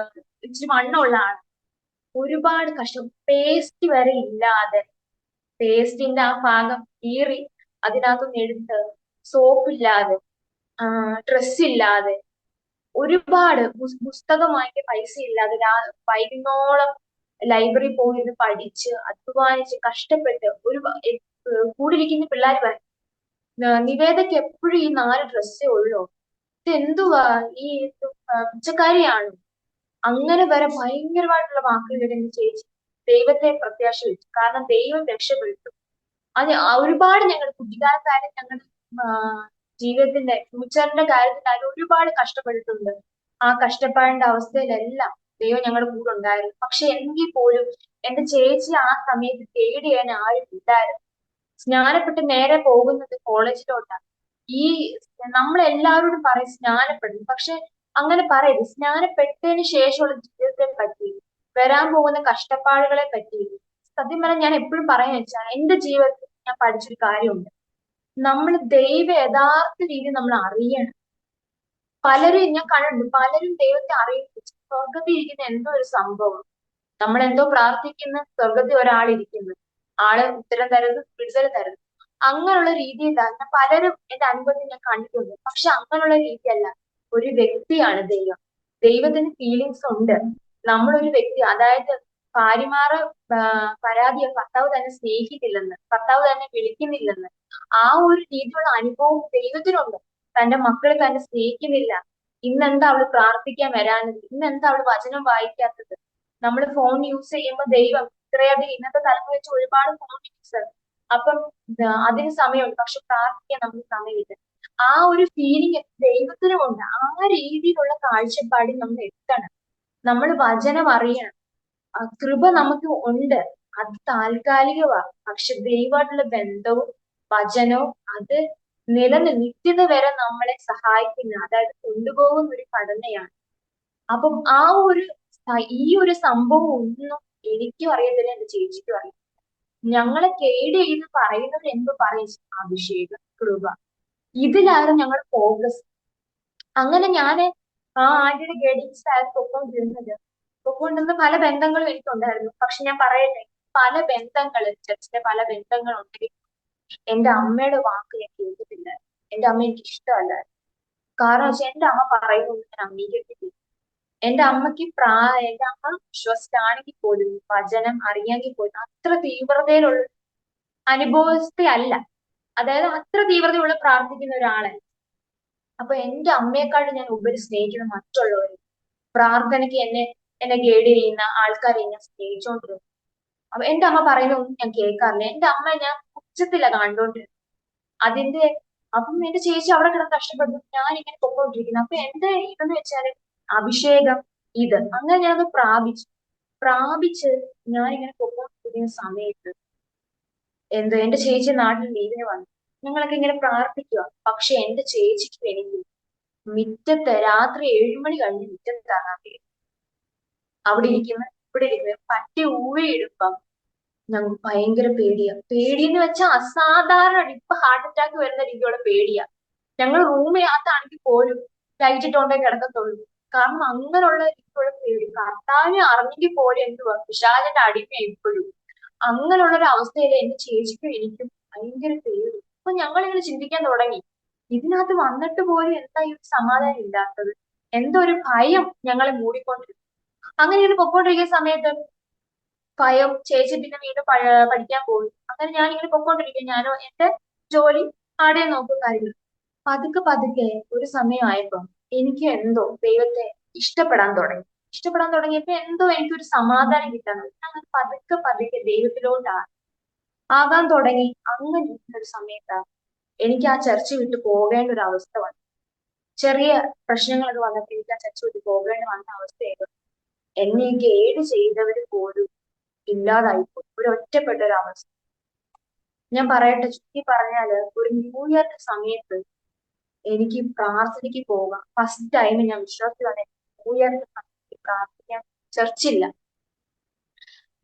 S2: ഇച്ചിരി വണ്ണമുള്ള ആളാണ്. ഒരുപാട് കഷ്ടം. പേസ്റ്റ് വരെ ഇല്ലാതെ, പേസ്റ്റിന്റെ ആ ഭാഗം കീറി അതിനകത്തുനിന്ന് എടുത്ത്, സോപ്പില്ലാതെ, ഡ്രസ് ഇല്ലാതെ, ഒരുപാട് പുസ്തകം വാങ്ങിയ പൈസ ഇല്ലാതെ വൈകുന്നോളം ലൈബ്രറി പോയി ഇത് പഠിച്ച് അധ്വാനിച്ച് കഷ്ടപ്പെട്ട് കൂടിരിക്കുന്ന പിള്ളേർ പറയും, നിവേദയ്ക്ക് എപ്പോഴും ഈ 4 ഡ്രസ്സേ ഉള്ളൂ, ഇത് എന്തുവാ, ഈ പിച്ചക്കാരിയാണ്. അങ്ങനെ വരെ ഭയങ്കരമായിട്ടുള്ള വാക്കുകൾ എന്റെ ചേച്ചി ദൈവത്തെ പ്രത്യാശ വെച്ചു. കാരണം ദൈവം രക്ഷപ്പെട്ടു. അത് ഒരുപാട് ഞങ്ങൾ കുട്ടിക്കാലത്തായാലും ഞങ്ങൾ ജീവിതത്തിന്റെ ഫ്യൂച്ചറിന്റെ കാര്യത്തിലായാലും ഒരുപാട് കഷ്ടപ്പെട്ടിട്ടുണ്ട്. ആ കഷ്ടപ്പാടിന്റെ അവസ്ഥയിലെല്ലാം ദൈവം ഞങ്ങളുടെ കൂടെ ഉണ്ടായിരുന്നു. പക്ഷെ എങ്കിൽ പോലും എന്റെ ചേച്ചി ആ സമയത്ത് ഗൈഡ് ചെയ്യാൻ ആരും ഇല്ലായിരുന്നു. സ്നാനപ്പെട്ട് നേരെ പോകുന്നത് കോളേജിലോട്ടാണ്. ഈ നമ്മൾ എല്ലാവരോടും പറയും സ്നാനപ്പെടുന്നു, പക്ഷെ അങ്ങനെ പറയരുത്. സ്നാനപ്പെട്ടതിന് ശേഷമുള്ള ജീവിതത്തെ പറ്റി, വരാൻ പോകുന്ന കഷ്ടപ്പാടുകളെ പറ്റി സത്യം പറഞ്ഞാൽ ഞാൻ എപ്പോഴും പറയാൻ വെച്ചാൽ എന്റെ ജീവിതത്തിൽ ഞാൻ പഠിച്ചൊരു കാര്യമുണ്ട്. നമ്മൾ യഥാർത്ഥ രീതിയിൽ നമ്മൾ അറിയണം. പലരും ഞാൻ കണ്ടിട്ടുണ്ട്, പലരും ദൈവത്തെ അറിയിപ്പിച്ചു സ്വർഗത്തിൽ ഇരിക്കുന്ന എന്തോ ഒരു സംഭവം, നമ്മൾ എന്തോ പ്രാർത്ഥിക്കുന്ന സ്വർഗത്തിൽ ഒരാളിരിക്കുന്നു, ആള് ഉത്തരം തരുന്നു, വിടുതൽ തരുന്നു. അങ്ങനെയുള്ള രീതിയിലാണ് പലരും എന്റെ അനുഭവത്തിൽ ഞാൻ കണ്ടിട്ടുണ്ട്. പക്ഷെ അങ്ങനെയുള്ള രീതിയല്ല. ഒരു വ്യക്തിയാണ് ദൈവം. ദൈവത്തിന് ഫീലിങ്സ് ഉണ്ട്. നമ്മളൊരു വ്യക്തി, അതായത് ഭാര്യമാര് പരാതിയെ ഭർത്താവ് തന്നെ സ്നേഹിക്കുന്നില്ലെന്ന്, ഭർത്താവ് തന്നെ വിളിക്കുന്നില്ലെന്ന്, ആ ഒരു രീതിയിലുള്ള അനുഭവം ദൈവത്തിനുണ്ട്. തന്റെ മക്കളെ തന്നെ സ്നേഹിക്കുന്നില്ല. ഇന്നെന്താ അവള് പ്രാർത്ഥിക്കാൻ വരാനത്, ഇന്നെന്താ അവള് വചനം വായിക്കാത്തത്. നമ്മൾ ഫോൺ യൂസ് ചെയ്യുമ്പോൾ ദൈവം ഇത്രയധികം ഇന്നത്തെ തലമുറ വെച്ച് ഒരുപാട് ഫോൺ യൂസ്, അപ്പം അതിന് സമയമുണ്ട്, പക്ഷെ പ്രാർത്ഥിക്കാൻ നമുക്ക് സമയമില്ല. ആ ഒരു ഫീലിംഗ് ദൈവത്തിനുമുണ്ട്. ആ രീതിയിലുള്ള കാഴ്ചപ്പാടിൽ നമ്മൾ എത്തണം. നമ്മൾ വചനം അറിയണം. കൃപ നമുക്ക് ഉണ്ട്. അത് താൽക്കാലികമാ. പക്ഷെ ദൈവമായിട്ടുള്ള ബന്ധവും വചനവും അത് നിത്യത വരെ നമ്മളെ സഹായിക്കുന്ന, അതായത് കൊണ്ടുപോകുന്ന ഒരു ഘടനയാണ്. അപ്പം ഈ ഒരു സംഭവം ഒന്നും എനിക്കും അറിയത്തില്ല, എന്റെ ചേച്ചിക്കും അറിയാം. ഞങ്ങളെ കേട് ചെയ്ത് പറയുന്നത് എന്ത് പറയും? അഭിഷേകം, കൃപ, ഇതിലായിരുന്നു ഞങ്ങൾ ഫോക്കസ്. അങ്ങനെ ഞാന് ആ ആന്റിയുടെ ഗൈഡൻസ് ആയിരുന്നു പൊക്കോണ്ടിരുന്ന പല ബന്ധങ്ങളും എനിക്കുണ്ടായിരുന്നു. പക്ഷെ ഞാൻ പറയട്ടെ, പല ബന്ധങ്ങള്, ചർച്ചിലെ പല ബന്ധങ്ങളുണ്ടെങ്കിൽ എന്റെ അമ്മയുടെ വാക്ക് ഞാൻ കേൾക്കത്തില്ല. എന്റെ അമ്മ എനിക്ക് ഇഷ്ടമല്ല. കാരണം വെച്ചാൽ എന്റെ അമ്മ പറയുന്നത് ഞാൻ അംഗീകരിക്കത്തില്ല. എന്റെ അമ്മ വിശ്വസിച്ചാണെങ്കിൽ പോലും, വചനം അറിയാമെങ്കിൽ പോലും അത്ര തീവ്രതയിലുള്ള അനുഭവസ്ഥയല്ല. അതായത് അത്ര തീവ്രതയുള്ള പ്രാർത്ഥിക്കുന്ന ഒരാളല്ല. അപ്പൊ എന്റെ അമ്മയെക്കാളും ഞാൻ ഉപരി സ്നേഹിക്കുന്ന മറ്റുള്ളവർ, പ്രാർത്ഥനയ്ക്ക് എന്നെ ഗൈഡ് ചെയ്യുന്ന ആൾക്കാരെ ഞാൻ സ്നേഹിച്ചോണ്ടിരുന്നു. അപ്പൊ എന്റെ അമ്മ പറയുന്നതൊന്നും ഞാൻ കേൾക്കാറില്ല. എന്റെ അമ്മ ഞാൻ ഉച്ചത്തില്ല കണ്ടോണ്ടിരുന്നു. അതിന്റെ അപ്പം എന്റെ ചേച്ചി അവിടെ കിടന്ന് കഷ്ടപ്പെടുന്നു, ഞാൻ ഇങ്ങനെ പൊക്കോണ്ടിരിക്കുന്നു. അപ്പൊ എന്റെ ഇതെന്ന് വെച്ചാല് അഭിഷേകം, ഇത് അങ്ങനെ ഞാനത് പ്രാപിച്ച് ഞാനിങ്ങനെ പൊക്കോണ്ടിരിക്കുന്ന സമയത്ത് എന്റെ ചേച്ചി നാട്ടിൽ ലീവിന് വന്നു. ഞങ്ങളൊക്കെ ഇങ്ങനെ പ്രാർത്ഥിക്കുക. പക്ഷെ എന്റെ ചേച്ചിക്ക് വേണ്ടി മിറ്റത്ത് രാത്രി 7 മണി കഴിഞ്ഞ് മിറ്റത്താണ് അവിടെ ഇവിടെ ഇരിക്കുന്നത് പട്ടി ഊഴിയിടുമ്പം ഞങ്ങൾക്ക് ഭയങ്കര പേടിയാ. പേടിയെന്ന് വെച്ചാൽ അസാധാരണ, ഇപ്പൊ ഹാർട്ട് അറ്റാക്ക് വരുന്ന രീതിയുള്ള പേടിയാ. ഞങ്ങൾ റൂമിനകത്താണെങ്കിൽ പോലും ലൈറ്റ് ഇട്ടോണ്ടേ കിടക്കത്തുള്ളൂ. കാരണം അങ്ങനെയുള്ള രീതിയുള്ള പേടി. കർത്താവിനെ അറിഞ്ഞെങ്കിൽ പോലും എന്തുവാ, പിശാചിന്റെ അടിമ ഇപ്പോഴും. അങ്ങനെയുള്ള ഒരു അവസ്ഥയിൽ എന്റെ ചേച്ചിക്കും എനിക്കും ഭയങ്കര പേടി. അപ്പൊ ഞങ്ങൾ ഇങ്ങനെ ചിന്തിക്കാൻ തുടങ്ങി, ഇതിനകത്ത് വന്നിട്ട് പോലും എന്താ ഈ ഒരു സമാധാനം ഇല്ലാത്തത്? എന്തോ ഒരു ഭയം ഞങ്ങളെ മൂടിക്കൊണ്ടിരുന്നു. അങ്ങനെ ഇത് പൊക്കോണ്ടിരിക്കുന്ന സമയത്ത് ഭയം, ചേച്ചി പിന്നെ വീണ്ടും പഠിക്കാൻ പോയി. അങ്ങനെ ഞാനിങ്ങനെ പൊക്കോണ്ടിരിക്കും. ഞാനോ എന്റെ ജോലി ആടെ നോക്കും കാര്യങ്ങൾ. പതുക്കെ ഒരു സമയമായപ്പോ എനിക്ക് എന്തോ ദൈവത്തെ ഇഷ്ടപ്പെടാൻ തുടങ്ങി. ഇഷ്ടപ്പെടാൻ തുടങ്ങിയപ്പോ എന്തോ എനിക്കൊരു സമാധാനം കിട്ടാൻ തുടങ്ങി. അങ്ങനെ പതുക്കെ ദൈവത്തിലോട്ട് ആകാൻ തുടങ്ങി. അങ്ങനെ ഇരിക്കുന്ന ഒരു സമയത്താണ് എനിക്ക് ആ ചർച്ച വിട്ട് പോകേണ്ട ഒരു അവസ്ഥ വന്നു. ചെറിയ പ്രശ്നങ്ങളൊക്കെ വന്നപ്പോൾ എനിക്ക് ആ ചർച്ച വിട്ട് പോകേണ്ട വന്ന അവസ്ഥയായിരുന്നു. എന്നെ ഗൈഡ് ചെയ്തവർ പോലും ഇല്ലാതായിപ്പോയി. ഒരു ഒറ്റപ്പെട്ട ഒരു അവസ്ഥ. ഞാൻ പറയട്ടെ, ചുറ്റി പറഞ്ഞാല് ഒരു ന്യൂ ഇയറിന്റെ സമയത്ത് എനിക്ക് പ്രാർത്ഥനയ്ക്ക് പോകാം. ഫസ്റ്റ് ടൈം ഞാൻ വിശ്വാസത്തിൽ വന്ന ന്യൂ ഇയറിന്റെ സമയത്ത് പ്രാർത്ഥിക്കാൻ ചർച്ചില്ല.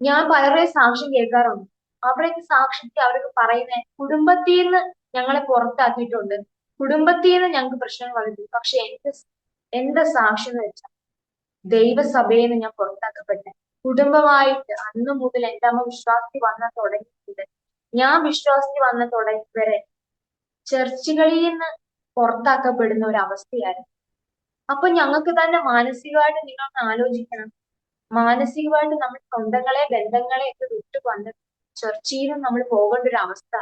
S2: ഞാൻ പലരെ സാക്ഷ്യം കേൾക്കാറുണ്ട്. അവരൊക്കെ സാക്ഷ്യത്തിൽ അവരൊക്കെ പറയുന്നത് കുടുംബത്തിൽ നിന്ന് ഞങ്ങളെ പുറത്താക്കിയിട്ടുണ്ട്, കുടുംബത്തിൽ നിന്ന് ഞങ്ങൾക്ക് പ്രശ്നങ്ങൾ വന്നിട്ടുണ്ട്. പക്ഷെ എന്റെ സാക്ഷ്യം എന്ന് വെച്ചാൽ ദൈവസഭയിൽ നിന്ന് ഞാൻ പുറത്താക്കപ്പെട്ടെ. കുടുംബമായിട്ട് അന്ന് മുതൽ എന്റെ അമ്മ വിശ്വാസത്തിൽ വന്ന തുടങ്ങിയിട്ടുണ്ട്. ഞാൻ വിശ്വാസത്തിൽ വന്ന തുടങ്ങി വരെ ചർച്ചുകളിൽ നിന്ന് പുറത്താക്കപ്പെടുന്ന ഒരു അവസ്ഥയായിരുന്നു. അപ്പൊ ഞങ്ങൾക്ക് തന്നെ മാനസികമായിട്ട് നിങ്ങളൊന്ന് ആലോചിക്കണം. മാനസികമായിട്ട് നമ്മൾ സ്വന്തങ്ങളെ, ബന്ധങ്ങളെ ഒക്കെ വിട്ടു വന്ന് ചർച്ചയിൽ നിന്ന് നമ്മൾ പോകേണ്ട ഒരു അവസ്ഥ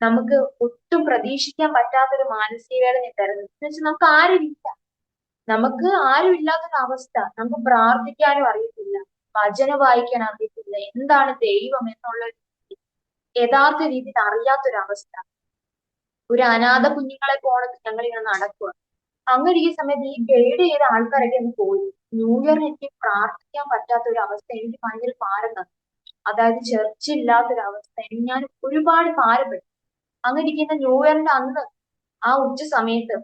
S2: നമുക്ക് ഒട്ടും പ്രതീക്ഷിക്കാൻ പറ്റാത്തൊരു മാനസിക വേദന തരുന്നു. എന്ന് വെച്ചാൽ നമുക്ക് ആരും ഇല്ലാത്തൊരു അവസ്ഥ. നമുക്ക് പ്രാർത്ഥിക്കാനും അറിയത്തില്ല, വചനം വായിക്കാൻ അറിയത്തില്ല, എന്താണ് ദൈവം എന്നുള്ള യഥാർത്ഥ രീതിയിൽ അറിയാത്തൊരവസ്ഥ. ഒരു അനാഥ കുഞ്ഞുങ്ങളെ പോണത് ഞങ്ങൾ ഇങ്ങനെ നടക്കുക. അങ്ങനെ ഈ സമയത്ത് ഈ ഗൈഡ് ചെയ്ത ആൾക്കാരൊക്കെ ഒന്ന് പോയി. ന്യൂ ഇയറിന് എനിക്ക് പ്രാർത്ഥിക്കാൻ പറ്റാത്ത ഒരു അവസ്ഥ എനിക്ക് ഭയങ്കര ഭാരം തന്നു. അതായത് ചർച്ച ഇല്ലാത്തൊരവസ്ഥ ഞാൻ ഒരുപാട് ഭാരപ്പെട്ടു. അങ്ങനെ ഇരിക്കുന്ന ന്യൂ ഇയറിന്റെ അന്ന് ആ ഉച്ച സമയത്ത്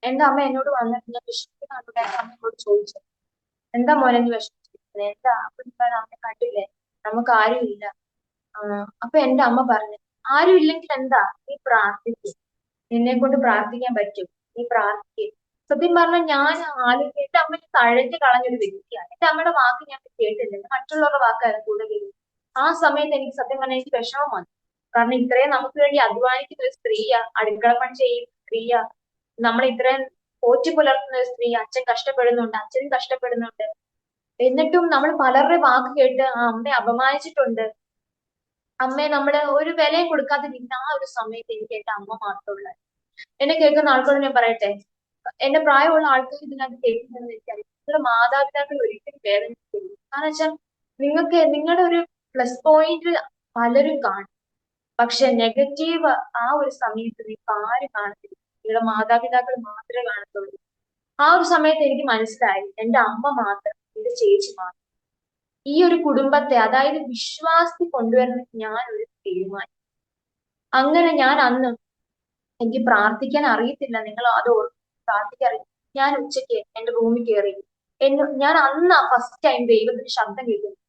S2: എന്റെ അമ്മ എന്നോട് വന്നിട്ട് ഞാൻ വിഷമിക്കുന്നുണ്ട്. അമ്മയോട് ചോദിച്ചു, എന്താ മോനെ നീ വിഷമിച്ചിരിക്കുന്നത്? എന്താ? അപ്പൊ ഞാൻ അമ്മ കണ്ടില്ലേ, നമുക്ക് ആരും ഇല്ല. അപ്പൊ എന്റെ അമ്മ പറഞ്ഞു, ആരും ഇല്ലെങ്കിൽ എന്താ, നീ പ്രാർത്ഥിക്കും, നിന്നെ കൊണ്ട് പ്രാർത്ഥിക്കാൻ പറ്റും, നീ പ്രാർത്ഥിക്കും. സത്യം പറഞ്ഞാൽ ഞാൻ ആലോചിക്കും, എന്റെ അമ്മ തഴഞ്ഞു കളഞ്ഞൊരു വ്യക്തിയാണ്. എന്റെ അമ്മയുടെ വാക്ക് ഞാൻ കേട്ടില്ല, മറ്റുള്ളവരുടെ വാക്കായിരുന്നു കൂടുതൽ കേട്ടത്. ആ സമയത്ത് എനിക്ക് സത്യം പറഞ്ഞാൽ എനിക്ക് വിഷമം വന്നു. കാരണം ഇത്രയും നമുക്ക് വേണ്ടി അധ്വാനിക്കുന്ന ഒരു സ്ത്രീയാ, അടുക്കള പണി ചെയ്യുന്ന സ്ത്രീയാ, നമ്മൾ ഇത്രയും പോറ്റി പുലർത്തുന്ന ഒരു സ്ത്രീ. അച്ഛൻ കഷ്ടപ്പെടുന്നുണ്ട്, അച്ഛനും കഷ്ടപ്പെടുന്നുണ്ട്. എന്നിട്ടും നമ്മൾ പലരുടെ വാക്ക് കേട്ട് ആ അമ്മയെ അപമാനിച്ചിട്ടുണ്ട്. അമ്മയെ നമ്മള് ഒരു വിലയും കൊടുക്കാതിരിക്കുന്ന ആ ഒരു സമയത്ത് എനിക്ക് എന്റെ അമ്മ മാത്രമുള്ള. എന്നെ കേൾക്കുന്ന ആൾക്കാരോട് ഞാൻ പറയട്ടെ, എന്റെ പ്രായമുള്ള ആൾക്കാർ ഇതിനകത്ത് കേൾക്കുന്നതെന്ന് എനിക്കറിയാം. നിങ്ങളുടെ മാതാപിതാക്കൾ ഒരിക്കലും വേദനിക്കില്ല. കാരണം വെച്ചാൽ നിങ്ങളുടെ ഒരു പ്ലസ് പോയിന്റ് പലരും കാണും. പക്ഷെ നെഗറ്റീവ് ആ ഒരു സമയത്ത് നിങ്ങൾക്ക് ആരും കാണത്തില്ല. കുട്ടിയുടെ മാതാപിതാക്കൾ മാത്രമേ കാണത്തുള്ളൂ. ആ ഒരു സമയത്ത് എനിക്ക് മനസ്സിലായി എന്റെ അമ്മ മാത്രം, എന്റെ ചേച്ചി മാത്രം ഈ ഒരു കുടുംബത്തെ, അതായത് വിശ്വാസത്തിൽ കൊണ്ടുവരുന്ന ഞാൻ ഒരു തീരുമാനം. അങ്ങനെ ഞാൻ അന്ന്, എനിക്ക് പ്രാർത്ഥിക്കാൻ അറിയത്തില്ല, നിങ്ങൾ അത് പ്രാർത്ഥിക്കാൻ അറിയില്ല. ഞാൻ ഉച്ചയ്ക്ക് എന്റെ റൂമിൽ കയറി, ഞാൻ അന്ന് ഫസ്റ്റ് ടൈം ദൈവത്തിന്റെ ശബ്ദം കേൾക്കുന്നു.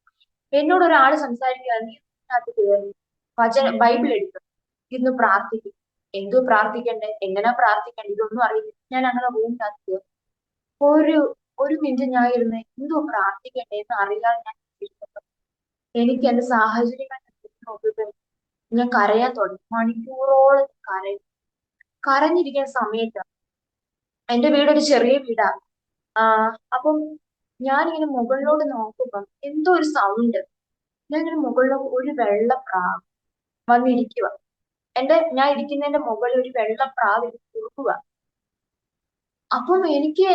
S2: എന്നോട് ഒരാൾ സംസാരിക്കുക, നീ അതിനകത്ത് കയറി ബൈബിൾ എടുക്കും, ഇന്ന് പ്രാർത്ഥിക്കും. എന്തോ പ്രാർത്ഥിക്കണ്ടേ, എങ്ങനെയാ പ്രാർത്ഥിക്കണ്ടേ, ഇതൊന്നും അറിയില്ല. ഞാൻ അങ്ങനെ റൂമിനകത്ത് കയറി. ഒരു ഒരു മിനിറ്റ് ഞാൻ ഇരുന്ന് എന്തോ പ്രാർത്ഥിക്കണ്ടേ എന്ന് അറിയാതെ ഞാൻ ഇരുന്നപ്പോൾ എനിക്ക് എന്റെ സാഹചര്യങ്ങൾ നോക്കിയപ്പോൾ ഞാൻ കരയാൻ തുടങ്ങി. മണിക്കൂറോളം കരഞ്ഞിരിക്കുന്ന സമയത്ത്, എന്റെ വീടൊരു ചെറിയ വീടാ. അപ്പം ഞാനിങ്ങനെ മുകളിലോട്ട് നോക്കുമ്പം എന്തോ ഒരു സൗണ്ട്. ഞാൻ ഇങ്ങനെ മുകളിലോട്ട്, ഒരു വെള്ളപ്രാവ് വന്നിരിക്കുക. ഞാൻ ഇരിക്കുന്നതിന്റെ മുകളിൽ ഒരു വെള്ളപ്രാവ് കുറുക്കുക. അപ്പം എനിക്ക്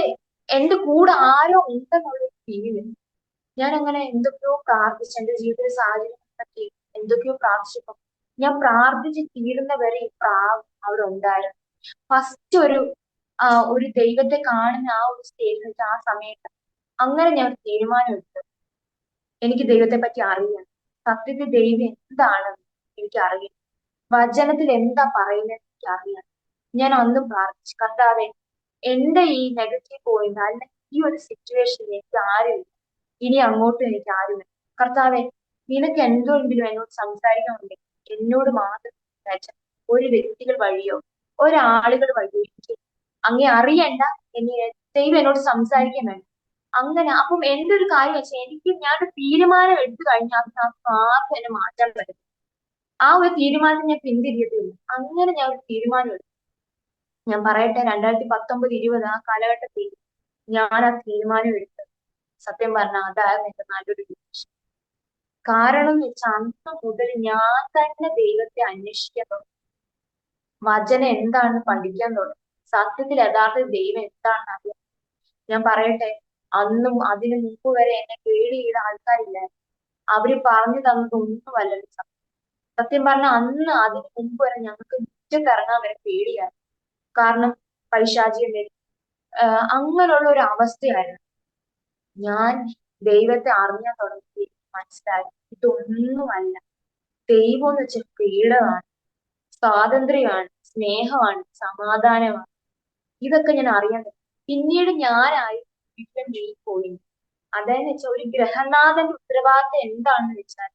S2: എന്റെ കൂടെ ആരോ ഉണ്ടെന്നുള്ളൊരു ഫീല്. ഞാൻ അങ്ങനെ എന്തൊക്കെയോ പ്രാർത്ഥിച്ചു, എന്റെ ജീവിത സാഹചര്യത്തെ പറ്റി എന്തൊക്കെയോ പ്രാർത്ഥിച്ചപ്പോ ഞാൻ പ്രാർത്ഥിച്ച് തീരുന്ന വരെ ഈ പ്രാവ് അവിടെ ഉണ്ടായിരുന്നു. ഫസ്റ്റ് ഒരു ദൈവത്തെ കാണുന്ന ആ ഒരു സ്റ്റേജിൽ, ആ സമയത്ത് അങ്ങനെ ഞാൻ ഒരു തീരുമാനം എടുത്തു. എനിക്ക് ദൈവത്തെ പറ്റി അറിയാം, സത്യത്തിൽ ദൈവം എന്താണെന്ന് എനിക്ക് അറിയാം, വചനത്തിൽ എന്താ പറയുന്നത് എനിക്ക് അറിയാം. ഞാൻ അന്നും പ്രാർത്ഥിച്ചു, കർത്താവെ എന്റെ ഈ നെഗറ്റീവ് പോയിന്റ്, അല്ലെങ്കിൽ ഈ ഒരു സിറ്റുവേഷനിൽ എനിക്ക് ആരുമില്ല, ഇനി അങ്ങോട്ടും എനിക്ക് ആരുമില്ല. കർത്താവെ നിനക്ക് എന്തെങ്കിലും എന്നോട് സംസാരിക്കണമെങ്കിൽ എന്നോട് മാത്രം സംസാരിച്ച, ഒരു വ്യക്തികൾ വഴിയോ ഒരാളുകൾ വഴിയോ എനിക്ക് അങ്ങേ അറിയണ്ട, ദൈവം എന്നോട് സംസാരിക്കാൻ വേണ്ട. അങ്ങനെ അപ്പം എന്റെ ഒരു കാര്യം വെച്ചാൽ, ഞാനൊരു തീരുമാനം എടുത്തു കഴിഞ്ഞാൽ അതിനകത്ത് ആർക്കും എന്നെ മാറ്റാൻ പറ്റും. ആ ഒരു തീരുമാനത്തിൽ ഞാൻ പിന്തിരിയത്തില്ല. അങ്ങനെ ഞാൻ ഒരു തീരുമാനം എടുത്തു. ഞാൻ പറയട്ടെ, 2019-20 ആ കാലഘട്ടത്തിൽ ഞാൻ ആ തീരുമാനം എടുത്തു. സത്യം പറഞ്ഞാൽ അതായിരുന്നു എന്റെ നല്ലൊരു ഡിസിഷൻ. കാരണം എന്ന് വെച്ചാൽ അന്ന് മുതൽ ഞാൻ തന്നെ ദൈവത്തെ അന്വേഷിക്കാൻ തുടങ്ങി. വചനം എന്താണെന്ന് പഠിക്കാൻ തുടങ്ങി. സത്യത്തിൽ യഥാർത്ഥ ദൈവം എന്താണെന്ന് അറിയാം. ഞാൻ പറയട്ടെ, അന്നും അതിനു മുമ്പ് വരെ എന്നെ പേടിയുടെ ആൾക്കാരില്ല. അവര് പറഞ്ഞു തന്നതൊന്നുമല്ലല്ലോ സത്യം. സത്യം പറഞ്ഞാൽ അന്ന് അതിനു മുമ്പ് വരെ ഞങ്ങൾക്ക് മുറ്റത്ത് ഇറങ്ങാൻ വരെ പേടിയായിരുന്നു. കാരണം പൈശാചികം വരും, അങ്ങനെയുള്ള ഒരു അവസ്ഥയായിരുന്നു. ഞാൻ ദൈവത്തെ അറിയാൻ തുടങ്ങി, മനസ്സിലായി ഇതൊന്നുമല്ല. ദൈവം എന്ന് വെച്ചാൽ പീഡമാണ്, സ്വാതന്ത്ര്യമാണ്, സ്നേഹമാണ്, സമാധാനമാണ്. ഇതൊക്കെ ഞാൻ അറിയാൻ തുടങ്ങി. പിന്നീട് ഞാനായി പോയി. അതെന്ന് വെച്ചാൽ ഒരു ഗ്രഹനാഥന്റെ ഉത്തരവാദിത്തം എന്താണെന്ന് വെച്ചാൽ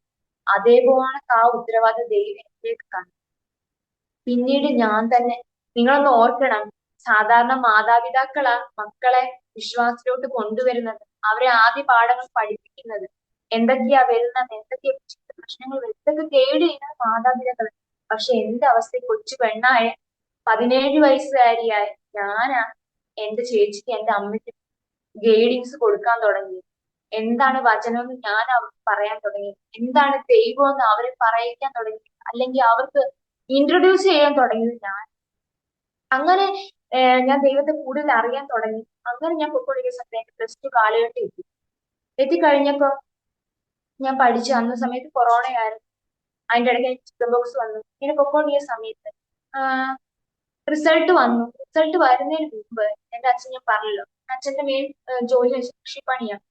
S2: അതേപോലെ ആ ഉത്തരവാദിത്തം ദൈവം എന്നിലേക്ക് കാണും. പിന്നീട് ഞാൻ തന്നെ, നിങ്ങളൊന്ന് ഓർക്കണം, സാധാരണ മാതാപിതാക്കളാ മക്കളെ വിശ്വാസത്തിലോട്ട് കൊണ്ടുവരുന്നത്, അവരെ ആദ്യ പാഠങ്ങൾ പഠിപ്പിക്കുന്നത്, എന്തൊക്കെയാ വരുന്നത്, എന്തൊക്കെയാ പ്രശ്നങ്ങൾ വരുന്നത്, ഇതൊക്കെ ഗൈഡ് ചെയ്യുന്നത് മാതാപിതാക്കൾ. പക്ഷെ എന്റെ അവസ്ഥ, കൊച്ചു പെണ്ണായ 17 വയസ്സുകാരിയായ ഞാനാ എന്റെ ചേച്ചിക്ക്, എന്റെ അമ്മയ്ക്ക് ഗൈഡിങ്സ് കൊടുക്കാൻ തുടങ്ങി. എന്താണ് വചനം എന്ന് ഞാൻ അവർക്ക് പറയാൻ തുടങ്ങി, എന്താണ് ദൈവം എന്ന് അവരെ പറയിക്കാൻ തുടങ്ങി, അല്ലെങ്കിൽ അവർക്ക് ഇൻട്രൊഡ്യൂസ് ചെയ്യാൻ തുടങ്ങിയത് ഞാൻ. അങ്ങനെ ഞാൻ ദൈവത്തെ കൂടുതൽ അറിയാൻ തുടങ്ങി. അങ്ങനെ ഞാൻ പൊയ്ക്കൊണ്ടിരിക്കുന്ന സമയത്ത് +2 കാലഘട്ടം എത്തിക്കഴിഞ്ഞപ്പോ ഞാൻ പഠിച്ചു. അന്ന സമയത്ത് കൊറോണ ആയിരുന്നു. അതിന്റെ ഇടയ്ക്ക് എനിക്ക് ചിക്കൻ ബോക്സ് വന്നു. ഇങ്ങനെ പൊയ്ക്കൊണ്ടിരിക്കുന്ന സമയത്ത് റിസൾട്ട് വന്നു. റിസൾട്ട് വരുന്നതിന് മുമ്പ് എന്റെ അച്ഛൻ, ഞാൻ പറഞ്ഞല്ലോ അച്ഛന്റെ മെയിൻ ജോലി വെച്ച് കൃഷിപ്പണിയാണ്.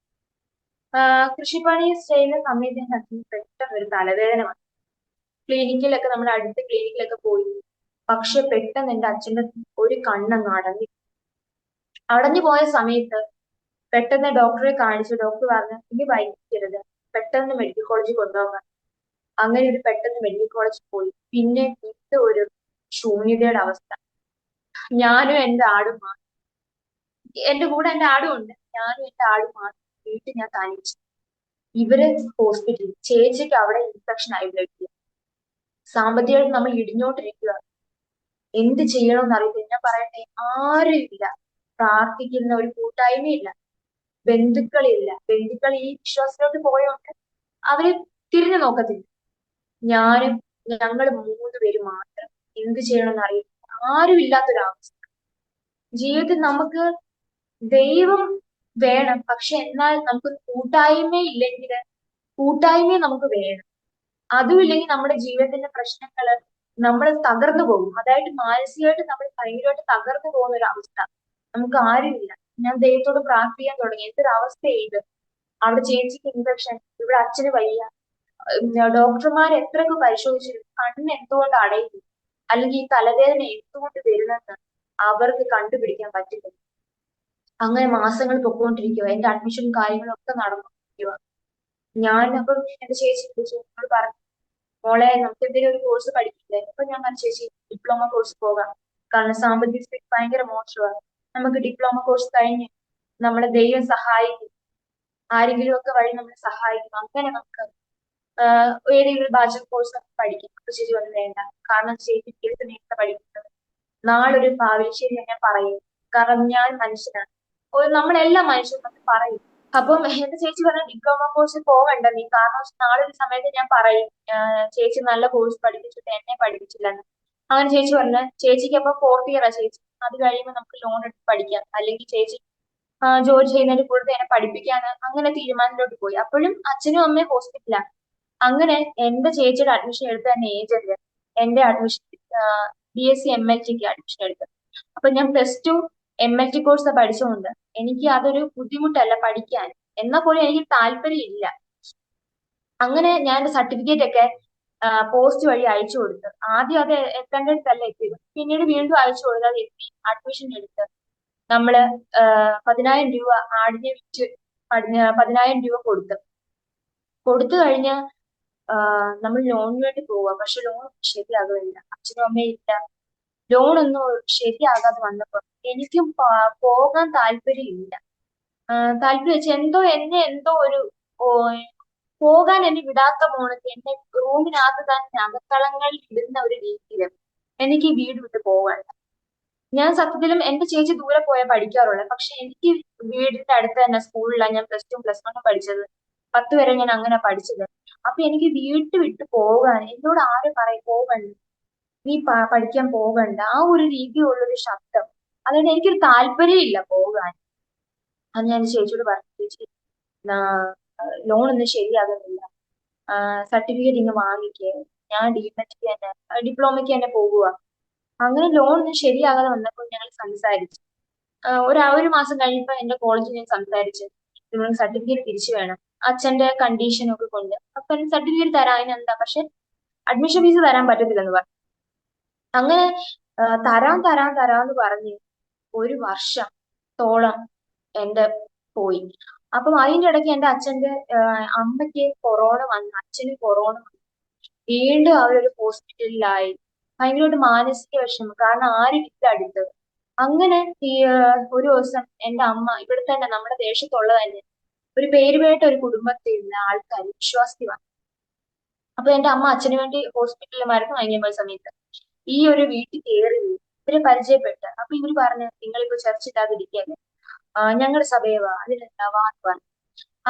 S2: കൃഷിപ്പണി ചെയ്യുന്ന സമയത്ത് എന്റെ അച്ഛന് പെട്ടെന്ന് ഒരു തലവേദന വന്നു. ക്ലിനിക്കിലൊക്കെ, നമ്മുടെ അടുത്ത ക്ലിനിക്കിലൊക്കെ പോയി. പക്ഷെ പെട്ടെന്ന് എന്റെ അച്ഛന്റെ ഒരു കണ്ണങ്ങ് അടഞ്ഞു പോയ സമയത്ത് പെട്ടെന്ന് ഡോക്ടറെ കാണിച്ചു. ഡോക്ടർ പറഞ്ഞു, ഇനി വൈകിക്കരുത്, പെട്ടെന്ന് മെഡിക്കൽ കോളേജിൽ കൊണ്ടുപോകാൻ. അങ്ങനെ ഒരു പെട്ടെന്ന് മെഡിക്കൽ കോളേജിൽ പോയി. പിന്നെ ഇത് ഒരു ശൂന്യതയുടെ അവസ്ഥ. ഞാനും എന്റെ ആടും മാത്രം, എന്റെ കൂടെ എന്റെ ആടും ഉണ്ട്, ഞാനും എന്റെ ആടും മാത്രം വീട്ടിൽ ഞാൻ തനിച്ചു. ഇവര് ഹോസ്പിറ്റലിൽ, ചേച്ചിക്ക് അവിടെ ഇൻഫെക്ഷൻ ആയി ബ്ലഡിൽ. സാമ്പത്തികമായിട്ട് നമ്മൾ ഇടിഞ്ഞോണ്ടിരിക്കുക. എന്ത് ചെയ്യണമെന്ന് അറിയില്ല. ഞാൻ പറയട്ടെ, ആരുമില്ല, പ്രാർത്ഥിക്കുന്ന ഒരു കൂട്ടായ്മയില്ല, ബന്ധുക്കളില്ല. ബന്ധുക്കൾ ഈ വിശ്വാസത്തിലോട്ട് പോയോണ്ട് അവര് തിരിഞ്ഞു നോക്കത്തില്ല. ഞങ്ങൾ 3 പേര് മാത്രം. എന്ത് ചെയ്യണമെന്ന് അറിയില്ല, ആരും ഇല്ലാത്തൊരവസ്ഥ. ജീവിതത്തിൽ നമുക്ക് ദൈവം വേണം, പക്ഷെ എന്നാൽ നമുക്ക് കൂട്ടായ്മ ഇല്ലെങ്കിൽ, കൂട്ടായ്മ നമുക്ക് വേണം. അതുമില്ലെങ്കിൽ നമ്മുടെ ജീവിതത്തിന്റെ പ്രശ്നങ്ങള് നമ്മൾ തകർന്നു പോകും. അതായത് മാനസികമായിട്ട് നമ്മൾ ഭയങ്കരമായിട്ട് തകർന്നു പോകുന്ന ഒരു അവസ്ഥ. നമുക്ക് ആരുമില്ല. ഞാൻ ദൈവത്തോട് പ്രാർത്ഥിക്കാൻ തുടങ്ങി. എന്തൊരവസ്ഥ ഇത്. അവിടെ ചേച്ചിക്ക് ഇൻഫെക്ഷൻ, ഇവിടെ അച്ഛന് വയ്യ. ഡോക്ടർമാർ എത്രയൊക്കെ പരിശോധിച്ചിരുന്നു കണ്ണ് എന്തുകൊണ്ട് അടയുന്നു, അല്ലെങ്കിൽ ഈ തലവേദന എന്തുകൊണ്ട് വരുന്നെന്ന് അവർക്ക് കണ്ടുപിടിക്കാൻ പറ്റില്ല. അങ്ങനെ മാസങ്ങൾ പൊക്കോണ്ടിരിക്കുക. എന്റെ അഡ്മിഷനും കാര്യങ്ങളും ഒക്കെ നടന്നുകൊണ്ടിരിക്കുക. ഞാൻ അപ്പം എന്റെ ചേച്ചി വിളിച്ചു, എന്നോട് പറഞ്ഞു, മോളെ നമുക്ക് എന്തെങ്കിലും ഒരു കോഴ്സ് പഠിക്കില്ലേ? അപ്പൊ ഞാൻ പറഞ്ഞു, ചേച്ചി ഡിപ്ലോമ കോഴ്സ് പോകാം, കാരണം സാമ്പത്തിക സ്ഥിതി ഭയങ്കര മോശമാണ്. നമുക്ക് ഡിപ്ലോമ കോഴ്സ് കഴിഞ്ഞ് നമ്മളെ ദൈവം സഹായിക്കും, ആരെങ്കിലും ഒക്കെ വഴി നമ്മളെ സഹായിക്കും, അങ്ങനെ നമുക്ക് ഏതെങ്കിലും ഒരു ബാച്ചലർ കോഴ്സ് പഠിക്കാം. അപ്പൊ ചേച്ചി പറഞ്ഞു വേണ്ട, കാരണം ചേച്ചി കേട്ട് നേരത്തെ പഠിക്കുന്നത് നാളൊരു ഭാവിയിൽ ശരി ഞാൻ പറയും, കാരണം ഞാൻ മനുഷ്യനാണ്, നമ്മളെല്ലാം മനുഷ്യരും നമ്മൾ പറയും. അപ്പം എന്റെ ചേച്ചി പറഞ്ഞ ഡിപ്ലോമ കോഴ്സ് പോകണ്ട നീ, കാരണം നാളെ ഒരു സമയത്ത് ഞാൻ പറയും ചേച്ചി നല്ല കോഴ്സ് പഠിപ്പിച്ചിട്ട് എന്നെ പഠിപ്പിച്ചില്ലെന്ന്. അങ്ങനെ ചേച്ചി പറഞ്ഞ ചേച്ചിക്ക് അപ്പൊ ഫോർത്ത് ഇയറാ ചേച്ചി, അത് കഴിയുമ്പോൾ നമുക്ക് ലോൺ എടുത്ത് പഠിക്കാം, അല്ലെങ്കിൽ ചേച്ചി ജോലി ചെയ്യുന്നതിന് കൂടുതൽ എന്നെ പഠിപ്പിക്കാൻ, അങ്ങനെ തീരുമാനത്തിലോട്ട് പോയി. അപ്പോഴും അച്ഛനും അമ്മയും ഹോസ്പിറ്റലാണ്. അങ്ങനെ എന്റെ ചേച്ചിയുടെ അഡ്മിഷൻ എടുത്ത തന്നെ ഏജന്റ് എന്റെ അഡ്മിഷൻ BSc MLTക്ക് അഡ്മിഷൻ എടുത്തത്. അപ്പൊ ഞാൻ +2 MLT കോഴ്സ് പഠിച്ചുകൊണ്ട് എനിക്ക് അതൊരു ബുദ്ധിമുട്ടല്ല പഠിക്കാൻ, എന്നാൽ പോലും എനിക്ക് താല്പര്യം ഇല്ല. അങ്ങനെ ഞാൻ എന്റെ സർട്ടിഫിക്കറ്റ് ഒക്കെ പോസ്റ്റ് വഴി അയച്ചു കൊടുത്തു. ആദ്യം അത് എത്തേണ്ടടുത്തല്ല എത്തിയത്, പിന്നീട് വീണ്ടും അയച്ചു കൊടുത്ത് അത് എത്തി, അഡ്മിഷൻ എടുത്ത് നമ്മള് 10,000 രൂപ ആടിനെ വിറ്റ് 10,000 രൂപ കൊടുത്തു കഴിഞ്ഞ് നമ്മൾ ലോണിന് വേണ്ടി പോവുക. പക്ഷെ ലോൺ ശരിയാകുന്നില്ല, അച്ഛനും അമ്മയും ഇല്ല, ലോണൊന്നും ശരിയാകാതെ വന്നപ്പോ എനിക്കും പോകാൻ താല്പര്യമില്ല. താല്പര്യം വെച്ച് എന്തോ ഒരു ഓ, പോകാൻ എന്നെ വിടാത്ത പോണക്ക് എന്നെ റൂമിനകത്ത് തന്നെ അകത്തളങ്ങളിൽ ഇടുന്ന ഒരു രീതിയിൽ എനിക്ക് ഈ വീട് വിട്ട് പോകാൻ. ഞാൻ സത്യത്തിലും എന്റെ ചേച്ചി ദൂരെ പോയാൽ പഠിക്കാറുള്ളത്, പക്ഷെ എനിക്ക് വീടിന്റെ അടുത്ത് തന്നെ സ്കൂളിലാണ് ഞാൻ +2 +1 പഠിച്ചത്. 10 വരെ ഞാൻ അങ്ങനെ പഠിച്ചത്. അപ്പൊ എനിക്ക് വീട്ട് വിട്ട് പോകാൻ എന്നോട് ആരും പറയും പോകണ്ട, നീ പഠിക്കാൻ പോകണ്ട, ആ ഒരു രീതിയുള്ളൊരു ശബ്ദം. അതുകൊണ്ട് എനിക്കൊരു താല്പര്യമില്ല പോകാൻ. അത് ഞാൻ ചേച്ചിയോട് പറഞ്ഞു, ചേച്ചി ലോൺ ഒന്നും ശരിയാകുന്നില്ല, സർട്ടിഫിക്കറ്റ് ഇങ്ങ് വാങ്ങിക്കേ, ഞാൻ ഡിമെറ്റിക്ക് തന്നെ ഡിപ്ലോമയ്ക്ക് തന്നെ പോകുക. അങ്ങനെ ലോൺ ഒന്നും ശരിയാകാതെ വന്നപ്പോൾ ഞങ്ങൾ സംസാരിച്ചു. ഒരു മാസം കഴിഞ്ഞപ്പോ എന്റെ കോളേജിൽ ഞാൻ സംസാരിച്ചു, നിങ്ങൾ സർട്ടിഫിക്കറ്റ് തിരിച്ചു വേണം, അച്ഛന്റെ കണ്ടീഷൻ ഒക്കെ കൊണ്ട്. അപ്പൊ സർട്ടിഫിക്കറ്റ് തരാം, അതിനെന്താ, പക്ഷെ അഡ്മിഷൻ ഫീസ് തരാൻ പറ്റത്തില്ലെന്ന് പറഞ്ഞു. അങ്ങനെ തരാന്ന് പറഞ്ഞ് ഒരു വർഷത്തോളം എന്റെ പോയി. അപ്പം അതിന്റെ ഇടയ്ക്ക് എന്റെ അച്ഛന്റെ അമ്മയ്ക്ക് കൊറോണ വന്നു, അച്ഛന് കൊറോണ വന്നു, വീണ്ടും അവരൊരു ഹോസ്പിറ്റലിലായി. ഭയങ്കരമായിട്ട് മാനസിക വിഷമം, കാരണം ആരും ഇല്ല അടുത്ത്. അങ്ങനെ ഈ ഒരു ദിവസം എന്റെ അമ്മ ഇവിടെ തന്നെ നമ്മുടെ ദേശത്തുള്ള തന്നെ ഒരു പേരുപേട്ട ഒരു കുടുംബത്തിലുള്ള ആൾക്കാർ വിശ്വാസി വന്നു. അപ്പൊ എന്റെ അമ്മ അച്ഛന് വേണ്ടി ഹോസ്പിറ്റലിൽ മരുന്ന് വാങ്ങിയ പോയ സമയത്ത് ഈ ഒരു വീട്ടിൽ കയറി ഇവരെ പരിചയപ്പെട്ട്. അപ്പൊ ഇവര് പറഞ്ഞു, നിങ്ങളിപ്പോ ചർച്ച ഇല്ലാതിരിക്കല്ലേ, ഞങ്ങളുടെ സഭയെ വാ, അതിനെന്താവാന്ന് പറഞ്ഞു.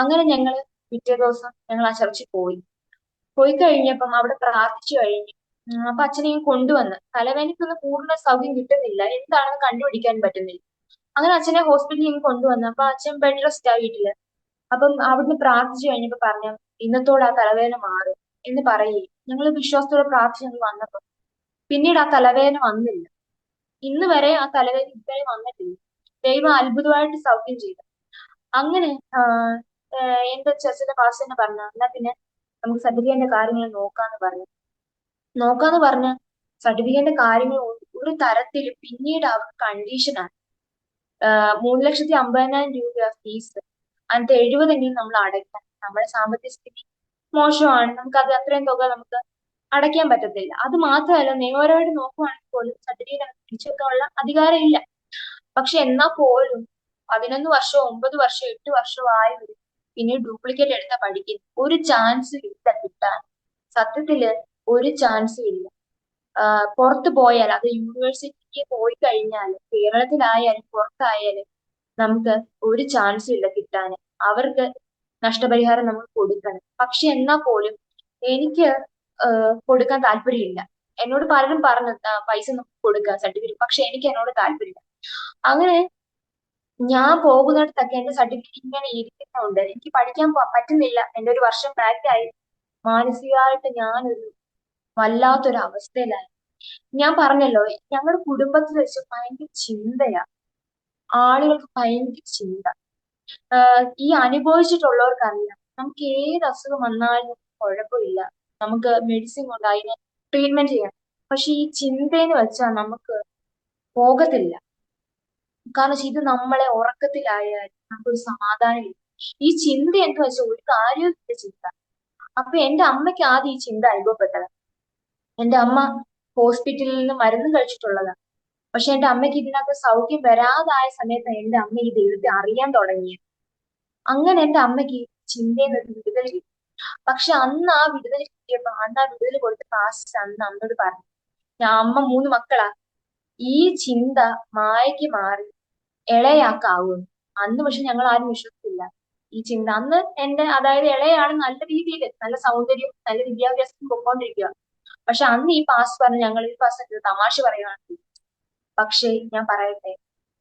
S2: അങ്ങനെ ഞങ്ങള് പിറ്റേ ദിവസം ഞങ്ങൾ ആ ചർച്ചിൽ പോയി കഴിഞ്ഞപ്പം അവിടെ പ്രാർത്ഥിച്ചു കഴിഞ്ഞു. അപ്പൊ അച്ഛനെയും കൊണ്ടുവന്ന്, തലവേദനയ്ക്കൊന്നും കൂടുതൽ സൗകര്യം കിട്ടുന്നില്ല, എന്താണെന്ന് കണ്ടുപിടിക്കാൻ പറ്റുന്നില്ല. അങ്ങനെ അച്ഛനെ ഹോസ്പിറ്റലിൽ കൊണ്ടുവന്ന്, അപ്പൊ അച്ഛൻ ബെഡ് റെസ്റ്റ് ആ വീട്ടില്. അപ്പം അവിടുന്ന് പ്രാർത്ഥിച്ചു കഴിഞ്ഞപ്പോ പറഞ്ഞു, ഇന്നത്തോടെ ആ തലവേദന മാറും എന്ന് പറയുകയും ഞങ്ങൾ വിശ്വാസത്തോടെ പ്രാർത്ഥിച്ച് ഞങ്ങൾ വന്നപ്പോ പിന്നീട് ആ തലവേദന വന്നില്ല. ഇന്ന് വരെ ആ തലവേദന ഇതുവരെ വന്നിട്ടില്ല. ദൈവം അത്ഭുതമായിട്ട് സൗഖ്യം ചെയ്തു. അങ്ങനെ എന്റെ ചർച്ചിന്റെ പാസ്റ്റർ തന്നെ പറഞ്ഞു, എന്നാ പിന്നെ നമുക്ക് സർട്ടിഫിക്കറ്റിന്റെ കാര്യങ്ങൾ നോക്കാന്ന് പറഞ്ഞ് സർട്ടിഫിക്കറ്റിന്റെ കാര്യങ്ങൾ ഒരു തരത്തിൽ പിന്നീട് അവർക്ക് കണ്ടീഷനാണ്. 3,50,000 രൂപ ഫീസ്, അതിന്റെ 70 നമ്മൾ അടയ്ക്കാൻ. നമ്മുടെ സാമ്പത്തിക സ്ഥിതി മോശമാണ്, നമുക്ക് അത് അത്രയും തുക നമുക്ക് അടയ്ക്കാൻ പറ്റത്തില്ല. അത് മാത്രമല്ല, നിയമപരമായിട്ട് നോക്കുവാണെങ്കിൽ പോലും സർട്ടിഫിക്കറ്റ് തിരിച്ചു വെക്കാനുള്ള അധികാരം ഇല്ല. പക്ഷെ എന്നാ പോലും 11 വർഷവും 9 വർഷവും 8 വർഷവും ആയവര് പിന്നെ ഡ്യൂപ്ലിക്കേറ്റ് എടുത്താ പഠിക്കുന്നു. ഒരു ചാൻസ് ഇല്ല കിട്ടാൻ, സത്യത്തില് ഒരു ചാൻസും ഇല്ല. പുറത്ത് പോയാൽ, അത് യൂണിവേഴ്സിറ്റിക്ക് പോയി കഴിഞ്ഞാൽ, കേരളത്തിലായാലും പുറത്തായാലും നമുക്ക് ഒരു ചാൻസും ഇല്ല കിട്ടാൻ. അവർക്ക് നഷ്ടപരിഹാരം നമ്മൾ കൊടുക്കണം. പക്ഷെ എന്നാ പോലും എനിക്ക് കൊടുക്കാൻ താല്പര്യമില്ല. എന്നോട് പലരും പറഞ്ഞു പൈസ നമുക്ക് കൊടുക്കാം സർട്ടിഫിക്കറ്റ്, പക്ഷെ എനിക്ക് എന്നോട് താല്പര്യമില്ല. അങ്ങനെ ഞാൻ പോകുന്നിടത്തൊക്കെ എന്റെ സർട്ടിഫിക്കറ്റ് ഇങ്ങനെ ഇരിക്കുന്നുണ്ട്, എനിക്ക് പഠിക്കാൻ പറ്റുന്നില്ല. എന്റെ ഒരു വർഷം ബാക്കായി. മാനസികമായിട്ട് ഞാനൊരു വല്ലാത്തൊരു അവസ്ഥയിലായി. ഞാൻ പറഞ്ഞല്ലോ, ഞങ്ങളുടെ കുടുംബത്തിൽ വെച്ച് ഭയങ്കര ചിന്തയാ. ആളുകൾക്ക് ഭയങ്കര ചിന്ത. ഈ അനുഭവിച്ചിട്ടുള്ളവർക്കറിയാം, നമുക്ക് ഏത് അസുഖം വന്നാലും കുഴപ്പമില്ല, നമുക്ക് മെഡിസിൻ കൊണ്ട് അതിനെ ട്രീറ്റ്മെന്റ് ചെയ്യാം. പക്ഷെ ഈ ചിന്തയെന്ന് വെച്ചാൽ നമുക്ക് പോകത്തില്ല. കാരണം വെച്ചാൽ ഇത് നമ്മളെ ഉറക്കത്തിലായാലും നമുക്കൊരു സമാധാനമില്ല. ഈ ചിന്ത എന്ന് വെച്ചാൽ ഒരു കാര്യമില്ല ചിന്ത. അപ്പൊ എന്റെ അമ്മയ്ക്ക് ആദ്യം ഈ ചിന്ത അനുഭവപ്പെട്ടത്. എന്റെ അമ്മ ഹോസ്പിറ്റലിൽ നിന്ന് മരുന്ന് കഴിച്ചിട്ടുള്ളതാണ്. പക്ഷെ എന്റെ അമ്മയ്ക്ക് ഇതിനകത്ത് സൗഖ്യം വരാതായ സമയത്ത് എന്റെ അമ്മ ഈ ദൈവത്തെ അറിയാൻ തുടങ്ങിയത്. അങ്ങനെ എന്റെ അമ്മയ്ക്ക് ഈ ചിന്തയിൽ നിന്ന് വിടുതൽ കിട്ടി. പക്ഷെ അന്ന് ആ വിടുതൽ കിട്ടിയപ്പോ, അന്ന് ആ വിടുതൽ കൊടുത്ത പാസ്റ്റർ അന്ന് അമ്മയോട് പറഞ്ഞു, ഞാൻ അമ്മ 3 മക്കളാ, ഈ ചിന്ത മായയ്ക്ക് മാറി ഇളയാക്കാവും. അന്ന് പക്ഷെ ഞങ്ങൾ ആരും വിശ്വസിച്ചില്ല ഈ ചിന്ത. അന്ന് എന്റെ, അതായത് ഇളയാള് നല്ല രീതിയിൽ നല്ല സൗന്ദര്യം നല്ല വിദ്യാഭ്യാസത്തിൽ പൊക്കോണ്ടിരിക്കുക. പക്ഷെ അന്ന് ഈ പാസ് പറഞ്ഞു, ഞങ്ങൾ ഈ പാസ് തമാശ പറയുകയാണ്. പക്ഷേ ഞാൻ പറയട്ടെ,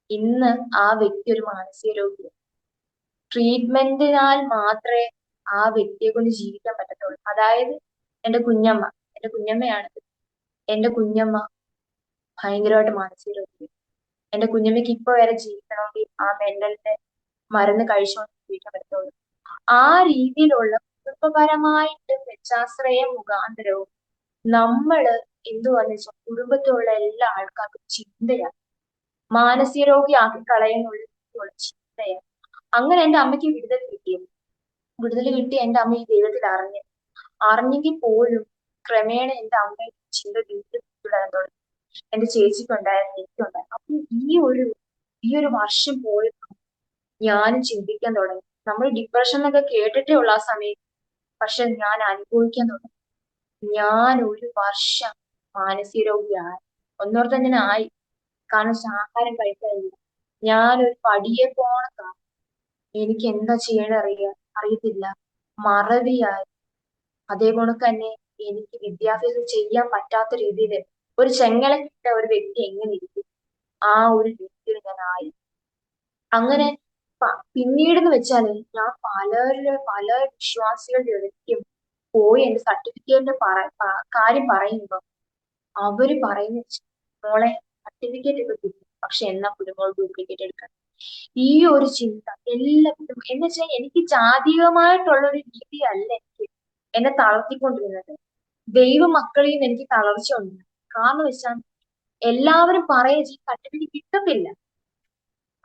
S2: ഇന്ന് ആ വ്യക്തി ഒരു മാനസിക രോഗിയാണ്. ട്രീറ്റ്മെന്റിനാൽ മാത്രമേ ആ വ്യക്തിയെ കൊണ്ട് ജീവിക്കാൻ പറ്റത്തുള്ളൂ. അതായത് എന്റെ കുഞ്ഞമ്മ, എന്റെ കുഞ്ഞമ്മയാണ്. എന്റെ കുഞ്ഞമ്മ ഭയങ്കരമായിട്ട് മാനസിക രോഗിയാണ്. എന്റെ കുഞ്ഞമ്മയ്ക്ക് ഇപ്പൊ വരെ ജീവിക്കണമെങ്കിൽ ആ മെന്റലിന്റെ മരുന്ന് കഴിച്ചുകൊണ്ട് ജീവിക്കാൻ പറ്റത്തുള്ളൂ. ആ രീതിയിലുള്ള കുടുംബപരമായിട്ട് വെച്ചാശ്രയം മുഖാന്തരവും നമ്മള് എന്തുവാന്ന് വെച്ചാൽ കുടുംബത്തിലുള്ള എല്ലാ ആൾക്കാർക്കും ചിന്തയാണ്. മാനസിക രോഗിയാക്കി കളയുന്നുള്ള ചിന്തയാണ്. അങ്ങനെ എന്റെ അമ്മയ്ക്ക് വിടുതൽ കിട്ടിയത്. വിടുതൽ കിട്ടി എന്റെ അമ്മ ഈ ദൈവത്തിൽ അറിഞ്ഞെങ്കിൽ പോലും ക്രമേണ എന്റെ അമ്മയുടെ ചിന്ത വീണ്ടും തുടരാൻ തുടങ്ങി. എന്റെ ചേച്ചിക്കുണ്ടായിരുന്നു, എനിക്കുണ്ടായിരുന്നു. അപ്പൊ ഈ ഒരു വർഷം പോയപ്പോൾ ഞാനും ചിന്തിക്കാൻ തുടങ്ങി. നമ്മൾ ഡിപ്രഷൻ എന്നൊക്കെ കേട്ടിട്ടേ ഉള്ളൂ ആ സമയത്ത്. പക്ഷെ ഞാൻ അനുഭവിക്കാൻ തുടങ്ങി. ഞാൻ ഒരു വർഷം മാനസിക രോഗിയായി. ഒന്നോർത്ത് തന്നെ ആയി. കാരണം ആഹാരം കഴിക്കാനില്ല. ഞാനൊരു പടിയെ പോണ, എനിക്ക് എന്താ ചെയ്യണ അറിയത്തില്ല. മറവിയായി. അതേപോലെ തന്നെ എനിക്ക് വിദ്യാഭ്യാസം ചെയ്യാൻ പറ്റാത്ത രീതിയിൽ ഒരു ചെങ്ങലക്കിട്ട ഒരു വ്യക്തി എങ്ങനെ ഇരിക്കും, ആ ഒരു രീതിയിൽ ഞാൻ ആയി. അങ്ങനെ പിന്നീടെന്ന് വെച്ചാല് ഞാൻ പല വിശ്വാസികളുടെ ഇടയ്ക്കും പോയി എന്റെ സർട്ടിഫിക്കറ്റിന്റെ കാര്യം പറയുമ്പോ അവര് പറയുന്ന, മോളെ സർട്ടിഫിക്കറ്റ് ഒക്കെ കിട്ടും, പക്ഷെ എന്നാ കുടുംബങ്ങൾ ഡ്യൂപ്ലിക്കേറ്റ് എടുക്കണം. ഈ ഒരു ചിന്ത എല്ലാത്തിലും എന്ന് വെച്ചാൽ എനിക്ക് ജാതീയമായിട്ടുള്ള ഒരു രീതിയല്ല എനിക്ക് എന്നെ തളർത്തിക്കൊണ്ടിരുന്നത്. ദൈവ മക്കളിൽ നിന്ന് എനിക്ക് തളർച്ച ഉണ്ട്. കാരണം വെച്ചാൽ എല്ലാവരും പറയുക ഈ സർട്ടിഫിക്കറ്റ് കിട്ടത്തില്ല.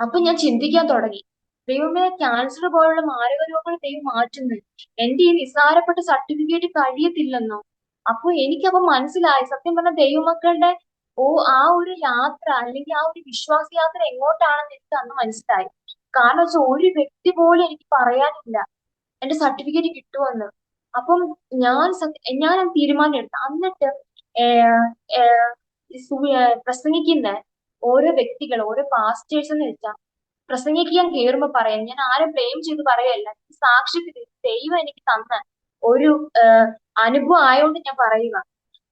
S2: അപ്പൊ ഞാൻ ചിന്തിക്കാൻ തുടങ്ങി, ദൈവമേ, ക്യാൻസർ പോലുള്ള മാരക രോഗങ്ങൾ ദൈവം മാറ്റുന്നു, എന്റെ ഈ നിസ്സാരപ്പെട്ട സർട്ടിഫിക്കറ്റ് കഴിയത്തില്ലെന്നോ. അപ്പൊ എനിക്കപ്പോ മനസ്സിലായി, സത്യം പറഞ്ഞ ദൈവമക്കളുടെ ആ ഒരു യാത്ര, അല്ലെങ്കിൽ ആ ഒരു വിശ്വാസ യാത്ര എങ്ങോട്ടാണെന്ന് എനിക്ക് അന്ന് മനസ്സിലായി. കാരണം വെച്ചാൽ ഒരു വ്യക്തി പോലും എനിക്ക് പറയാനില്ല എന്റെ സർട്ടിഫിക്കറ്റ് കിട്ടുമെന്ന്. അപ്പം ഞാൻ തീരുമാനം എടുത്തു. എന്നിട്ട് പ്രസംഗിക്കുന്ന ഓരോ വ്യക്തികൾ, ഓരോ പാസ്റ്റേഴ്സ് എന്ന് വെച്ചാൽ പ്രസംഗിക്കാൻ കയറുമ്പോ പറയാം, ഞാൻ ആരും ബ്ലെയിം ചെയ്ത് പറയല്ല, സാക്ഷ്യത്തിൽ ദൈവം എനിക്ക് തന്ന ഒരു അനുഭവം ആയതുകൊണ്ട് ഞാൻ പറയുക.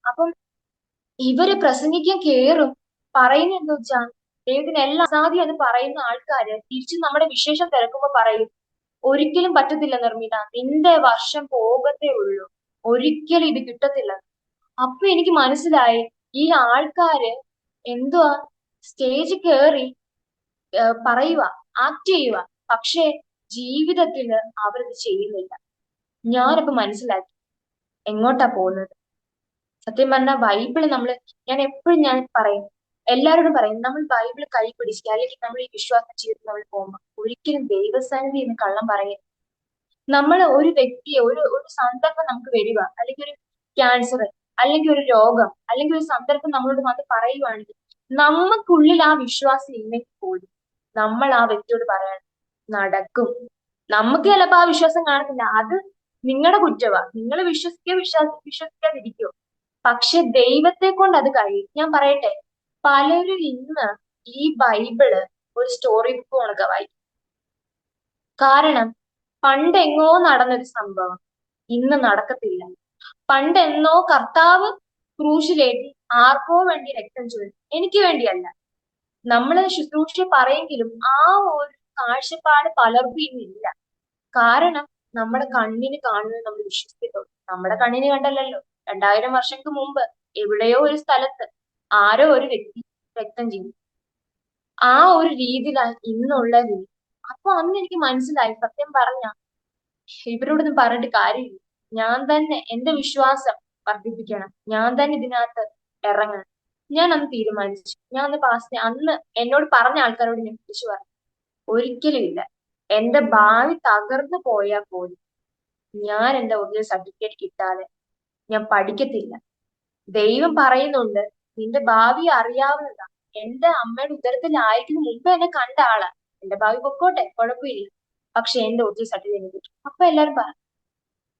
S2: അപ്പം ഇവര് പ്രസംഗിക്കാൻ കയറും, പറയുന്ന എന്താ വെച്ചാൽ ദൈവത്തിന് എല്ലാം അസാധ്യം എന്ന് പറയുന്ന ആൾക്കാര് തിരിച്ച് നമ്മുടെ വിശേഷം തിരക്കുമ്പോ പറയും, ഒരിക്കലും പറ്റത്തില്ല നിർമ്മിത, നിന്റെ വർഷം പോകത്തേ ഉള്ളൂ, ഒരിക്കലും ഇത് കിട്ടത്തില്ല. അപ്പൊ എനിക്ക് മനസ്സിലായി, ഈ ആൾക്കാര് എന്തുവാ സ്റ്റേജിൽ കയറി പറയുക, ആക്ട് ചെയ്യുക, പക്ഷേ ജീവിതത്തില് അവരത് ചെയ്യുന്നില്ല. ഞാനപ്പോ മനസ്സിലാക്കി എങ്ങോട്ടാ പോകുന്നത്. സത്യം പറഞ്ഞാൽ ബൈബിള് ഞാൻ പറയും, എല്ലാവരോടും പറയും, നമ്മൾ ബൈബിള് കൈ പിടിക്കുക, അല്ലെങ്കിൽ നമ്മൾ ഈ വിശ്വാസ ജീവിതത്തിൽ നമ്മൾ പോകുമ്പോൾ ഒരിക്കലും ദൈവസന്നിധി എന്ന് കള്ളം പറയും. നമ്മൾ ഒരു വ്യക്തിയെ, ഒരു സന്ദർഭം നമുക്ക് വരിക, അല്ലെങ്കിൽ ഒരു ക്യാൻസർ, അല്ലെങ്കിൽ ഒരു രോഗം, അല്ലെങ്കിൽ ഒരു സന്ദർഭം നമ്മളോട് വന്ന് പറയുവാണെങ്കിൽ നമുക്കുള്ളിൽ ആ വിശ്വാസം ഇല്ലെങ്കിൽ പോലും നമ്മൾ ആ വ്യക്തിയോട് പറയണം, നടക്കും. നമുക്ക് ചിലപ്പോ ആ വിശ്വാസം കാണത്തില്ല, അത് നിങ്ങളുടെ കുറ്റവാ, നിങ്ങൾ വിശ്വസിക്കാതിരിക്കോ. പക്ഷെ ദൈവത്തെ കൊണ്ട് അത് കഴിയും. ഞാൻ പറയട്ടെ, പലരും ഇന്ന് ഈ ബൈബിള് ഒരു സ്റ്റോറി ബുക്ക് കണക്കാ വായിക്കും. കാരണം പണ്ടെങ്ങോ നടന്നൊരു സംഭവം ഇന്ന് നടക്കത്തില്ല. പണ്ടെന്നോ കർത്താവ് ക്രൂശിലേറ്റി ആർക്കോ വേണ്ടി രക്തം ചൊരിഞ്ഞു, എനിക്ക് വേണ്ടിയല്ല. നമ്മള് ശുശ്രൂഷ പറയെങ്കിലും ആ ഒരു കാഴ്ചപ്പാട് പലർക്കും ഇന്നില്ല. കാരണം നമ്മുടെ കണ്ണിന് കാണുന്നത് നമ്മൾ വിശ്വസിക്കത്തുള്ളൂ. നമ്മുടെ കണ്ണിന് കണ്ടല്ലോ, 2000 വർഷങ്ങൾക്ക് മുമ്പ് എവിടെയോ ഒരു സ്ഥലത്ത് ആരോ ഒരു വ്യക്തി രക്തം ചിന്തി. ആ ഒരു രീതിയിലാണ് ഇന്നുള്ള രീതി. അപ്പൊ അന്ന് എനിക്ക് മനസ്സിലായി, സത്യം പറഞ്ഞ ഇവരോടൊന്നും പറഞ്ഞിട്ട് കാര്യമില്ല. ഞാൻ തന്നെ എന്റെ വിശ്വാസം വർദ്ധിപ്പിക്കണം. ഞാൻ തന്നെ ഇതിനകത്ത് ഇറങ്ങണം. ഞാൻ അന്ന് തീരുമാനിച്ചു. ഞാൻ അന്ന് അന്ന് എന്നോട് പറഞ്ഞ ആൾക്കാരോട് ഞാൻ തിരിച്ചു പറഞ്ഞു, ഒരിക്കലും ഇല്ല. എന്റെ ഭാവി തകർന്നു പോയാൽ പോലും ഞാൻ എന്റെ ഒറിജിനൽ സർട്ടിഫിക്കറ്റ് കിട്ടാതെ ഞാൻ പഠിക്കത്തില്ല. ദൈവം പറയുന്നുണ്ട്, നിന്റെ ഭാവി അറിയാവുന്നതാ. എന്റെ അമ്മയുടെ ഉദരത്തിലായിരിക്കുന്ന മുമ്പ് എന്നെ കണ്ട ആളാ. എന്റെ ഭാവി പൊക്കോട്ടെ, കുഴപ്പമില്ല. പക്ഷെ എന്റെ ഒറിജിനൽ സർട്ടിഫിക്കറ്റ് കിട്ടും. അപ്പൊ എല്ലാരും പറഞ്ഞു,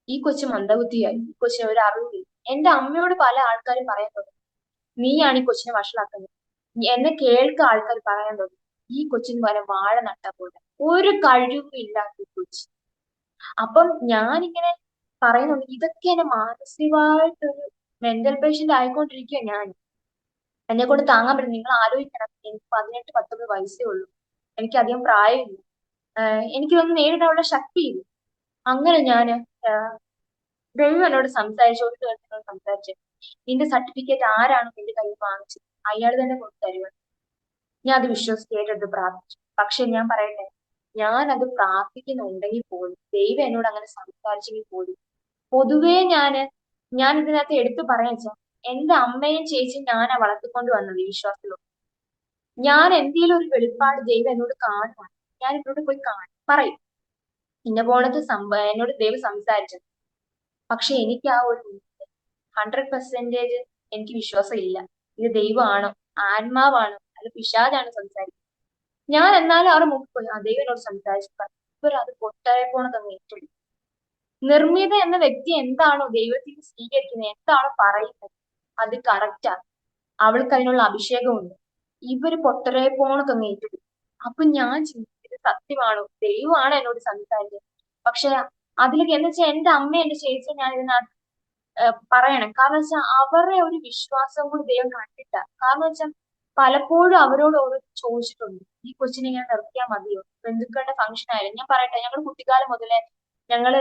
S2: ഈ കൊച്ചു മന്ദബുദ്ധിയായി, ഈ കൊച്ചിന് ഒരു അറിവില്ല. എന്റെ അമ്മയോട് പല ആൾക്കാരും പറയാൻ തുടങ്ങി, നീയാണ് ഈ കൊച്ചിനെ വഷളാക്കുന്നത്. എന്നെ കേൾക്ക ആൾക്കാർ പറയാൻ തുടങ്ങി, ഈ കൊച്ചിന് പോലെ വാഴ നട്ട പോലെ ഒരു കഴിവും ഇല്ലാത്ത ഈ കൊച്ചു. അപ്പം ഞാനിങ്ങനെ പറയുന്നുണ്ട്, ഇതൊക്കെ എന്നെ മാനസികമായിട്ടൊരു മെന്റൽ പേഷ്യന്റ് ആയിക്കൊണ്ടിരിക്കുക ഞാൻ. എന്നെ കൊണ്ട് താങ്ങാൻ പറ്റും. നിങ്ങൾ ആലോചിക്കണം, എനിക്ക് 18-19 വയസ്സേ ഉള്ളൂ. എനിക്ക് അധികം പ്രായമില്ല. എനിക്കിതൊന്നും നേരിടാനുള്ള ശക്തിയില്ല. അങ്ങനെ ഞാന് ദൈവം എന്നോട് സംസാരിച്ചു. ഒരു ദിവസം എന്നോട് സംസാരിച്ചു, നിന്റെ സർട്ടിഫിക്കറ്റ് ആരാണ് നിന്റെ കയ്യിൽ വാങ്ങിച്ചത് അയാൾ തന്നെ കൊണ്ട് തരുക. ഞാൻ അത് വിശ്വസിച്ച് ഏറ്റെടുത്ത് പ്രാർത്ഥിച്ചു. പക്ഷെ ഞാൻ പറയട്ടെ, ഞാൻ അത് പ്രാർത്ഥിക്കുന്നുണ്ടെങ്കിൽ പോലും, ദൈവം എന്നോട് അങ്ങനെ സംസാരിച്ചെങ്കിൽ പോലും, പൊതുവേ ഞാൻ ഇതിനകത്ത് എടുത്തു പറയാ വെച്ചാൽ, എന്റെ അമ്മയും ചേച്ചിയും ഞാനാ വളർത്തിക്കൊണ്ട് വന്നത് ഈ വിശ്വാസത്തിലൂടെ. ഞാൻ എന്തെങ്കിലും ഒരു വെളിപ്പാട് ദൈവം എന്നോട് കാണുവാണ്, ഞാൻ ഇവരോട് പോയി പറയും, ഇന്ന പോണത്ത് എന്നോട് ദൈവം സംസാരിച്ചത്. പക്ഷെ എനിക്ക് ആ ഒരു 100% എനിക്ക് വിശ്വാസം ഇല്ല. ഇത് ദൈവമാണോ, ആത്മാവാണോ, അല്ല പിശാചാണോ സംസാരിക്കുന്നത്. ഞാൻ എന്നാലും അവരുടെ മുമ്പിൽ പോയി, ആ ദൈവം എന്നോട് സംസാരിച്ചു. ഇവരത് പൊട്ടായ പോണതങ്ങ് ഏറ്റെടുക്കും. നിർമ്മിത എന്ന വ്യക്തി എന്താണോ ദൈവത്തിന് സ്വീകരിക്കുന്നത്, എന്താണോ പറയുന്നത്, അത് കറക്റ്റാ. അവൾക്ക് അതിനുള്ള അഭിഷേകമുണ്ട്. ഇവര് പൊട്ടരെ പോണൊക്കെ ഏറ്റെടുക്കും. അപ്പൊ ഞാൻ ചിന്തിച്ചത്, സത്യമാണോ, ദൈവമാണ് എന്നോട് സംസാരിച്ചത്. പക്ഷെ അതിലേക്ക് എന്ന് വെച്ചാൽ എന്റെ അമ്മ എന്റെ ചേച്ചി ഞാൻ ഇതിനകത്ത് പറയണം. കാരണം വെച്ചാൽ അവരുടെ ഒരു വിശ്വാസം കൂടി ദൈവം കണ്ടിട്ടാ. കാരണം വെച്ചാൽ പലപ്പോഴും അവരോട് ഓരോ ചോദിച്ചിട്ടുണ്ട്, ഈ കൊച്ചിനെ ഇങ്ങനെ നിർത്തിയാൽ മതിയോ, ബന്ധുക്കളുടെ ഫംഗ്ഷൻ ആയാലും. ഞാൻ പറയട്ടെ, ഞങ്ങൾ കുട്ടിക്കാലം മുതലേ ഞങ്ങള്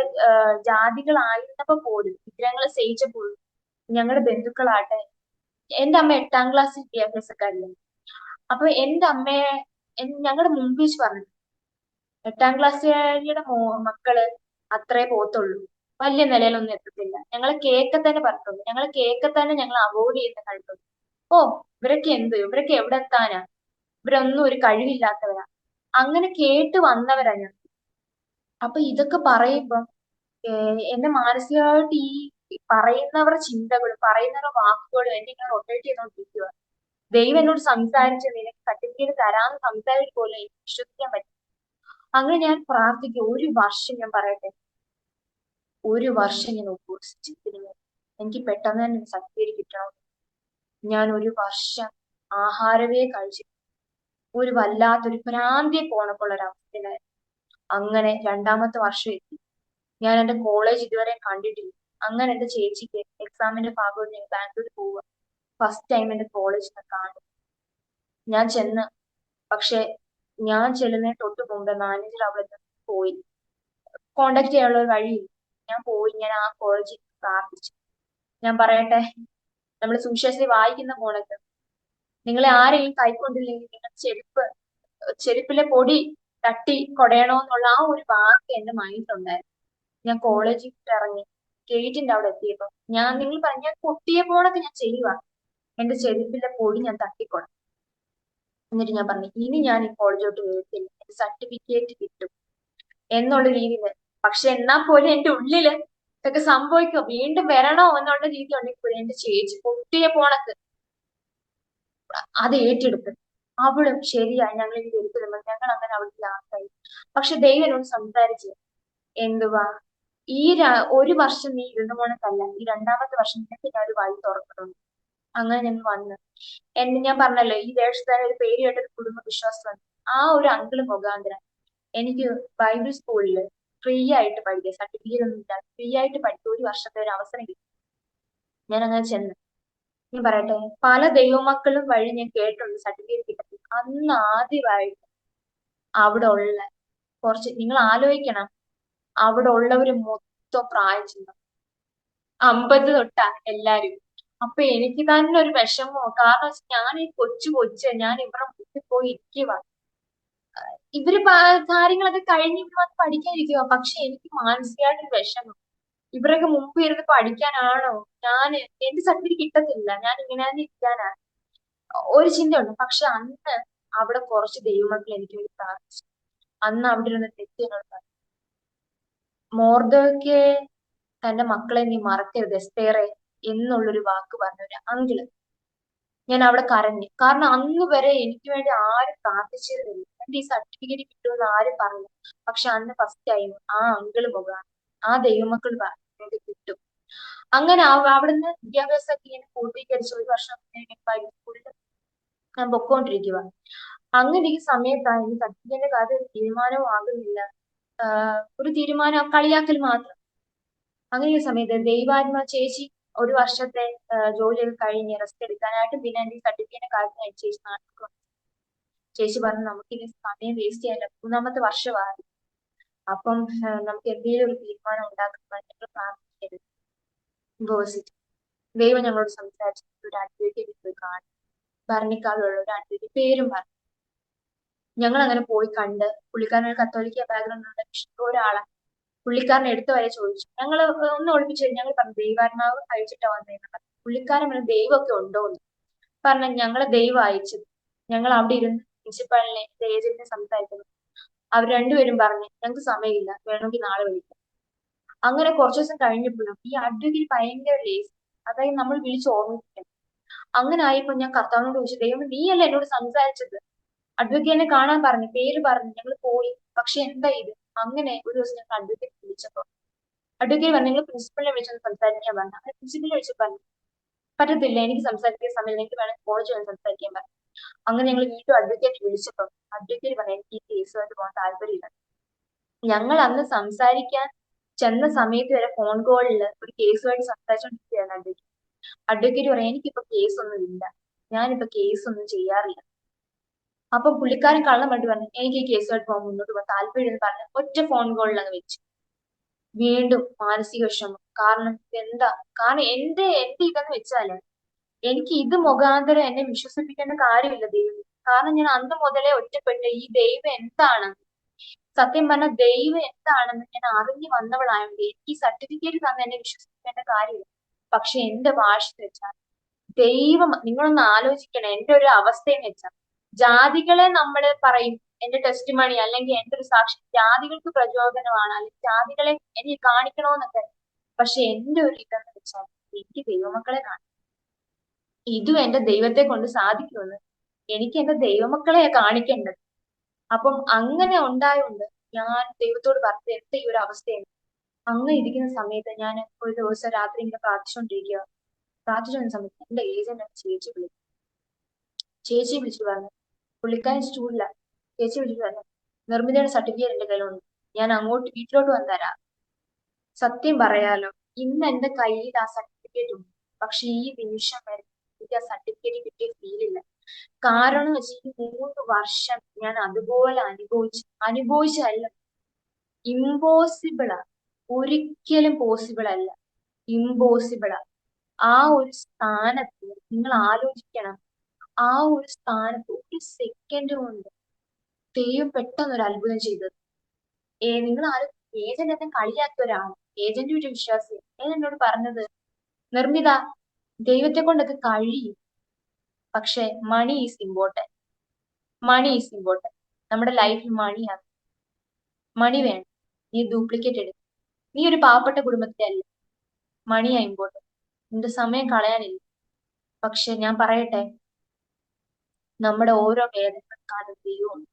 S2: ജാതികളായിരുന്നപ്പോ പോലും, വിഗ്രഹങ്ങൾ സ്നേഹിച്ചപ്പോഴും ഞങ്ങളുടെ ബന്ധുക്കളാട്ടെ, എന്റെ അമ്മ 8ാം ക്ലാസ് വിദ്യാഭ്യാസക്കാരിയാണ്. അപ്പൊ എന്റെ അമ്മയെ ഞങ്ങളുടെ മുമ്പിൽ വെച്ച് പറഞ്ഞു, 8ാം ക്ലാസ്സുകാരിയുടെ മക്കള് അത്രേ പോത്തുള്ളൂ, വലിയ നിലയിലൊന്നും എത്തത്തില്ല. ഞങ്ങളെ കേക്കെ തന്നെ പറഞ്ഞിട്ടുണ്ട്. ഞങ്ങളെ കേക്കെ തന്നെ ഞങ്ങൾ അവോയ്ഡ് ചെയ്യുന്ന കണ്ടിട്ടുണ്ട്. ഓ, ഇവരൊക്കെ ഇവരൊക്കെ എവിടെ എത്താനാ, ഇവരൊന്നും ഒരു കഴിവില്ലാത്തവരാ, അങ്ങനെ കേട്ട് വന്നവരാ ഞാൻ. അപ്പൊ ഇതൊക്കെ പറയുമ്പം എന്നെ മാനസികമായിട്ട് ഈ പറയുന്നവരുടെ ചിന്തകളും പറയുന്നവരുടെ വാക്കുകളും എന്നെ ഇങ്ങനെ റൊട്ടേറ്റ് ചെയ്തോണ്ടിരിക്കുക. ദൈവം എന്നോട് സംസാരിച്ച് നിനക്ക് സർട്ടിഫിക്കറ്റ് തരാന്ന് സംസാരിച്ച് പോലും എനിക്ക് വിശ്വസിക്കാൻ പറ്റും. അങ്ങനെ ഞാൻ പ്രാർത്ഥിക്കും. ഒരു വർഷം ഞാൻ പറയട്ടെ, ഒരു വർഷം ഞാൻ ഉപവസിച്ചിരുന്നു. എനിക്ക് പെട്ടെന്ന് തന്നെ സർട്ടിഫിക്കറ്റ് കിട്ടണം. ഞാൻ ഒരു വർഷം ആഹാരമേ കഴിച്ചു. ഒരു വല്ലാത്തൊരു ഭ്രാന്തിയെ പോണപ്പോൾ ഒരവസ്ഥയിലായിരുന്നു. അങ്ങനെ 2ാമത്തെ വർഷം എത്തി. ഞാൻ എന്റെ കോളേജ് ഇതുവരെ കണ്ടിട്ടില്ല. അങ്ങനെ എന്റെ ചേച്ചിക്ക് എക്സാമിന്റെ ഭാഗമായിട്ട് ഞാൻ ബാംഗ്ലൂർ പോവുക. ഫസ്റ്റ് ടൈം എന്റെ കോളേജിനെ കാണും. ഞാൻ ചെന്ന്, പക്ഷെ ഞാൻ ചെല്ലുന്നതിന് തൊട്ട് മുമ്പ് മാനേജർ അവിടെ പോയി. കോണ്ടാക്ട് ചെയ്യാനുള്ള ഒരു വഴിയില്ല. ഞാൻ പോയി, ഞാൻ ആ കോളേജിൽ പ്രാർത്ഥിച്ചു. ഞാൻ പറയട്ടെ, നമ്മൾ സുവിശേഷത്തിൽ വായിക്കുന്ന പോണത്ത്, നിങ്ങളെ ആരെയും കൈക്കൊണ്ടില്ലെങ്കിൽ നിങ്ങൾ ചെരുപ്പിലെ പൊടി തട്ടി കൊടയണോ എന്നുള്ള ആ ഒരു വാക്ക് എന്റെ മൈൻഡിലുണ്ടായിരുന്നു. ഞാൻ കോളേജിൽ ഇറങ്ങി ഗേറ്റിന്റെ അവിടെ എത്തിയപ്പോ നിങ്ങൾ പറഞ്ഞ പൊട്ടിയ പോണൊക്കെ ഞാൻ ചെയ്യുക, എന്റെ ചെരുപ്പിലെ പൊടി ഞാൻ തട്ടിക്കൊട. എന്നിട്ട് ഞാൻ പറഞ്ഞു, ഇനി ഞാൻ ഈ കോളേജോട്ട് വരത്തില്ല, എന്റെ സർട്ടിഫിക്കറ്റ് കിട്ടും എന്നുള്ള രീതിയിൽ. പക്ഷെ എന്നാൽ പോലും എന്റെ ഉള്ളില് ഇതൊക്കെ സംഭവിക്കോ, വീണ്ടും വരണോ എന്നുള്ള രീതി ഉണ്ടെങ്കിൽ എന്റെ ചേച്ചി പൊട്ടിയ പോണക്ക് അത് ഏറ്റെടുത്ത് അവളും ശരിയായി, ഞങ്ങൾ ഇത് എടുത്തിരുന്നു. ഞങ്ങൾ അങ്ങനെ അവൾക്ക് ലാസ്റ്റായി. പക്ഷെ ദൈവം എന്നോട് സംസാരിച്ച്, എന്തുവാ, ഒരു വർഷം നീ ഇരുന്ന പോണക്കല്ല, ഈ 2ാമത്തെ വർഷം നിനക്ക് ഞാൻ ഒരു വഴി തുറക്കുന്നുണ്ട്. അങ്ങനെ ഞങ്ങൾ വന്ന് ഞാൻ പറഞ്ഞല്ലോ, ഈ ദേശത്ത് ഒരു പേര് കേട്ടൊരു കുടുംബ വിശ്വാസം. ആ ഒരു അങ്കിള് മുഖാന്തരം എനിക്ക് ബൈബിൾ സ്കൂളിൽ ഫ്രീ ആയിട്ട് പഠിക്കുക, സർട്ടിഫിക്കറ്റ് ഒന്നും ഇല്ല, ഫ്രീ ആയിട്ട് പഠിക്കുക, ഒരു വർഷത്തെ ഒരു അവസരം കിട്ടി. ഞാൻ അങ്ങനെ ചെന്ന്, ഞാൻ പറയട്ടെ, പല ദൈവമക്കളും വഴി ഞാൻ കേട്ടുണ്ട് സർട്ടിഫിക്കറ്റ് കിട്ടി. അന്ന് ആദ്യമായിട്ട് അവിടെ ഉള്ള കുറച്ച്, നിങ്ങൾ ആലോചിക്കണം, അവിടെ ഉള്ളവര് മൊത്തം പ്രായം ചെന്നു 50 തൊട്ടാ എല്ലാരും. അപ്പൊ എനിക്ക് തന്നെ ഒരു വിഷമോ, കാരണം ഞാൻ ഈ കൊച്ചു ഞാൻ ഇവിടെ മുന്നിൽ പോയി ഇരിക്കുക. ഇവര് കാര്യങ്ങളൊക്കെ കഴിഞ്ഞ് ഇവിടെ വന്ന് പഠിക്കാനിരിക്കുക. പക്ഷെ എനിക്ക് മാനസികമായിട്ടൊരു വിഷമം. ഇവരൊക്കെ മുമ്പ് ഇരുന്ന് പഠിക്കാനാണോ? ഞാൻ എന്റെ സർട്ടിഫിക്കറ്റ് കിട്ടത്തില്ല, ഞാൻ ഇങ്ങനെ തന്നെ ഇരിക്കാനാ ഒരു ചിന്തയുണ്ട്. പക്ഷെ അന്ന് അവിടെ കുറച്ച് ദൈവമക്കൾ എനിക്ക് വേണ്ടി പ്രാർത്ഥിച്ചു. അന്ന് അവിടെ ഇരുന്ന് തെറ്റുകൾ മോർദോയ്ക്ക് തന്റെ മക്കളെ നീ മറക്കരുത് എസ്തേറെ എന്നുള്ളൊരു വാക്ക് പറഞ്ഞൊരു അങ്കിള്. ഞാൻ അവിടെ കരഞ്ഞു. കാരണം അന്ന് വരെ എനിക്ക് വേണ്ടി ആരും പ്രാർത്ഥിച്ചിരുന്നില്ല. എന്റെ ഈ സർട്ടിഫിക്കറ്റ് കിട്ടുമെന്ന് ആരും പറഞ്ഞു. പക്ഷെ അന്ന് ഫസ്റ്റ് ടൈം ആ അങ്കിള് മുഖാണ് ആ ദൈവമക്കൾ വേണ്ടി കിട്ടും. അങ്ങനെ അവിടുന്ന് വിദ്യാഭ്യാസമൊക്കെ ഇങ്ങനെ പൂർത്തീകരിച്ച് ഒരു വർഷം സ്കൂളിൽ ഞാൻ പൊക്കോണ്ടിരിക്കുക. അങ്ങനെ ഈ സമയത്താണ് ഈ സർട്ടിഫിക്കറ്റിന്റെ കാര്യം ഒരു തീരുമാനവും ആകുന്നില്ല. ഒരു തീരുമാനം കളിയാക്കൽ മാത്രം. അങ്ങനെ ഈ സമയത്ത് ദൈവാത്മ ചേച്ചി ഒരു വർഷത്തെ ജോലിയൊക്കെ കഴിഞ്ഞ് റെസ്റ്റ് എടുക്കാനായിട്ട് പിന്നെ എന്റെ സർട്ടിഫിക്കറ്റിന്റെ കാര്യത്തിനായിട്ട് ചേച്ചി നാട്ടിൽ വന്നു. ചേച്ചി പറഞ്ഞു നമുക്കിനി സമയം വേസ്റ്റ് ചെയ്യാനില്ല, 3-ാമത്തെ വർഷമായി. അപ്പം നമുക്ക് എന്തെങ്കിലും ഒരു തീരുമാനം ഉണ്ടാക്കാൻ ഞങ്ങൾ പ്രാർത്ഥിക്കരുത്. യൂണിവേഴ്സിറ്റി ദൈവം ഞങ്ങളോട് സംസാരിച്ചു. ഒരു അഡ്വക്കേറ്റ് പോയി കാണും, ഭരണിക്കാലുള്ള ഒരു അഡ്വക്കേറ്റ് പേരും പറഞ്ഞു. ഞങ്ങൾ അങ്ങനെ പോയി കണ്ട്, പുള്ളിക്കാരൻ ഒരു കത്തോലിക്ക ബാക്ക്ഗ്രൗണ്ട് ഉള്ള ഒരാളാണ്. പുള്ളിക്കാരൻ എടുത്തു വരെ ചോദിച്ചു. ഞങ്ങൾ ഒന്ന് ഒളിപ്പിച്ചു. ഞങ്ങൾ പറഞ്ഞു ദൈവാത്മാവ് അയച്ചിട്ടാ വന്നേന്ന്. പുള്ളിക്കാരൻ പറഞ്ഞു ദൈവമൊക്കെ ഉണ്ടോ എന്ന് പറഞ്ഞു. ഞങ്ങളെ ദൈവം അയച്ചത്. ഞങ്ങൾ അവിടെ ഇരുന്ന് പ്രിൻസിപ്പാളിനെ ഏജന്റിനെ സംസാരിക്കുന്നു. അവർ രണ്ടുപേരും പറഞ്ഞു ഞങ്ങൾക്ക് സമയമില്ല, വേണമെങ്കിൽ നാളെ വിളിക്കാം. അങ്ങനെ കുറച്ചു ദിവസം കഴിഞ്ഞപ്പോഴും ഈ അഡ്വക്കേറ്റ് ഭയങ്കര ലേസ്, അതായത് നമ്മൾ വിളിച്ച് ഓർമ്മിപ്പിക്കണം. അങ്ങനെ ആയപ്പോ ഞാൻ കർത്താവിനോട് ചോദിച്ചു, ദൈവം നീയല്ലേ എന്നോട് സംസാരിച്ചത്, അഡ്വക്കേറ്റിനെ കാണാൻ പറഞ്ഞു, പേര് പറഞ്ഞു, ഞങ്ങൾ പോയി. പക്ഷെ എന്താ ഇത്? അങ്ങനെ ഒരു ദിവസം ഞങ്ങൾ അഡ്വക്കേറ്റ് വിളിച്ചപ്പോ അഡ്വക്കേറ്റ് പറഞ്ഞു നിങ്ങൾ പ്രിൻസിപ്പലിനെ വിളിച്ചൊന്ന് സംസാരിക്കാൻ പറഞ്ഞു. അങ്ങനെ പ്രിൻസിപ്പലിനെ വിളിച്ചു പറഞ്ഞു പറ്റത്തില്ല, എനിക്ക് സംസാരിക്കാൻ സമയം, എനിക്ക് വേണമെങ്കിൽ കോളേജ് വന്ന് സംസാരിക്കാൻ പറഞ്ഞു. അങ്ങനെ ഞങ്ങൾ വീണ്ടും അഡ്വക്കേറ്റ് വിളിച്ചപ്പോൾ അഡ്വക്കേറ്റ് പറഞ്ഞു എനിക്ക് ഈ കേസുമായിട്ട് പോകാൻ താല്പര്യമില്ല. ഞങ്ങൾ അന്ന് സംസാരിക്കാൻ ചെന്ന സമയത്ത് വരെ ഫോൺ കോളിൽ ഒരു കേസുമായിട്ട് സംസാരിച്ചോണ്ടിരിക്കുകയാണ് അഡ്വക്കേറ്റ്. അഡ്വക്കേറ്റ് പറയാം എനിക്കിപ്പോ കേസൊന്നും ഇല്ല, ഞാനിപ്പോ കേസൊന്നും ചെയ്യാറില്ല. അപ്പൊ പുള്ളിക്കാരൻ കള്ളം വേണ്ടി പറഞ്ഞു എനിക്ക് ഈ കേസുമായിട്ട് പോകാൻ മുന്നോട്ട് പോകാൻ താല്പര്യം എന്ന് പറഞ്ഞ് ഒറ്റ ഫോൺ കോളിൽ അങ്ങ് വെച്ചു. വീണ്ടും മാനസിക വിഷമം. കാരണം എന്താ, കാരണം എന്റെ ഇതെന്ന് വെച്ചാല് എനിക്ക് ഇത് മുഖാന്തരം എന്നെ വിശ്വസിപ്പിക്കേണ്ട കാര്യമില്ല ദൈവം. കാരണം ഞാൻ അന്ന് മുതലേ ഒറ്റപ്പെട്ട് ഈ ദൈവം എന്താണ്, സത്യം പറഞ്ഞ ദൈവം എന്താണെന്ന് ഞാൻ അറിഞ്ഞു വന്നവളായോണ്ട് എനിക്ക് ഈ സർട്ടിഫിക്കറ്റ് തന്നെ എന്നെ വിശ്വസിക്കേണ്ട കാര്യമില്ല. പക്ഷെ എന്റെ ഭാഷ വെച്ചാൽ ദൈവം, നിങ്ങളൊന്ന് ആലോചിക്കണം എന്റെ ഒരു അവസ്ഥയെന്ന് വെച്ചാൽ, ജാതികളെ നമ്മൾ പറയും എന്റെ ടെസ്റ്റ് മണി അല്ലെങ്കിൽ എന്റെ ഒരു സാക്ഷി ജാതികൾക്ക് പ്രചോദനമാണ്, അല്ലെങ്കിൽ ജാതികളെ എനിക്ക് കാണിക്കണോന്നൊക്കെ. പക്ഷെ എന്റെ ഒരു ഇതെന്ന് വെച്ചാൽ എനിക്ക് ദൈവമക്കളെ കാണും. ഇതും എന്റെ ദൈവത്തെ കൊണ്ട് സാധിക്കുമെന്ന് എനിക്ക് എന്റെ ദൈവമക്കളെ കാണിക്കേണ്ടത്. അപ്പം അങ്ങനെ ഉണ്ടായോണ്ട് ഞാൻ ദൈവത്തോട് പറഞ്ഞത് എന്റെ ഈ ഒരു അവസ്ഥയാണ്. അങ്ങനെ ഇരിക്കുന്ന സമയത്ത് ഞാൻ ഒരു ദിവസം രാത്രി ഇങ്ങനെ പ്രാർത്ഥിച്ചുകൊണ്ടിരിക്കുക. പ്രാർത്ഥിച്ചുകൊണ്ട സമയത്ത് എന്റെ ഏജന്റ് ചേച്ചി വിളിച്ചിട്ട് പറഞ്ഞു, പുള്ളിക്കാരൻ സ്റ്റൂഡില്ല, ചേച്ചി വിളിച്ചിട്ട് പറഞ്ഞു നിർമ്മിതയുടെ സർട്ടിഫിക്കറ്റ് എന്റെ കയ്യിലുണ്ട്, ഞാൻ അങ്ങോട്ട് വീട്ടിലോട്ട് വന്ന് തരാം. സത്യം പറയാലോ, ഇന്ന് എന്റെ കയ്യിൽ ആ സർട്ടിഫിക്കറ്റ് ഉണ്ട്. പക്ഷെ ഈ നിമിഷം വരെ എനിക്ക് ആ സർട്ടിഫിക്കറ്റ് കിട്ടിയ ഫീലില്ല. കാരണം എന്ന് വെച്ചാൽ ഈ 3 വർഷം ഞാൻ അതുപോലെ അനുഭവിച്ചല്ല, ഇമ്പോസിബിളാ, ഒരിക്കലും പോസിബിൾ അല്ല, ഇമ്പോസിബിളാ. ആ ഒരു സ്ഥാനത്ത് നിങ്ങൾ ആലോചിക്കണം, ആ ഒരു സ്ഥാനത്ത് ഒരു സെക്കൻഡ് കൊണ്ട് ദൈവം പെട്ടെന്ന് ഒരു അത്ഭുതം ചെയ്തത്. നിങ്ങൾ ഏജന്റ് എന്നെ കളിയാക്കിയ ഒരാളാണ്, ഏജന്റ് ഒരു വിശ്വാസി. എന്നോട് പറഞ്ഞത് നിർമ്മിത ദൈവത്തെ കൊണ്ടൊക്കെ കഴിയും, പക്ഷെ money is important, money is important. നമ്മുടെ ലൈഫിൽ മണിയാണ്, മണി വേണം. നീ ഡ്യൂപ്ലിക്കേറ്റ് എടുക്കും, നീ ഒരു പാവപ്പെട്ട കുടുംബത്തിലെ അല്ല, മണിയാ ഇമ്പോർട്ടന്റ്. നിന്റെ സമയം കളയാനില്ല. പക്ഷെ ഞാൻ പറയട്ടെ, നമ്മുടെ ഓരോ വേദനകൾക്കാണ് ദൈവമുണ്ട്.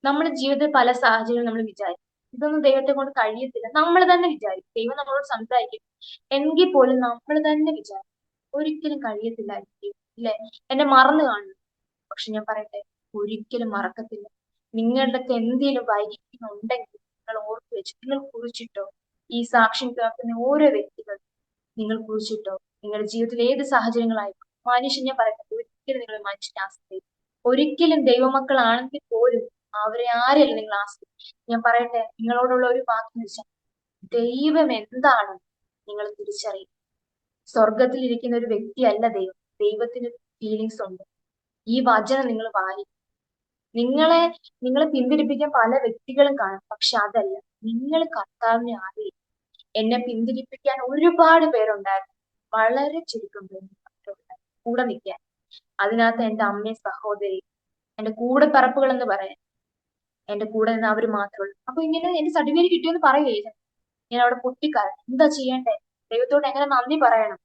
S2: നമ്മുടെ ജീവിതത്തിൽ പല സാഹചര്യങ്ങളും നമ്മൾ വിചാരിക്കും ഇതൊന്നും ദൈവത്തെ കൊണ്ട് കഴിയത്തില്ല, നമ്മൾ തന്നെ വിചാരിക്കും. ദൈവം നമ്മളോട് സംസാരിക്കും, എങ്കിൽ പോലും നമ്മൾ തന്നെ വിചാരിക്കും ഒരിക്കലും കഴിയത്തില്ലായിരിക്കും, ഇല്ലേ, എന്നെ മറന്നു കാണും. പക്ഷെ ഞാൻ പറയട്ടെ, ഒരിക്കലും മറക്കത്തില്ല. നിങ്ങളുടെയൊക്കെ എന്തെങ്കിലും വൈകിക്കുന്നുണ്ടെങ്കിൽ നിങ്ങൾ ഓർത്തു വെച്ച്, നിങ്ങൾ കുറിച്ചിട്ടോ. ഈ സാക്ഷ്യം കേൾക്കുന്ന ഓരോ വ്യക്തികൾ നിങ്ങൾ കുറിച്ചിട്ടോ. നിങ്ങളുടെ ജീവിതത്തിൽ ഏത് സാഹചര്യങ്ങളായിരിക്കും, മനുഷ്യൻ, ഞാൻ പറയട്ടെ, ഒരിക്കലും നിങ്ങൾ മനുഷ്യനെ ആശ്രയിക്കും, ഒരിക്കലും ദൈവമക്കളാണെങ്കിൽ പോലും അവരെ ആരെയല്ല നിങ്ങൾ ആശ്രയിക്കും. ഞാൻ പറയട്ടെ, നിങ്ങളോടുള്ള ഒരു വാക്കെന്ന് വെച്ചാൽ ദൈവം എന്താണെന്ന് നിങ്ങൾ തിരിച്ചറിയും. സ്വർഗത്തിൽ ഇരിക്കുന്ന ഒരു വ്യക്തിയല്ല ദൈവം. ദൈവത്തിന് ഫീലിങ്സ് ഉണ്ട്. ഈ വചനം നിങ്ങൾ വായിക്കും. നിങ്ങളെ നിങ്ങളെ പിന്തിരിപ്പിക്കാൻ പല വ്യക്തികളും കാണും, പക്ഷെ അതല്ല. നിങ്ങൾ കർത്താവിനെ അറിയും. എന്നെ പിന്തിരിപ്പിക്കാൻ ഒരുപാട് പേരുണ്ടായിരുന്നു, വളരെ ചുരുക്കം പേര് മാത്രമേ ഉണ്ടായിരുന്നു കൂടെ നിൽക്കാൻ. അതിനകത്ത് എന്റെ അമ്മയും സഹോദരി, എന്റെ കൂടെ പറപ്പുകൾ എന്ന് പറയാൻ, എന്റെ കൂടെ നിന്ന് അവര് മാത്രമേ ഉള്ളൂ. അപ്പൊ ഇങ്ങനെ എന്റെ സർട്ടിഫിക്കറ്റ് കിട്ടിയെന്ന് പറയുകയില്ല. ഞാൻ അവിടെ പൊട്ടിക്കാരണം. എന്താ ചെയ്യണ്ടേ? ദൈവത്തോട് എങ്ങനെ നന്ദി പറയണം?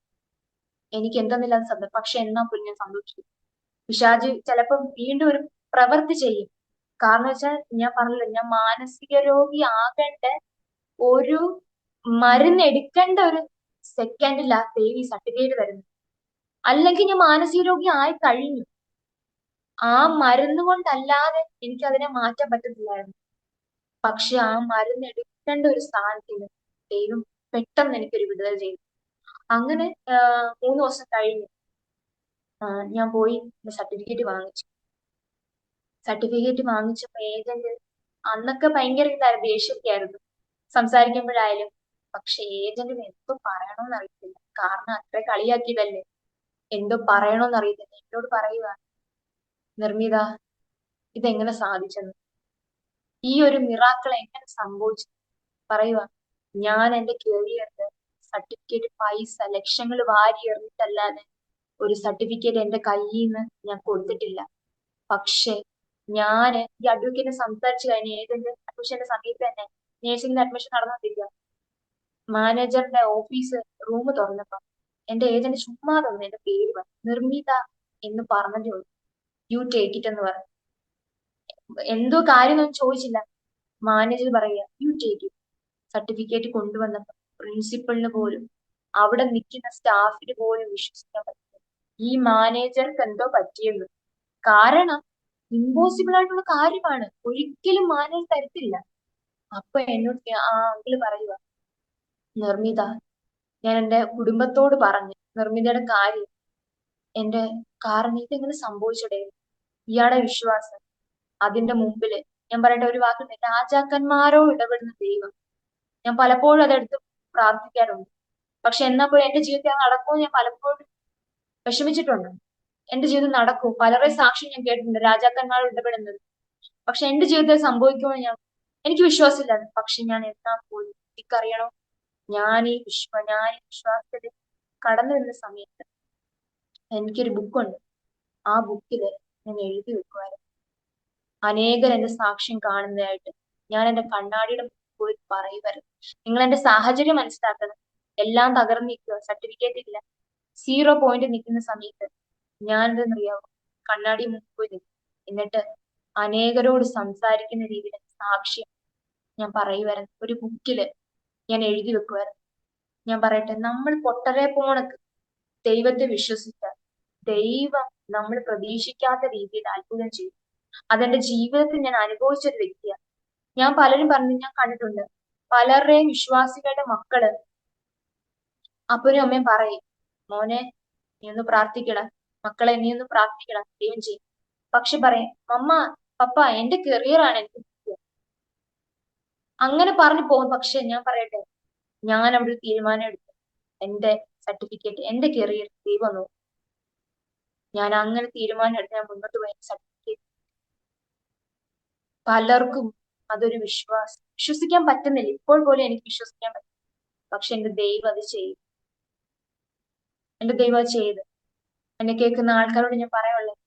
S2: എനിക്ക് എന്തെന്നില്ലാത്ത ശബ്ദം, പക്ഷെ എന്നാ പോലും ഞാൻ സന്തോഷിക്കും. പിശാച് ചിലപ്പം വീണ്ടും ഒരു പ്രവൃത്തി ചെയ്യും. കാരണം വെച്ചാൽ ഞാൻ പറഞ്ഞില്ല, ഞാൻ മാനസിക രോഗി ആകേണ്ട ഒരു മരുന്ന് എടുക്കേണ്ട ഒരു സെക്കൻഡിലാ ദൈവം ഈ സർട്ടിഫിക്കറ്റ് തരുന്നത്. അല്ലെങ്കിൽ ഞാൻ മാനസിക രോഗി ആയി കഴിഞ്ഞു. ആ മരുന്ന് കൊണ്ടല്ലാതെ എനിക്ക് അതിനെ മാറ്റാൻ പറ്റത്തില്ലായിരുന്നു. പക്ഷെ ആ മരുന്ന് എടുക്കേണ്ട ഒരു സ്ഥാനത്തിന് ദൈവം പെട്ടെന്ന് എനിക്കൊരു വിടുതൽ ചെയ്തു. അങ്ങനെ 3 ദിവസം കഴിഞ്ഞ് ഞാൻ പോയി സർട്ടിഫിക്കറ്റ് വാങ്ങിച്ചു. സർട്ടിഫിക്കറ്റ് വാങ്ങിച്ചപ്പോ ഏജന്റ് അന്നൊക്കെ ഭയങ്കര ഇതായിരുന്നു, ദേഷ്യമൊക്കെ ആയിരുന്നു സംസാരിക്കുമ്പോഴായാലും. പക്ഷെ ഏജന്റിന് എന്തോ പറയണോന്ന് അറിയത്തില്ല. കാരണം അത്ര കളിയാക്കിയതല്ലേ. എന്തോ പറയണോന്ന് അറിയത്തില്ല. എന്നോട് പറയുക, നിർമ്മിത, ഇതെങ്ങനെ സാധിച്ചെന്ന്, ഈ ഒരു മിറാക്കിൾ എങ്ങനെ സംഭവിച്ചു പറയുക. ഞാൻ എന്റെ കരിയറിന്റെ സർട്ടിഫിക്കറ്റ് പൈസ ലക്ഷങ്ങൾ വാരി എറിഞ്ഞിട്ടല്ലാതെ ഒരു സർട്ടിഫിക്കറ്റ് എന്റെ കയ്യിൽ നിന്ന് ഞാൻ കൊടുത്തിട്ടില്ല. പക്ഷെ ഞാന് ഈ അഡ്വക്കേറ്റ് സംസാരിച്ചു കഴിഞ്ഞ ഏജന്റ് അഡ്മിഷന്റെ സമയത്ത് തന്നെ നേഴ്സിംഗിന് അഡ്മിഷൻ നടന്നുകൊണ്ടിരിക്കുക. മാനേജറിന്റെ ഓഫീസ് റൂം തുറന്നപ്പോ എന്റെ ഏജന്റ് ചുമ്മാ തന്നു എന്റെ പേര് പറഞ്ഞു, നിർമ്മിത എന്ന് പറഞ്ഞതേ ഉള്ളൂ. യു ടേക്ക് ഇറ്റ് എന്ന് പറഞ്ഞു. എന്തോ കാര്യമൊന്നും ചോദിച്ചില്ല. മാനേജർ പറയുക, യു ടേക്ക് ഇറ്റ്. സർട്ടിഫിക്കറ്റ് കൊണ്ടുവന്നപ്പോ പ്രിൻസിപ്പളിന് പോലും അവിടെ നിൽക്കുന്ന സ്റ്റാഫിന് പോലും വിശ്വസിക്കാൻ പറ്റില്ല ഈ മാനേജർക്ക് എന്തോ പറ്റിയെന്ന്. കാരണം ഇമ്പോസിബിൾ ആയിട്ടുള്ള കാര്യമാണ്, ഒരിക്കലും മാനേജർ തരത്തില്ല. അപ്പൊ എന്നോട് ആ അങ്കിള് പറയുക, നിർമ്മിത, ഞാൻ എന്റെ കുടുംബത്തോട് പറഞ്ഞു നിർമ്മിതയുടെ കാര്യം. എന്റെ കാരണം ഇതെങ്ങനെ സംഭവിച്ചടേ, ഇയാളുടെ വിശ്വാസം. അതിന്റെ മുമ്പില് ഞാൻ പറയട്ടെ ഒരു വാക്കുണ്ട്, രാജാക്കന്മാരോ ഇടപെടുന്ന ദൈവം. ഞാൻ പലപ്പോഴും അതെടുത്ത് പ്രാർത്ഥിക്കാറുണ്ട്. പക്ഷെ എന്നാ പോലും എന്റെ ജീവിതത്തിൽ അത് നടക്കുമോ ഞാൻ പലപ്പോഴും വിഷമിച്ചിട്ടുണ്ട്. എന്റെ ജീവിതം നടക്കും, പലരുടെ സാക്ഷ്യം ഞാൻ കേട്ടിട്ടുണ്ട് രാജാക്കന്മാർ ഇടപെടുന്നത്. പക്ഷെ എന്റെ ജീവിതത്തിൽ സംഭവിക്കുമോ എനിക്ക് വിശ്വാസമില്ല. പക്ഷെ ഞാൻ എന്നാ പോലും എനിക്കറിയണോ, ഞാൻ ഈ വിശ്വാസത്തിൽ കടന്നു വരുന്ന സമയത്ത് എനിക്കൊരു ബുക്കുണ്ട്. ആ ബുക്കില് ഞാൻ എഴുതി വെക്കുമായിരുന്നു. അനേകർ എന്റെ സാക്ഷ്യം കാണുന്നതായിട്ട് ഞാൻ എന്റെ കണ്ണാടിയുടെ മുന്നിൽ പോയി പറയുമായിരുന്നു. നിങ്ങൾ എന്റെ സാഹചര്യം മനസ്സിലാക്കണം. എല്ലാം തകർന്നു നിൽക്കുക, സർട്ടിഫിക്കറ്റ് ഇല്ല, 0 പോയിന്റ് നിൽക്കുന്ന സമയത്ത് ഞാൻ എന്തെന്നറിയാവോ, കണ്ണാടി മുന്നിൽ പോയി നിൽക്കും. എന്നിട്ട് അനേകരോട് സംസാരിക്കുന്ന രീതിയിൽ സാക്ഷ്യം ഞാൻ പറയുമായിരുന്നു. ഒരു ബുക്കില് ഞാൻ എഴുതി വെക്കുമായിരുന്നു. ഞാൻ പറയട്ടെ, നമ്മൾ പൊട്ടരെ പോണക്ക് ദൈവത്തെ വിശ്വസിച്ചാൽ ദൈവം നമ്മൾ പ്രതീക്ഷിക്കാത്ത രീതിയിൽ അത്ഭുതം ചെയ്യും. അതെന്റെ ജീവിതത്തിൽ ഞാൻ അനുഭവിച്ചൊരു വ്യക്തിയാണ്. ഞാൻ പലരും പറഞ്ഞു, ഞാൻ കണ്ടിട്ടുണ്ട് പലരുടെയും വിശ്വാസികളുടെ മക്കള് അപ്പനും അമ്മയും പറയും, മോനെ നീ ഒന്ന് പ്രാർത്ഥിക്കട, മക്കളെ നീ ഒന്ന് പ്രാർത്ഥിക്കട, ദൈവം ചെയ്യും. പക്ഷെ പറയും, അമ്മ പപ്പ എന്റെ കരിയറാണ് എനിക്ക് മുഖ്യം." അങ്ങനെ പറഞ്ഞു പോകും. പക്ഷെ ഞാൻ പറയട്ടെ, ഞാൻ അവിടെ ഒരു തീരുമാനം എടുത്തു. എന്റെ സർട്ടിഫിക്കറ്റ്, എന്റെ കരിയർ ദൈവം നോക്കും. ഞാൻ അങ്ങനെ തീരുമാനം എടുത്ത് ഞാൻ മുന്നോട്ട് പോയ സർട്ടിഫിക്കറ്റ് പലർക്കും അതൊരു വിശ്വസിക്കാൻ പറ്റുന്നില്ല. ഇപ്പോൾ പോലും എനിക്ക് വിശ്വസിക്കാൻ പറ്റും. പക്ഷെ എന്റെ ദൈവം അത് ചെയ്യും. എന്റെ ദൈവം അത് ചെയ്ത്. എന്നെ കേൾക്കുന്ന ആൾക്കാരോട് ഞാൻ പറയാനുള്ളത്,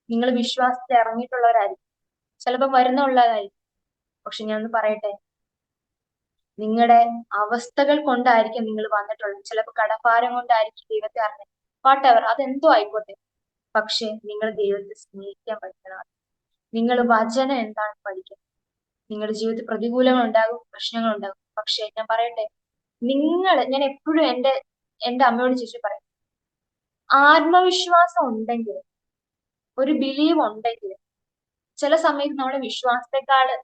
S2: നിങ്ങൾ വിശ്വാസത്തിൽ ഇറങ്ങിയിട്ടുള്ളവരായിരിക്കും, ചിലപ്പോൾ വരുന്നുള്ളതായിരിക്കും. പക്ഷെ ഞാൻ ഒന്ന് പറയട്ടെ, നിങ്ങളുടെ അവസ്ഥകൾ കൊണ്ടായിരിക്കും നിങ്ങൾ വന്നിട്ടുള്ളത്. ചിലപ്പോൾ കടഭാരം കൊണ്ടായിരിക്കും ദൈവത്തെ അറിഞ്ഞത്. വാട്ടെവർ, അതെന്തോ ആയിക്കോട്ടെ. പക്ഷെ നിങ്ങൾ ദൈവത്തെ സ്നേഹിക്കാൻ പഠിക്കണം. നിങ്ങൾ വചനം എന്താണ് പഠിക്കുന്നത്. നിങ്ങളുടെ ജീവിതത്തിൽ പ്രതികൂലങ്ങൾ ഉണ്ടാകും, പ്രശ്നങ്ങൾ ഉണ്ടാകും. പക്ഷെ ഞാൻ പറയട്ടെ, ഞാൻ എപ്പോഴും എന്റെ അമ്മയോട് ചേച്ചി പറയും, ആത്മവിശ്വാസം ഉണ്ടെങ്കിൽ, ഒരു ബിലീവ് ഉണ്ടെങ്കിൽ, ചില സമയത്ത് നമ്മുടെ വിശ്വാസത്തെക്കാള്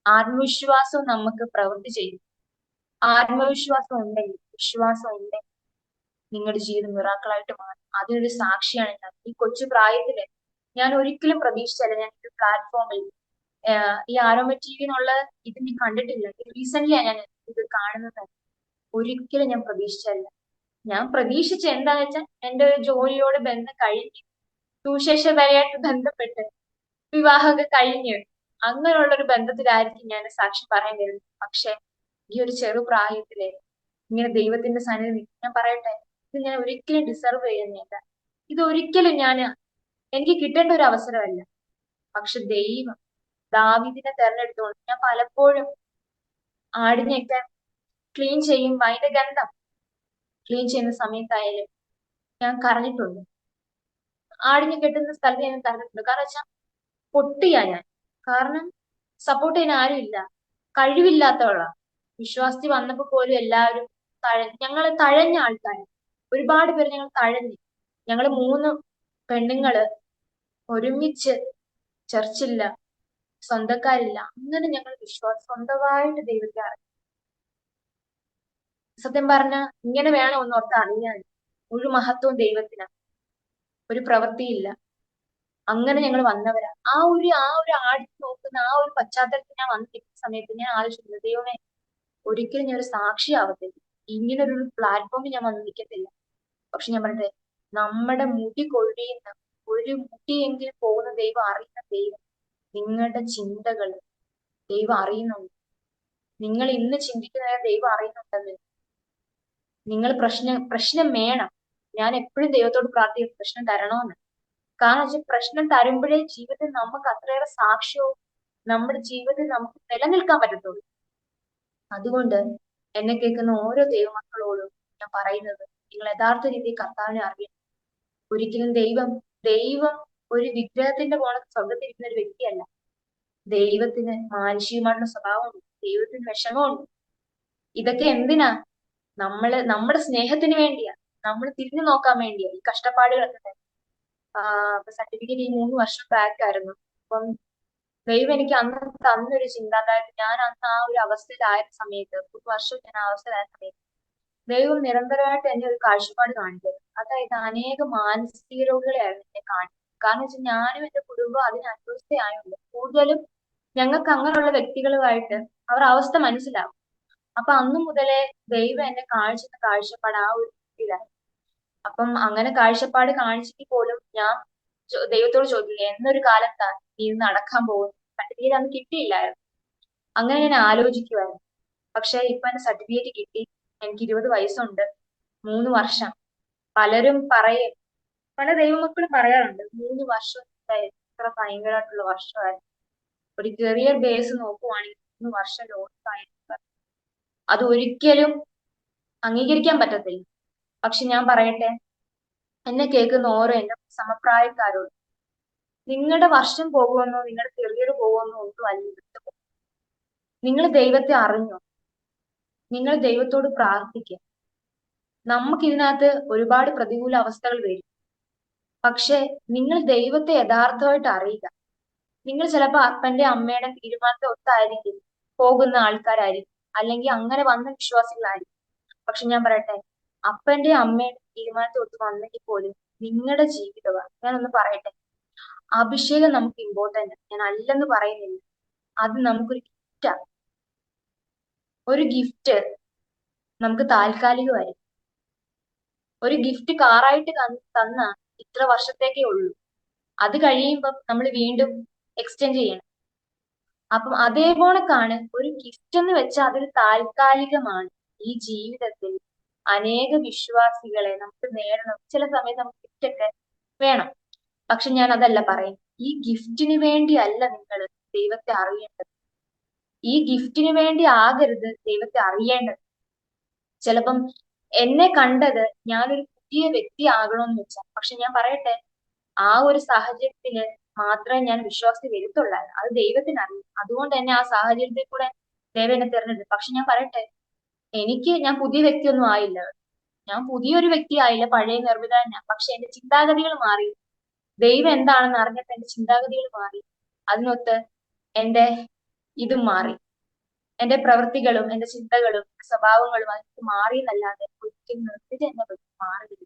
S2: ആത്മവിശ്വാസവും നമുക്ക് പ്രവൃത്തി ചെയ്യും. ആത്മവിശ്വാസം ഉണ്ടെങ്കിൽ, വിശ്വാസം ഉണ്ടെങ്കിൽ നിങ്ങളുടെ ജീവിതം മിറാക്കിളായിട്ട് മാറും. അതിനൊരു സാക്ഷിയാണ് ഞാൻ. ഈ കൊച്ചു പ്രായത്തില് ഞാൻ ഒരിക്കലും പ്രതീക്ഷിച്ചല്ല ഞാൻ ഒരു പ്ലാറ്റ്ഫോമിൽ ഈ ആരോമ ടി വി എന്നുള്ള ഇത് ഞാൻ കണ്ടിട്ടില്ല. റീസെന്റ് ഞാൻ ഇത് കാണുന്നത്. ഒരിക്കലും ഞാൻ പ്രതീക്ഷിച്ചല്ല. ഞാൻ പ്രതീക്ഷിച്ച എന്താന്ന് വെച്ചാൽ എന്റെ ഒരു ജോലിയോട് ബന്ധം കഴിഞ്ഞ് സുവിശേഷപരമായിട്ട് ബന്ധപ്പെട്ട് വിവാഹമൊക്കെ കഴിഞ്ഞ് അങ്ങനെയുള്ള ഒരു ബന്ധത്തിലായിരിക്കും ഞാൻ സാക്ഷി പറയാൻ വരുന്നത്. പക്ഷെ ഈ ഒരു ചെറുപ്രായത്തില് ഇങ്ങനെ ദൈവത്തിന്റെ സന്നിധി ഞാൻ പറയട്ടെ, ഇത് ഞാൻ ഒരിക്കലും ഡിസർവ് ചെയ്യുന്നില്ല. ഇത് ഒരിക്കലും എനിക്ക് കിട്ടേണ്ട ഒരു അവസരമല്ല. പക്ഷെ ദൈവം ദാവീദിനെ തെരഞ്ഞെടുത്തോണ്ട് ഞാൻ പലപ്പോഴും ആടിനെയൊക്കെ ക്ലീൻ ചെയ്യുമ്പോൾ അതിന്റെ ഗന്ധം ക്ലീൻ ചെയ്യുന്ന സമയത്തായാലും ഞാൻ കരഞ്ഞിട്ടുണ്ട്. ആടിനെ കെട്ടുന്ന സ്ഥലത്ത് ഞാൻ കരഞ്ഞിട്ടുണ്ട്. കാരണം വെച്ചാൽ പൊട്ടിയാ ഞാൻ. കാരണം സപ്പോർട്ട് ചെയ്യാൻ ആരും ഇല്ല, കഴിവില്ലാത്തവളാ. വിശ്വാസത്തിൽ വന്നപ്പോ പോലും എല്ലാവരും ഞങ്ങള് തഴഞ്ഞ ആൾക്കാർ, ഒരുപാട് പേര് ഞങ്ങൾ തഴഞ്ഞു. ഞങ്ങള് 3 പെണ്ണുങ്ങള് ഒരുമിച്ച് ചർച്ചില്ല, സ്വന്തക്കാരില്ല, അങ്ങനെ ഞങ്ങൾ സ്വന്തമായിട്ട് ദൈവത്തെ അറിഞ്ഞു. സത്യം പറഞ്ഞ ഇങ്ങനെ വേണം ഒന്നോർത്ത് അറിയാൻ. ഒരു മഹത്വവും ദൈവത്തിന്, ഒരു പ്രവൃത്തിയില്ല. അങ്ങനെ ഞങ്ങൾ വന്നവരാ. ആ ഒരു ആഴ്ച നോക്കുന്ന ആ ഒരു പശ്ചാത്തലത്തിൽ ഞാൻ വന്ന് നിൽക്കുന്ന സമയത്ത് ഞാൻ ആലോചിക്കുന്നത്, ദൈവമേ ഒരിക്കലും ഞാൻ ഒരു സാക്ഷിയാവത്തില്ല, ഇങ്ങനൊരു പ്ലാറ്റ്ഫോമിൽ ഞാൻ വന്ന് നിൽക്കത്തില്ല. പക്ഷെ ഞാൻ പറയട്ടെ, നമ്മുടെ മുടി കൊഴിയുന്ന ഒരു മുടിയെങ്കിലും പോകുന്ന ദൈവം അറിയുന്ന ദൈവം. നിങ്ങളുടെ ചിന്തകൾ ദൈവം അറിയുന്നുണ്ട്. നിങ്ങൾ ഇന്ന് ചിന്തിക്കുന്ന ദൈവം അറിയുന്നുണ്ടെന്ന്. നിങ്ങൾ പ്രശ്നം വേണം. ഞാൻ എപ്പോഴും ദൈവത്തോട് പ്രാർത്ഥിക്കും പ്രശ്നം തരണമെന്ന്. കാരണം വെച്ചാൽ പ്രശ്നം തരുമ്പോഴേ ജീവിതത്തിൽ നമുക്ക് അത്രയേറെ സാക്ഷ്യവും നമ്മുടെ ജീവിതത്തിൽ നമുക്ക് നിലനിൽക്കാൻ പറ്റത്തുള്ളൂ. അതുകൊണ്ട് എന്നെ കേൾക്കുന്ന ഓരോ ദൈവമക്കളോടും ഞാൻ പറയുന്നത്, നിങ്ങൾ യഥാർത്ഥ രീതിയിൽ കർത്താവിനെ അറിയണം. ഒരിക്കലും ദൈവം ഒരു വിഗ്രഹത്തിന്റെ പോലെ സ്വർഗത്തിരിക്കുന്ന ഒരു വ്യക്തിയല്ല. ദൈവത്തിന് മാനുഷികമായിട്ടുള്ള സ്വഭാവമുണ്ട്, ദൈവത്തിന് വിഷമമുണ്ട്. ഇതൊക്കെ എന്തിനാ? നമ്മുടെ സ്നേഹത്തിന് വേണ്ടിയാ, നമ്മൾ തിരിഞ്ഞു നോക്കാൻ വേണ്ടിയാ ഈ കഷ്ടപ്പാടുകളൊക്കെ. സർട്ടിഫിക്കറ്റ് ഈ 3 വർഷം ബാക്ക് ആയിരുന്നു. അപ്പം ദൈവം എനിക്ക് അന്ന് തന്നൊരു ചിന്ത, അതായത് ഞാൻ അന്ന് ആ ഒരു അവസ്ഥയിലായ സമയത്ത്, ഒരു വർഷം ഞാൻ ആ അവസ്ഥയിലായ സമയത്ത് ദൈവം നിരന്തരമായിട്ട് എന്നെ ഒരു കാഴ്ചപ്പാട് കാണിച്ചത്. അതായത് അനേക മാനസിക രോഗികളെയായിരുന്നു എന്നെ കാണിച്ചത്. കാരണം വെച്ചാൽ ഞാനും എന്റെ കുടുംബം അതിന് അസ്വസ്ഥയായുണ്ട്. കൂടുതലും ഞങ്ങൾക്ക് അങ്ങനെയുള്ള വ്യക്തികളുമായിട്ട് അവർ അവസ്ഥ മനസ്സിലാവും. അപ്പൊ അന്നു മുതലേ ദൈവം എന്നെ കാണിച്ചിരുന്ന കാഴ്ചപ്പാട് ആ ഒരു ഇതിലാണ്. അപ്പം അങ്ങനെ കാഴ്ചപ്പാട് കാണിച്ചിട്ട് പോലും ഞാൻ ദൈവത്തോട് ചോദിക്കുക, എന്നൊരു കാലത്താ നീ നടക്കാൻ പോകുന്നു. സർട്ടിഫിക്കറ്റ് അന്ന് കിട്ടിയില്ലായിരുന്നു. അങ്ങനെ ഞാൻ ആലോചിക്കുമായിരുന്നു. പക്ഷെ ഇപ്പൊ എന്റെ സർട്ടിഫിക്കറ്റ് കിട്ടി. എനിക്ക് 20 വയസ്സുണ്ട്. 3 വർഷം. പലരും പല ദൈവമക്കളും പറയാറുണ്ട് 3 വർഷം എത്ര ഭയങ്കരമായിട്ടുള്ള വർഷമായിരുന്നു. ഒരു കരിയർ ബേസ് നോക്കുവാണെങ്കിൽ 3 വർഷം ലോസ് ആയിരുന്നു. അത് ഒരിക്കലും അംഗീകരിക്കാൻ പറ്റത്തില്ല. പക്ഷെ ഞാൻ പറയട്ടെ, എന്നെ കേൾക്കുന്ന ഓരോ എന്റെ സമപ്രായക്കാരോട്, നിങ്ങളുടെ വർഷം പോകുമെന്നോ നിങ്ങളുടെ കരിയർ പോകുമെന്നോ ഒന്നും അല്ല. നിങ്ങൾ ദൈവത്തെ അറിഞ്ഞോ? നിങ്ങൾ ദൈവത്തോട് പ്രാർത്ഥിക്കുക. നമുക്ക് ഇതിനകത്ത് ഒരുപാട് പ്രതികൂല അവസ്ഥകൾ വരും. പക്ഷെ നിങ്ങൾ ദൈവത്തെ യഥാർത്ഥമായിട്ട് അറിയുക. നിങ്ങൾ ചിലപ്പോൾ അപ്പന്റെ അമ്മയുടെ തീരുമാനത്തെ ഒത്തായിരിക്കും പോകുന്ന ആൾക്കാരായിരിക്കും, അല്ലെങ്കിൽ അങ്ങനെ വന്ന വിശ്വാസികളായിരിക്കും. പക്ഷെ ഞാൻ പറയട്ടെ, അപ്പന്റെ അമ്മയുടെ തീരുമാനത്തെ ഒത്ത് വന്നെങ്കിൽ പോലും നിങ്ങളുടെ ജീവിതമാണ്. ഞാനൊന്ന് പറയട്ടെ, അഭിഷേകം നമുക്ക് ഇമ്പോർട്ടന്റ്, ഞാൻ അല്ലെന്ന് പറയുന്നില്ല. അത് നമുക്കൊരു ഗിഫ്റ്റാണ്. ഒരു ഗിഫ്റ്റ് നമുക്ക് താൽക്കാലികമായിരിക്കും. ഒരു ഗിഫ്റ്റ് കാറായിട്ട് തന്ന ഇത്ര വർഷത്തേക്കേ ഉള്ളൂ. അത് കഴിയുമ്പം നമ്മൾ വീണ്ടും എക്സ്റ്റെൻഡ് ചെയ്യണം. അപ്പം അതേപോണക്കാണ് ഒരു ഗിഫ്റ്റ് എന്ന് വെച്ചാൽ അതൊരു താൽക്കാലികമാണ്. ഈ ജീവിതത്തിൽ അനേക വിശ്വാസികളെ നമുക്ക് നേടണം. ചില സമയത്ത് നമുക്ക് ഗിഫ്റ്റ് ഒക്കെ വേണം. പക്ഷെ ഞാൻ അതല്ല പറയുന്നത്. ഈ ഗിഫ്റ്റിന് വേണ്ടി അല്ല നിങ്ങൾ ദൈവത്തെ അറിയേണ്ടത്. ഈ ഗിഫ്റ്റിന് വേണ്ടി ആകരുത് ദൈവത്തെ അറിയേണ്ടത്. ചിലപ്പം എന്നെ കണ്ടത് ഞാനൊരു പുതിയ വ്യക്തി ആകണമെന്ന് വെച്ചാൽ, പക്ഷെ ഞാൻ പറയട്ടെ, ആ ഒരു സാഹചര്യത്തിന് മാത്രമേ ഞാൻ വിശ്വാസത്തിൽ വരുത്തുള്ളായിരുന്നു. അത് ദൈവത്തിനറിയാം. അതുകൊണ്ട് തന്നെ ആ സാഹചര്യത്തിൽ കൂടെ ദൈവം എന്നെ തിരഞ്ഞെടുത്തു. പക്ഷെ ഞാൻ പറയട്ടെ, ഞാൻ പുതിയ വ്യക്തിയൊന്നും ആയില്ല. ഞാൻ പുതിയൊരു വ്യക്തി ആയില്ല, പഴയ നിർമ്മിത തന്നെ. പക്ഷെ എന്റെ ചിന്താഗതികൾ മാറി. ദൈവം എന്താണെന്ന് അറിഞ്ഞപ്പോ എന്റെ ചിന്താഗതികൾ മാറി. അതിനൊത്ത് എന്റെ ഇതും മാറി. എന്റെ പ്രവൃത്തികളും എന്റെ ചിന്തകളും സ്വഭാവങ്ങളും അതൊക്കെ മാറിയെന്നല്ലാതെ ഒരിക്കലും നിർത്തിട്ട് എന്നെ മാറിയില്ല.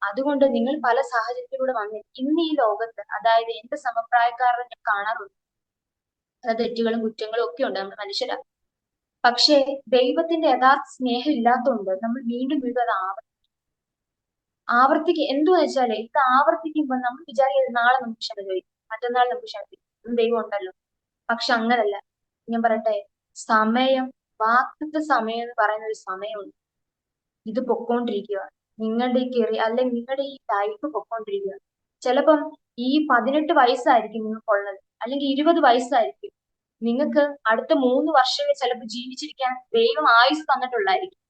S2: അതുകൊണ്ട് നിങ്ങൾ പല സാഹചര്യത്തിലൂടെ വന്ന് ഇന്ന് ഈ ലോകത്ത്, അതായത് എന്റെ സമപ്രായക്കാരെ ഞാൻ കാണാറുണ്ട്. പല തെറ്റുകളും കുറ്റങ്ങളും ഒക്കെ ഉണ്ട്, നമ്മൾ മനുഷ്യരാ. പക്ഷേ ദൈവത്തിന്റെ യഥാർത്ഥ സ്നേഹം ഇല്ലാത്തതുകൊണ്ട് നമ്മൾ വീണ്ടും വീണ്ടും അത് ആവർത്തിക്കും. എന്തുവെന്ന് വെച്ചാല് ഇത് ആവർത്തിക്കുമ്പോൾ നമ്മൾ വിചാരിക്കുന്നത് നാളെ നമുക്ക് ക്ഷമ ചോദിക്കും, മറ്റന്നാൾ നമുക്ക് ക്ഷമ ചോദിക്കും, ദൈവം ഉണ്ടല്ലോ. പക്ഷെ അങ്ങനല്ല. ഞാൻ പറയട്ടെ, സമയം, വാക്തത്വ സമയം എന്ന് പറയുന്ന ഒരു സമയമുണ്ട്. ഇത് പൊക്കോണ്ടിരിക്കുക, നിങ്ങളുടെ ഈ കരിയർ അല്ലെങ്കിൽ നിങ്ങളുടെ ഈ ലൈഫ് പൊക്കോണ്ടിരിക്കുക. ചിലപ്പം ഈ 18 വയസ്സായിരിക്കും നിങ്ങൾക്കുള്ളത്, അല്ലെങ്കിൽ 20 വയസ്സായിരിക്കും. നിങ്ങൾക്ക് അടുത്ത 3 വർഷമേ ചിലപ്പോൾ ജീവിച്ചിരിക്കാൻ ദൈവം ആയുസ് തന്നിട്ടുള്ളായിരിക്കും.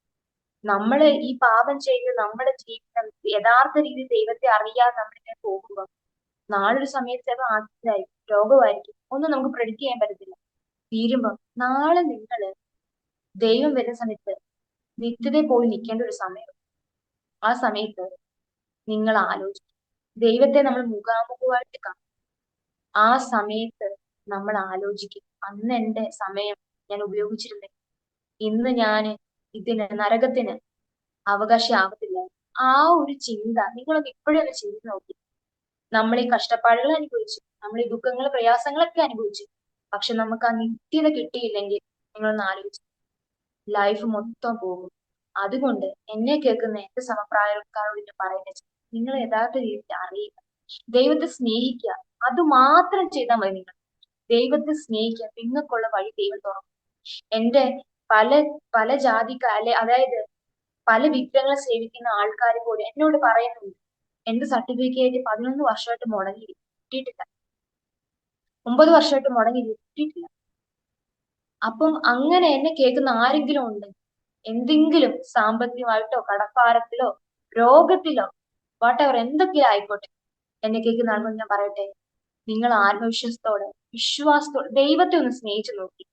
S2: നമ്മള് ഈ പാപം ചെയ്ത് നമ്മുടെ ജീവിതം യഥാർത്ഥ രീതിയിൽ ദൈവത്തെ അറിയാതെ നമ്മളിങ്ങനെ പോകുമ്പോൾ നാളൊരു സമയത്ത് ചിലപ്പോൾ ആത്മഹത്യയായിരിക്കും, രോഗമായിരിക്കും, ഒന്നും നമുക്ക് പ്രെഡിക്റ്റ് ചെയ്യാൻ പറ്റത്തില്ല. തീരുമ്പം നാളെ നിങ്ങള് ദൈവം വരുന്ന സമയത്ത് നിത്യതയിൽ പോയി നിൽക്കേണ്ട ഒരു സമയം. ആ സമയത്ത് നിങ്ങൾ ആലോചിക്കും, ദൈവത്തെ നമ്മൾ മുഖാമുഖമായിട്ട് കാണും. ആ സമയത്ത് നമ്മൾ ആലോചിക്കും, അന്ന് എന്റെ സമയം ഞാൻ ഉപയോഗിച്ചിരുന്നെങ്കിൽ ഇന്ന് ഞാൻ നരകത്തിന് അവകാശിയാവത്തില്ല. ആ ഒരു ചിന്ത നിങ്ങളൊന്ന് ഇപ്പോഴും ഒന്ന് ചിന്തിച്ച് നോക്കി. നമ്മൾ ഈ കഷ്ടപ്പാടുകൾ അനുഭവിച്ചു, നമ്മൾ ഈ ദുഃഖങ്ങൾ പ്രയാസങ്ങളൊക്കെ അനുഭവിച്ചു, പക്ഷെ നമുക്ക് ആ നിത്യത കിട്ടിയില്ലെങ്കിൽ നിങ്ങളൊന്ന് ആലോചിച്ചു, ലൈഫ് മൊത്തം പോകും. അതുകൊണ്ട് എന്നെ കേൾക്കുന്ന എന്റെ സമപ്രായക്കാരോട് ഞാൻ പറയുന്നത്, നിങ്ങൾ യഥാർത്ഥ രീതിയിൽ അറിയുക, ദൈവത്തെ സ്നേഹിക്കുക. അത് മാത്രം ചെയ്താൽ മതി. നിങ്ങൾ ദൈവത്തെ സ്നേഹിക്കുക, നിങ്ങൾക്കുള്ള വഴി ദൈവം തുറക്കും. എന്റെ പല പല അതായത് പല വിഗ്രഹങ്ങളെ സേവിക്കുന്ന ആൾക്കാർ പോലും എന്നോട് പറയുന്നുണ്ട്, എന്റെ സർട്ടിഫിക്കറ്റ് 11 വർഷമായിട്ട് മുടങ്ങി കിട്ടിയിട്ടില്ല, 9 വർഷമായിട്ട് മുടങ്ങി കിട്ടിയിട്ടില്ല. അപ്പം അങ്ങനെ എന്നെ കേൾക്കുന്ന ആരെങ്കിലും ഉണ്ട്, എന്തെങ്കിലും സാമ്പത്തികമായിട്ടോ കടപ്പാരത്തിലോ രോഗത്തിലോ വാട്ടെവർ എന്തൊക്കെയോ ആയിക്കോട്ടെ, എന്നെ കേൾക്കുന്ന ആളുകൾ ഞാൻ പറയട്ടെ, നിങ്ങൾ ആത്മവിശ്വാസത്തോടെ വിശ്വാസത്തോടെ ദൈവത്തെ ഒന്ന് സ്നേഹിച്ചു നോക്കി,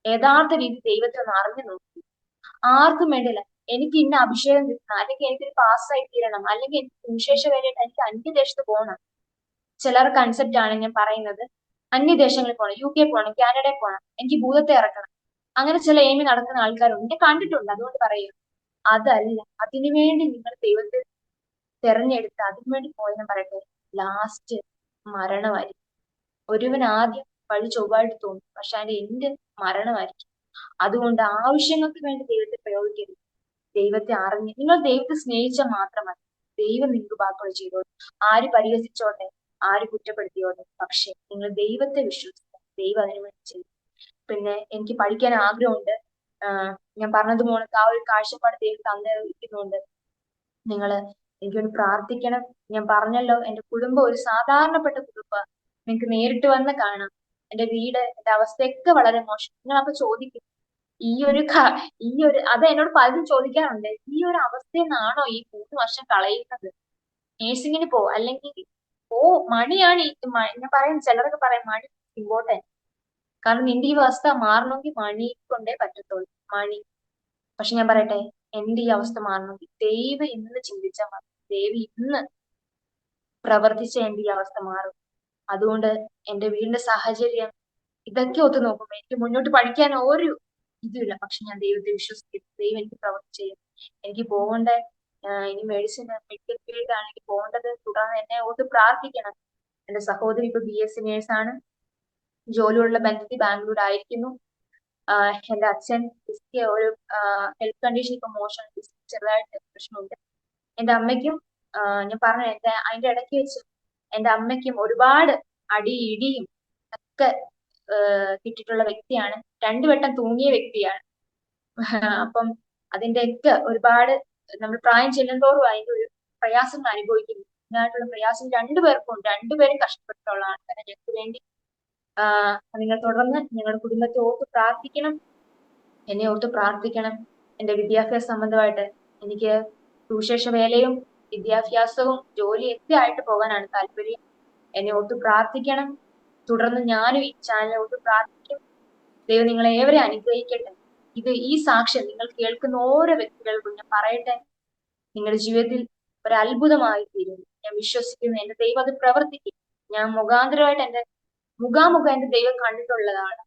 S2: യഥാർത്ഥ രീതി ദൈവത്തെ ഒന്ന് അറിഞ്ഞു നോക്കി. ആർക്കും വേണ്ടില്ല എനിക്ക് ഇന്ന അഭിഷേകം കിട്ടണം, അല്ലെങ്കിൽ എനിക്കൊരു പാസ്സായി തീരണം, അല്ലെങ്കിൽ എനിക്ക് സുവിശേഷ വേലയായിട്ട് എനിക്ക് അന്യദേശത്ത് പോകണം. ചിലർ കൺസെപ്റ്റ് ആണ് ഞാൻ പറയുന്നത്, അന്യദേശങ്ങളിൽ പോകണം, UK പോകണം, കാനഡയിൽ പോകണം, എനിക്ക് ഭൂതത്തെ ഇറക്കണം. അങ്ങനെ ചില എയിമിൽ നടക്കുന്ന ആൾക്കാരുണ്ട്, ഞാൻ കണ്ടിട്ടുണ്ട്. അതുകൊണ്ട് പറയുക, അതല്ല. അതിനുവേണ്ടി നിങ്ങൾ ദൈവത്തെ തെരഞ്ഞെടുത്ത് അതിനുവേണ്ടി പോയെന്ന് പറയട്ടെ, ലാസ്റ്റ് മരണമായിരിക്കും. ഒരുവൻ ആദ്യം വഴി ചൊവ്വായിട്ട് തോന്നും, പക്ഷെ അതിന്റെ എൻഡ് മരണമായിരിക്കും. അതുകൊണ്ട് ആവശ്യങ്ങൾക്ക് വേണ്ടി ദൈവത്തെ പ്രയോഗിക്കരുത്. ദൈവത്തെ അറിഞ്ഞ് നിങ്ങൾ ദൈവത്തെ സ്നേഹിച്ചാൽ മാത്രം മതി. ദൈവം നിങ്ങൾക്ക് ബാക്കിയുള്ള ചെയ്തോട്ടെ. ആര് പരിഹസിച്ചോട്ടെ, ആര് കുറ്റപ്പെടുത്തിയോട്ടെ, പക്ഷെ നിങ്ങൾ ദൈവത്തെ വിശ്വസിക്കുക, ദൈവം അതിനു വേണ്ടി ചെയ്യും. പിന്നെ എനിക്ക് പഠിക്കാൻ ആഗ്രഹമുണ്ട്. ഞാൻ പറഞ്ഞതുപോലെ ആ ഒരു കാഴ്ചപ്പാട് ദൈവം തന്നിരിക്കുന്നുണ്ട്. നിങ്ങള് എനിക്കൊന്ന് പ്രാർത്ഥിക്കണം. ഞാൻ പറഞ്ഞല്ലോ, എന്റെ കുടുംബം ഒരു സാധാരണപ്പെട്ട കുടുംബം. നിങ്ങൾക്ക് നേരിട്ട് വന്ന് കാണാം. എന്റെ വീട്, എന്റെ അവസ്ഥയൊക്കെ വളരെ മോശം. നിങ്ങൾ അപ്പൊ ചോദിക്കും, അത് എന്നോട് പലരും ചോദിക്കാറുണ്ട്, ഈ ഒരു അവസ്ഥയിൽ നിന്നാണോ ഈ 3 വർഷം കളയുന്നത്? നേഴ്സിങ്ങിന് പോ, അല്ലെങ്കിൽ മണിയാണ് ഞാൻ പറയും, ചിലരൊക്കെ പറയും മണി ഇമ്പോർട്ടന്റ്, കാരണം നിന്റെ ഈ അവസ്ഥ മാറണമെങ്കിൽ മണി കൊണ്ടേ പറ്റത്തുള്ളൂ, മണി. പക്ഷെ ഞാൻ പറയട്ടെ, എന്റെ ഈ അവസ്ഥ മാറണമെങ്കിൽ ദൈവം ഇന്ന് ചിന്തിച്ചാൽ മതി, ദൈവം ഇന്ന് പ്രവർത്തിച്ച എന്റെ ഈ അവസ്ഥ മാറും. അതുകൊണ്ട് എന്റെ വീടിന്റെ സാഹചര്യം ഇതൊക്കെ ഒത്തു നോക്കുമ്പോ എനിക്ക് മുന്നോട്ട് പഠിക്കാൻ ഒരു ഇതുമില്ല. പക്ഷെ ഞാൻ ദൈവത്തെ വിശ്വസിക്കുന്നു, ദൈവം എനിക്ക് പ്രവർത്തി ചെയ്യും. എനിക്ക് പോകേണ്ട ഇനി മെഡിക്കൽ ഫീൽഡാണ് എനിക്ക് പോകേണ്ടത്. തുടർന്ന് എന്നെ ഓർത്ത് പ്രാർത്ഥിക്കണം. എന്റെ സഹോദരി ഇപ്പൊ BSc നേഴ്സാണ്, ജോലിയുള്ള ബന്ധത്തിൽ ബാംഗ്ലൂർ ആയിരിക്കുന്നു. എന്റെ അച്ഛൻ ഒരു ഹെൽത്ത് കണ്ടീഷൻ ഇപ്പൊ മോശം, ചെറുതായിട്ട് പ്രശ്നമുണ്ട്. എന്റെ അമ്മയ്ക്കും ഞാൻ പറഞ്ഞു, അതിന്റെ ഇടയ്ക്ക് വെച്ച് എന്റെ അമ്മയ്ക്കും ഒരുപാട് ഇടിയും ഒക്കെ കിട്ടിയിട്ടുള്ള വ്യക്തിയാണ്. 2 വട്ടം തൂങ്ങിയ വ്യക്തിയാണ്. അപ്പം അതിന്റെയൊക്കെ ഒരുപാട് നമ്മൾ പ്രായം ചെല്ലുന്തോറും അതിന്റെ ഒരു പ്രയാസം അനുഭവിക്കുന്നു. ഇതിനായിട്ടുള്ള പ്രയാസം 2 പേർക്കും ഉണ്ട്. 2 പേരും കഷ്ടപ്പെട്ടുള്ള ആൾക്കാരെ. ഞങ്ങൾക്ക് വേണ്ടി നിങ്ങൾ തുടർന്ന് ഞങ്ങളുടെ കുടുംബത്തെ ഓർത്ത് പ്രാർത്ഥിക്കണം, എന്നെ ഓർത്ത് പ്രാർത്ഥിക്കണം. എന്റെ വിദ്യാഭ്യാസ സംബന്ധമായിട്ട് എനിക്ക് സുവിശേഷ വേലയും വിദ്യാഭ്യാസവും ജോലിയൊക്കെ ആയിട്ട് പോകാനാണ് താല്പര്യം. എന്നെ ഓർത്ത് പ്രാർത്ഥിക്കണം. തുടർന്ന് ഞാനും ഈ ചാനലിനെ ഓർത്ത് പ്രാർത്ഥിക്കും. ദൈവം നിങ്ങളെ ഏവരെ അനുഗ്രഹിക്കട്ടെ. ഈ സാക്ഷ്യം നിങ്ങൾ കേൾക്കുന്ന ഓരോ വ്യക്തികൾക്കും ഞാൻ പറയട്ടെ, നിങ്ങളുടെ ജീവിതത്തിൽ ഒരു അത്ഭുതമായി തീരും. ഞാൻ വിശ്വസിക്കുന്നു, എന്റെ ദൈവം അത് പ്രവർത്തിക്കും. ഞാൻ മുഖാന്തരമായിട്ട് മുഖാമുഖം എന്റെ ദൈവം കണ്ടിട്ടുള്ളതാണ്.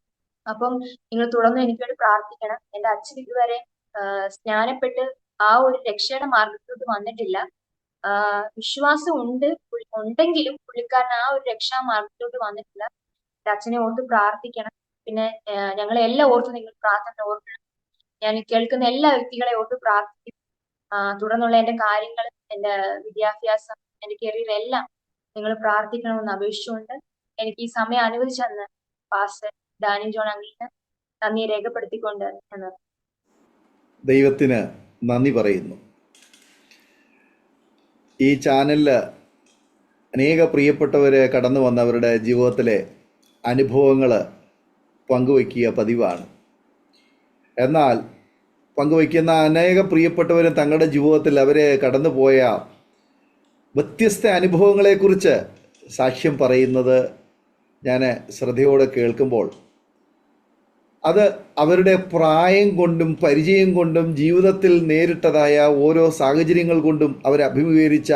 S2: അപ്പം നിങ്ങൾ തുടർന്ന് എനിക്ക് വേണ്ടി പ്രാർത്ഥിക്കണം. എന്റെ അച്ഛൻ ഇതുവരെ സ്നാനപ്പെട്ട് ആ ഒരു രക്ഷയുടെ മാർഗത്തിലോട്ട് വന്നിട്ടില്ല. വിശ്വാസം ഉണ്ടെങ്കിലും പുള്ളിക്കാരൻ ആ ഒരു രക്ഷാമാർഗത്തിലോട്ട് വന്നിട്ടില്ല. എന്റെ അച്ഛനെ ഓർത്ത് പ്രാർത്ഥിക്കണം. പിന്നെ ഞങ്ങളെ എല്ലാം ഓർത്ത് നിങ്ങൾ പ്രാർത്ഥന ഓർക്കണം. ഞാൻ കേൾക്കുന്ന എല്ലാ വ്യക്തികളെ ഓർത്ത് പ്രാർത്ഥിക്കും. തുടർന്നുള്ള എന്റെ കാര്യങ്ങൾ, എന്റെ വിദ്യാഭ്യാസം, എന്റെ കരിയർ എല്ലാം നിങ്ങൾ പ്രാർത്ഥിക്കണമെന്ന് അപേക്ഷിച്ചുകൊണ്ട് എനിക്ക് ഈ സമയം അനുവദിച്ചെന്ന് പാസ്റ്റർ ഡാനി ജോൺ അംഗീന് നന്ദി രേഖപ്പെടുത്തിക്കൊണ്ട് ഞാൻ
S1: ദൈവത്തിന് നന്ദി പറയുന്നു. ഈ ചാനലിൽ അനേക പ്രിയപ്പെട്ടവർ കടന്നു വന്നവരുടെ ജീവിതത്തിലെ അനുഭവങ്ങൾ പങ്കുവയ്ക്കുക പതിവാണ്. എന്നാൽ പങ്കുവയ്ക്കുന്ന അനേക പ്രിയപ്പെട്ടവരും തങ്ങളുടെ ജീവിതത്തിൽ അവർ കടന്നുപോയ വ്യത്യസ്ത അനുഭവങ്ങളെക്കുറിച്ച് സാക്ഷ്യം പറയുന്നത് ഞാൻ ശ്രദ്ധയോടെ കേൾക്കുമ്പോൾ അത് അവരുടെ പ്രായം കൊണ്ടും പരിചയം കൊണ്ടും ജീവിതത്തിൽ നേരിട്ടതായ ഓരോ സാഹചര്യങ്ങൾ കൊണ്ടും അവർ അഭിമുഖീകരിച്ച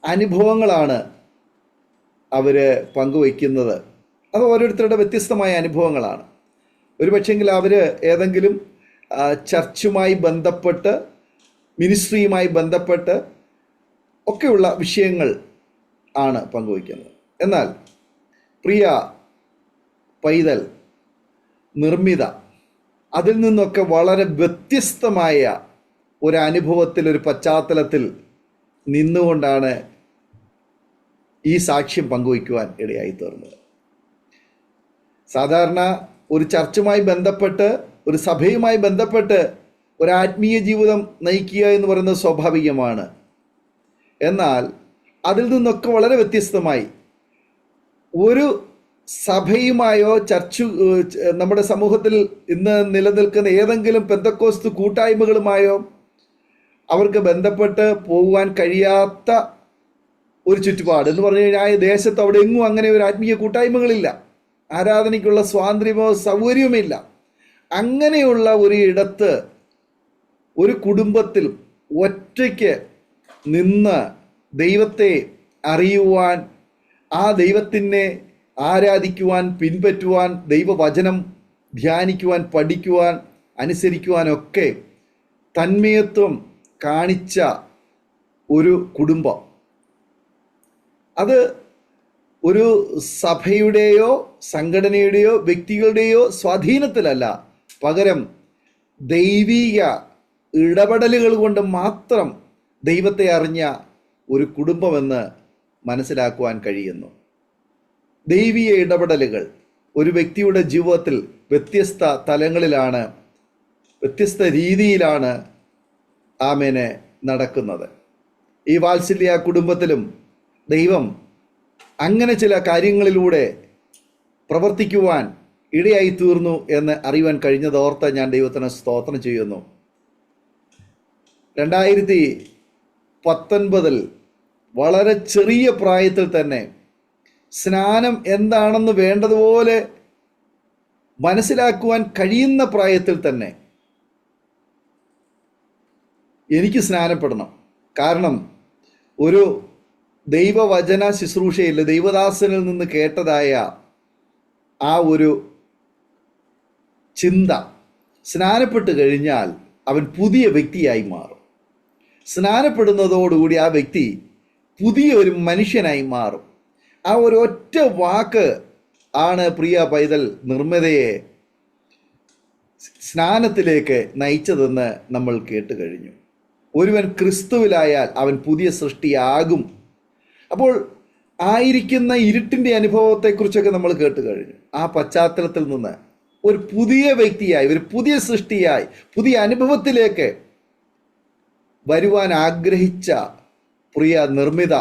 S1: അനുഭവങ്ങളാണ് അവർ പങ്കുവയ്ക്കുന്നത്. അത് ഓരോരുത്തരുടെ വ്യത്യസ്തമായ അനുഭവങ്ങളാണ്. ഒരു പക്ഷെങ്കിൽ അവർ ഏതെങ്കിലും ചർച്ചുമായി ബന്ധപ്പെട്ട്, മിനിസ്ട്രിയുമായി ബന്ധപ്പെട്ട് ഒക്കെയുള്ള വിഷയങ്ങൾ ആണ് പങ്കുവയ്ക്കുന്നത്. എന്നാൽ പ്രിയ പൈതൽ നിർമ്മിത അതിൽ നിന്നൊക്കെ വളരെ വ്യത്യസ്തമായ ഒരു അനുഭവത്തിൽ, ഒരു പശ്ചാത്തലത്തിൽ നിന്നുകൊണ്ടാണ് ഈ സാക്ഷ്യം പങ്കുവയ്ക്കുവാൻ ഇടയായി തീർന്നത്. സാധാരണ ഒരു ചർച്ചുമായി ബന്ധപ്പെട്ട്, ഒരു സഭയുമായി ബന്ധപ്പെട്ട് ഒരു ആത്മീയ ജീവിതം നയിക്കുക എന്ന് പറയുന്നത് സ്വാഭാവികമാണ്. എന്നാൽ അതിൽ നിന്നൊക്കെ വളരെ വ്യത്യസ്തമായി ഒരു സഭയുമായോ നമ്മുടെ സമൂഹത്തിൽ ഇന്ന് നിലനിൽക്കുന്ന ഏതെങ്കിലും പെന്തക്കോസ്ത് കൂട്ടായ്മകളുമായോ അവർക്ക് ബന്ധപ്പെട്ട് പോകുവാൻ കഴിയാത്ത ഒരു ചുറ്റുപാട് എന്ന് പറഞ്ഞു കഴിഞ്ഞാൽ ദേശത്ത് അവിടെ എങ്ങും അങ്ങനെ ഒരു ആത്മീയ കൂട്ടായ്മകളില്ല, ആരാധനയ്ക്കുള്ള സ്വാതന്ത്ര്യമോ സൗകര്യവുമില്ല. അങ്ങനെയുള്ള ഒരു ഇടത്ത് ഒരു കുടുംബത്തിൽ ഒറ്റയ്ക്ക് നിന്ന് ദൈവത്തെ അറിയുവാൻ, ആ ദൈവത്തിനെ ആരാധിക്കുവാൻ, പിൻപറ്റുവാൻ, ദൈവവചനം ധ്യാനിക്കുവാൻ, പഠിക്കുവാൻ, അനുസരിക്കുവാനൊക്കെ തന്മയത്വം കാണിച്ച ഒരു കുടുംബം, അത് ഒരു സഭയുടെയോ സംഘടനയുടെയോ വ്യക്തികളുടെയോ സ്വാധീനത്തിലല്ല, പകരം ദൈവിക ഇടപെടലുകൾ കൊണ്ട് മാത്രം ദൈവത്തെ അറിഞ്ഞ ഒരു കുടുംബമെന്ന് മനസ്സിലാക്കുവാൻ കഴിയുന്നു. ദൈവിക ഇടപെടലുകൾ ഒരു വ്യക്തിയുടെ ജീവിതത്തിൽ വ്യത്യസ്ത തലങ്ങളിലാണ്, വ്യത്യസ്ത രീതിയിലാണ് ആമേനെ നടക്കുന്നത്. ഈ വാത്സല്യ കുടുംബത്തിലും ദൈവം അങ്ങനെ ചില കാര്യങ്ങളിലൂടെ പ്രവർത്തിക്കുവാൻ ഇടയായി തീർന്നു എന്ന് അറിയുവാൻ കഴിഞ്ഞതോർത്ത് ഞാൻ ദൈവത്തിന് സ്തോത്രം ചെയ്യുന്നു. 2019 വളരെ ചെറിയ പ്രായത്തിൽ തന്നെ സ്നാനം എന്താണെന്ന് വേണ്ടതുപോലെ മനസ്സിലാക്കുവാൻ കഴിയുന്ന പ്രായത്തിൽ തന്നെ എനിക്ക് സ്നാനപ്പെടണം. കാരണം ഒരു ദൈവവചന ശുശ്രൂഷയിൽ ദൈവദാസനിൽ നിന്ന് കേട്ടതായ ആ ഒരു ചിന്ത, സ്നാനപ്പെട്ട് കഴിഞ്ഞാൽ അവൻ പുതിയ വ്യക്തിയായി മാറും. സ്നാനപ്പെടുന്നതോടുകൂടി ആ വ്യക്തി പുതിയ ഒരു മനുഷ്യനായി മാറും. ആ ഒരു ഒറ്റ വാക്ക് ആണ് പ്രിയ പൈതൽ നിർമ്മിതയെ സ്നാനത്തിലേക്ക് നയിച്ചതെന്ന് നമ്മൾ കേട്ട് കഴിഞ്ഞു. ഒരുവൻ ക്രിസ്തുവിലായാൽ അവൻ പുതിയ സൃഷ്ടിയാകും. അപ്പോൾ ആയിരിക്കുന്ന ഇരുട്ടിൻ്റെ അനുഭവത്തെക്കുറിച്ചൊക്കെ നമ്മൾ കേട്ട് കഴിഞ്ഞു. ആ പശ്ചാത്തലത്തിൽ നിന്ന് ഒരു പുതിയ വ്യക്തിയായി, ഒരു പുതിയ സൃഷ്ടിയായി, പുതിയ അനുഭവത്തിലേക്ക് വരുവാൻ ആഗ്രഹിച്ച പ്രിയ നിർമ്മിത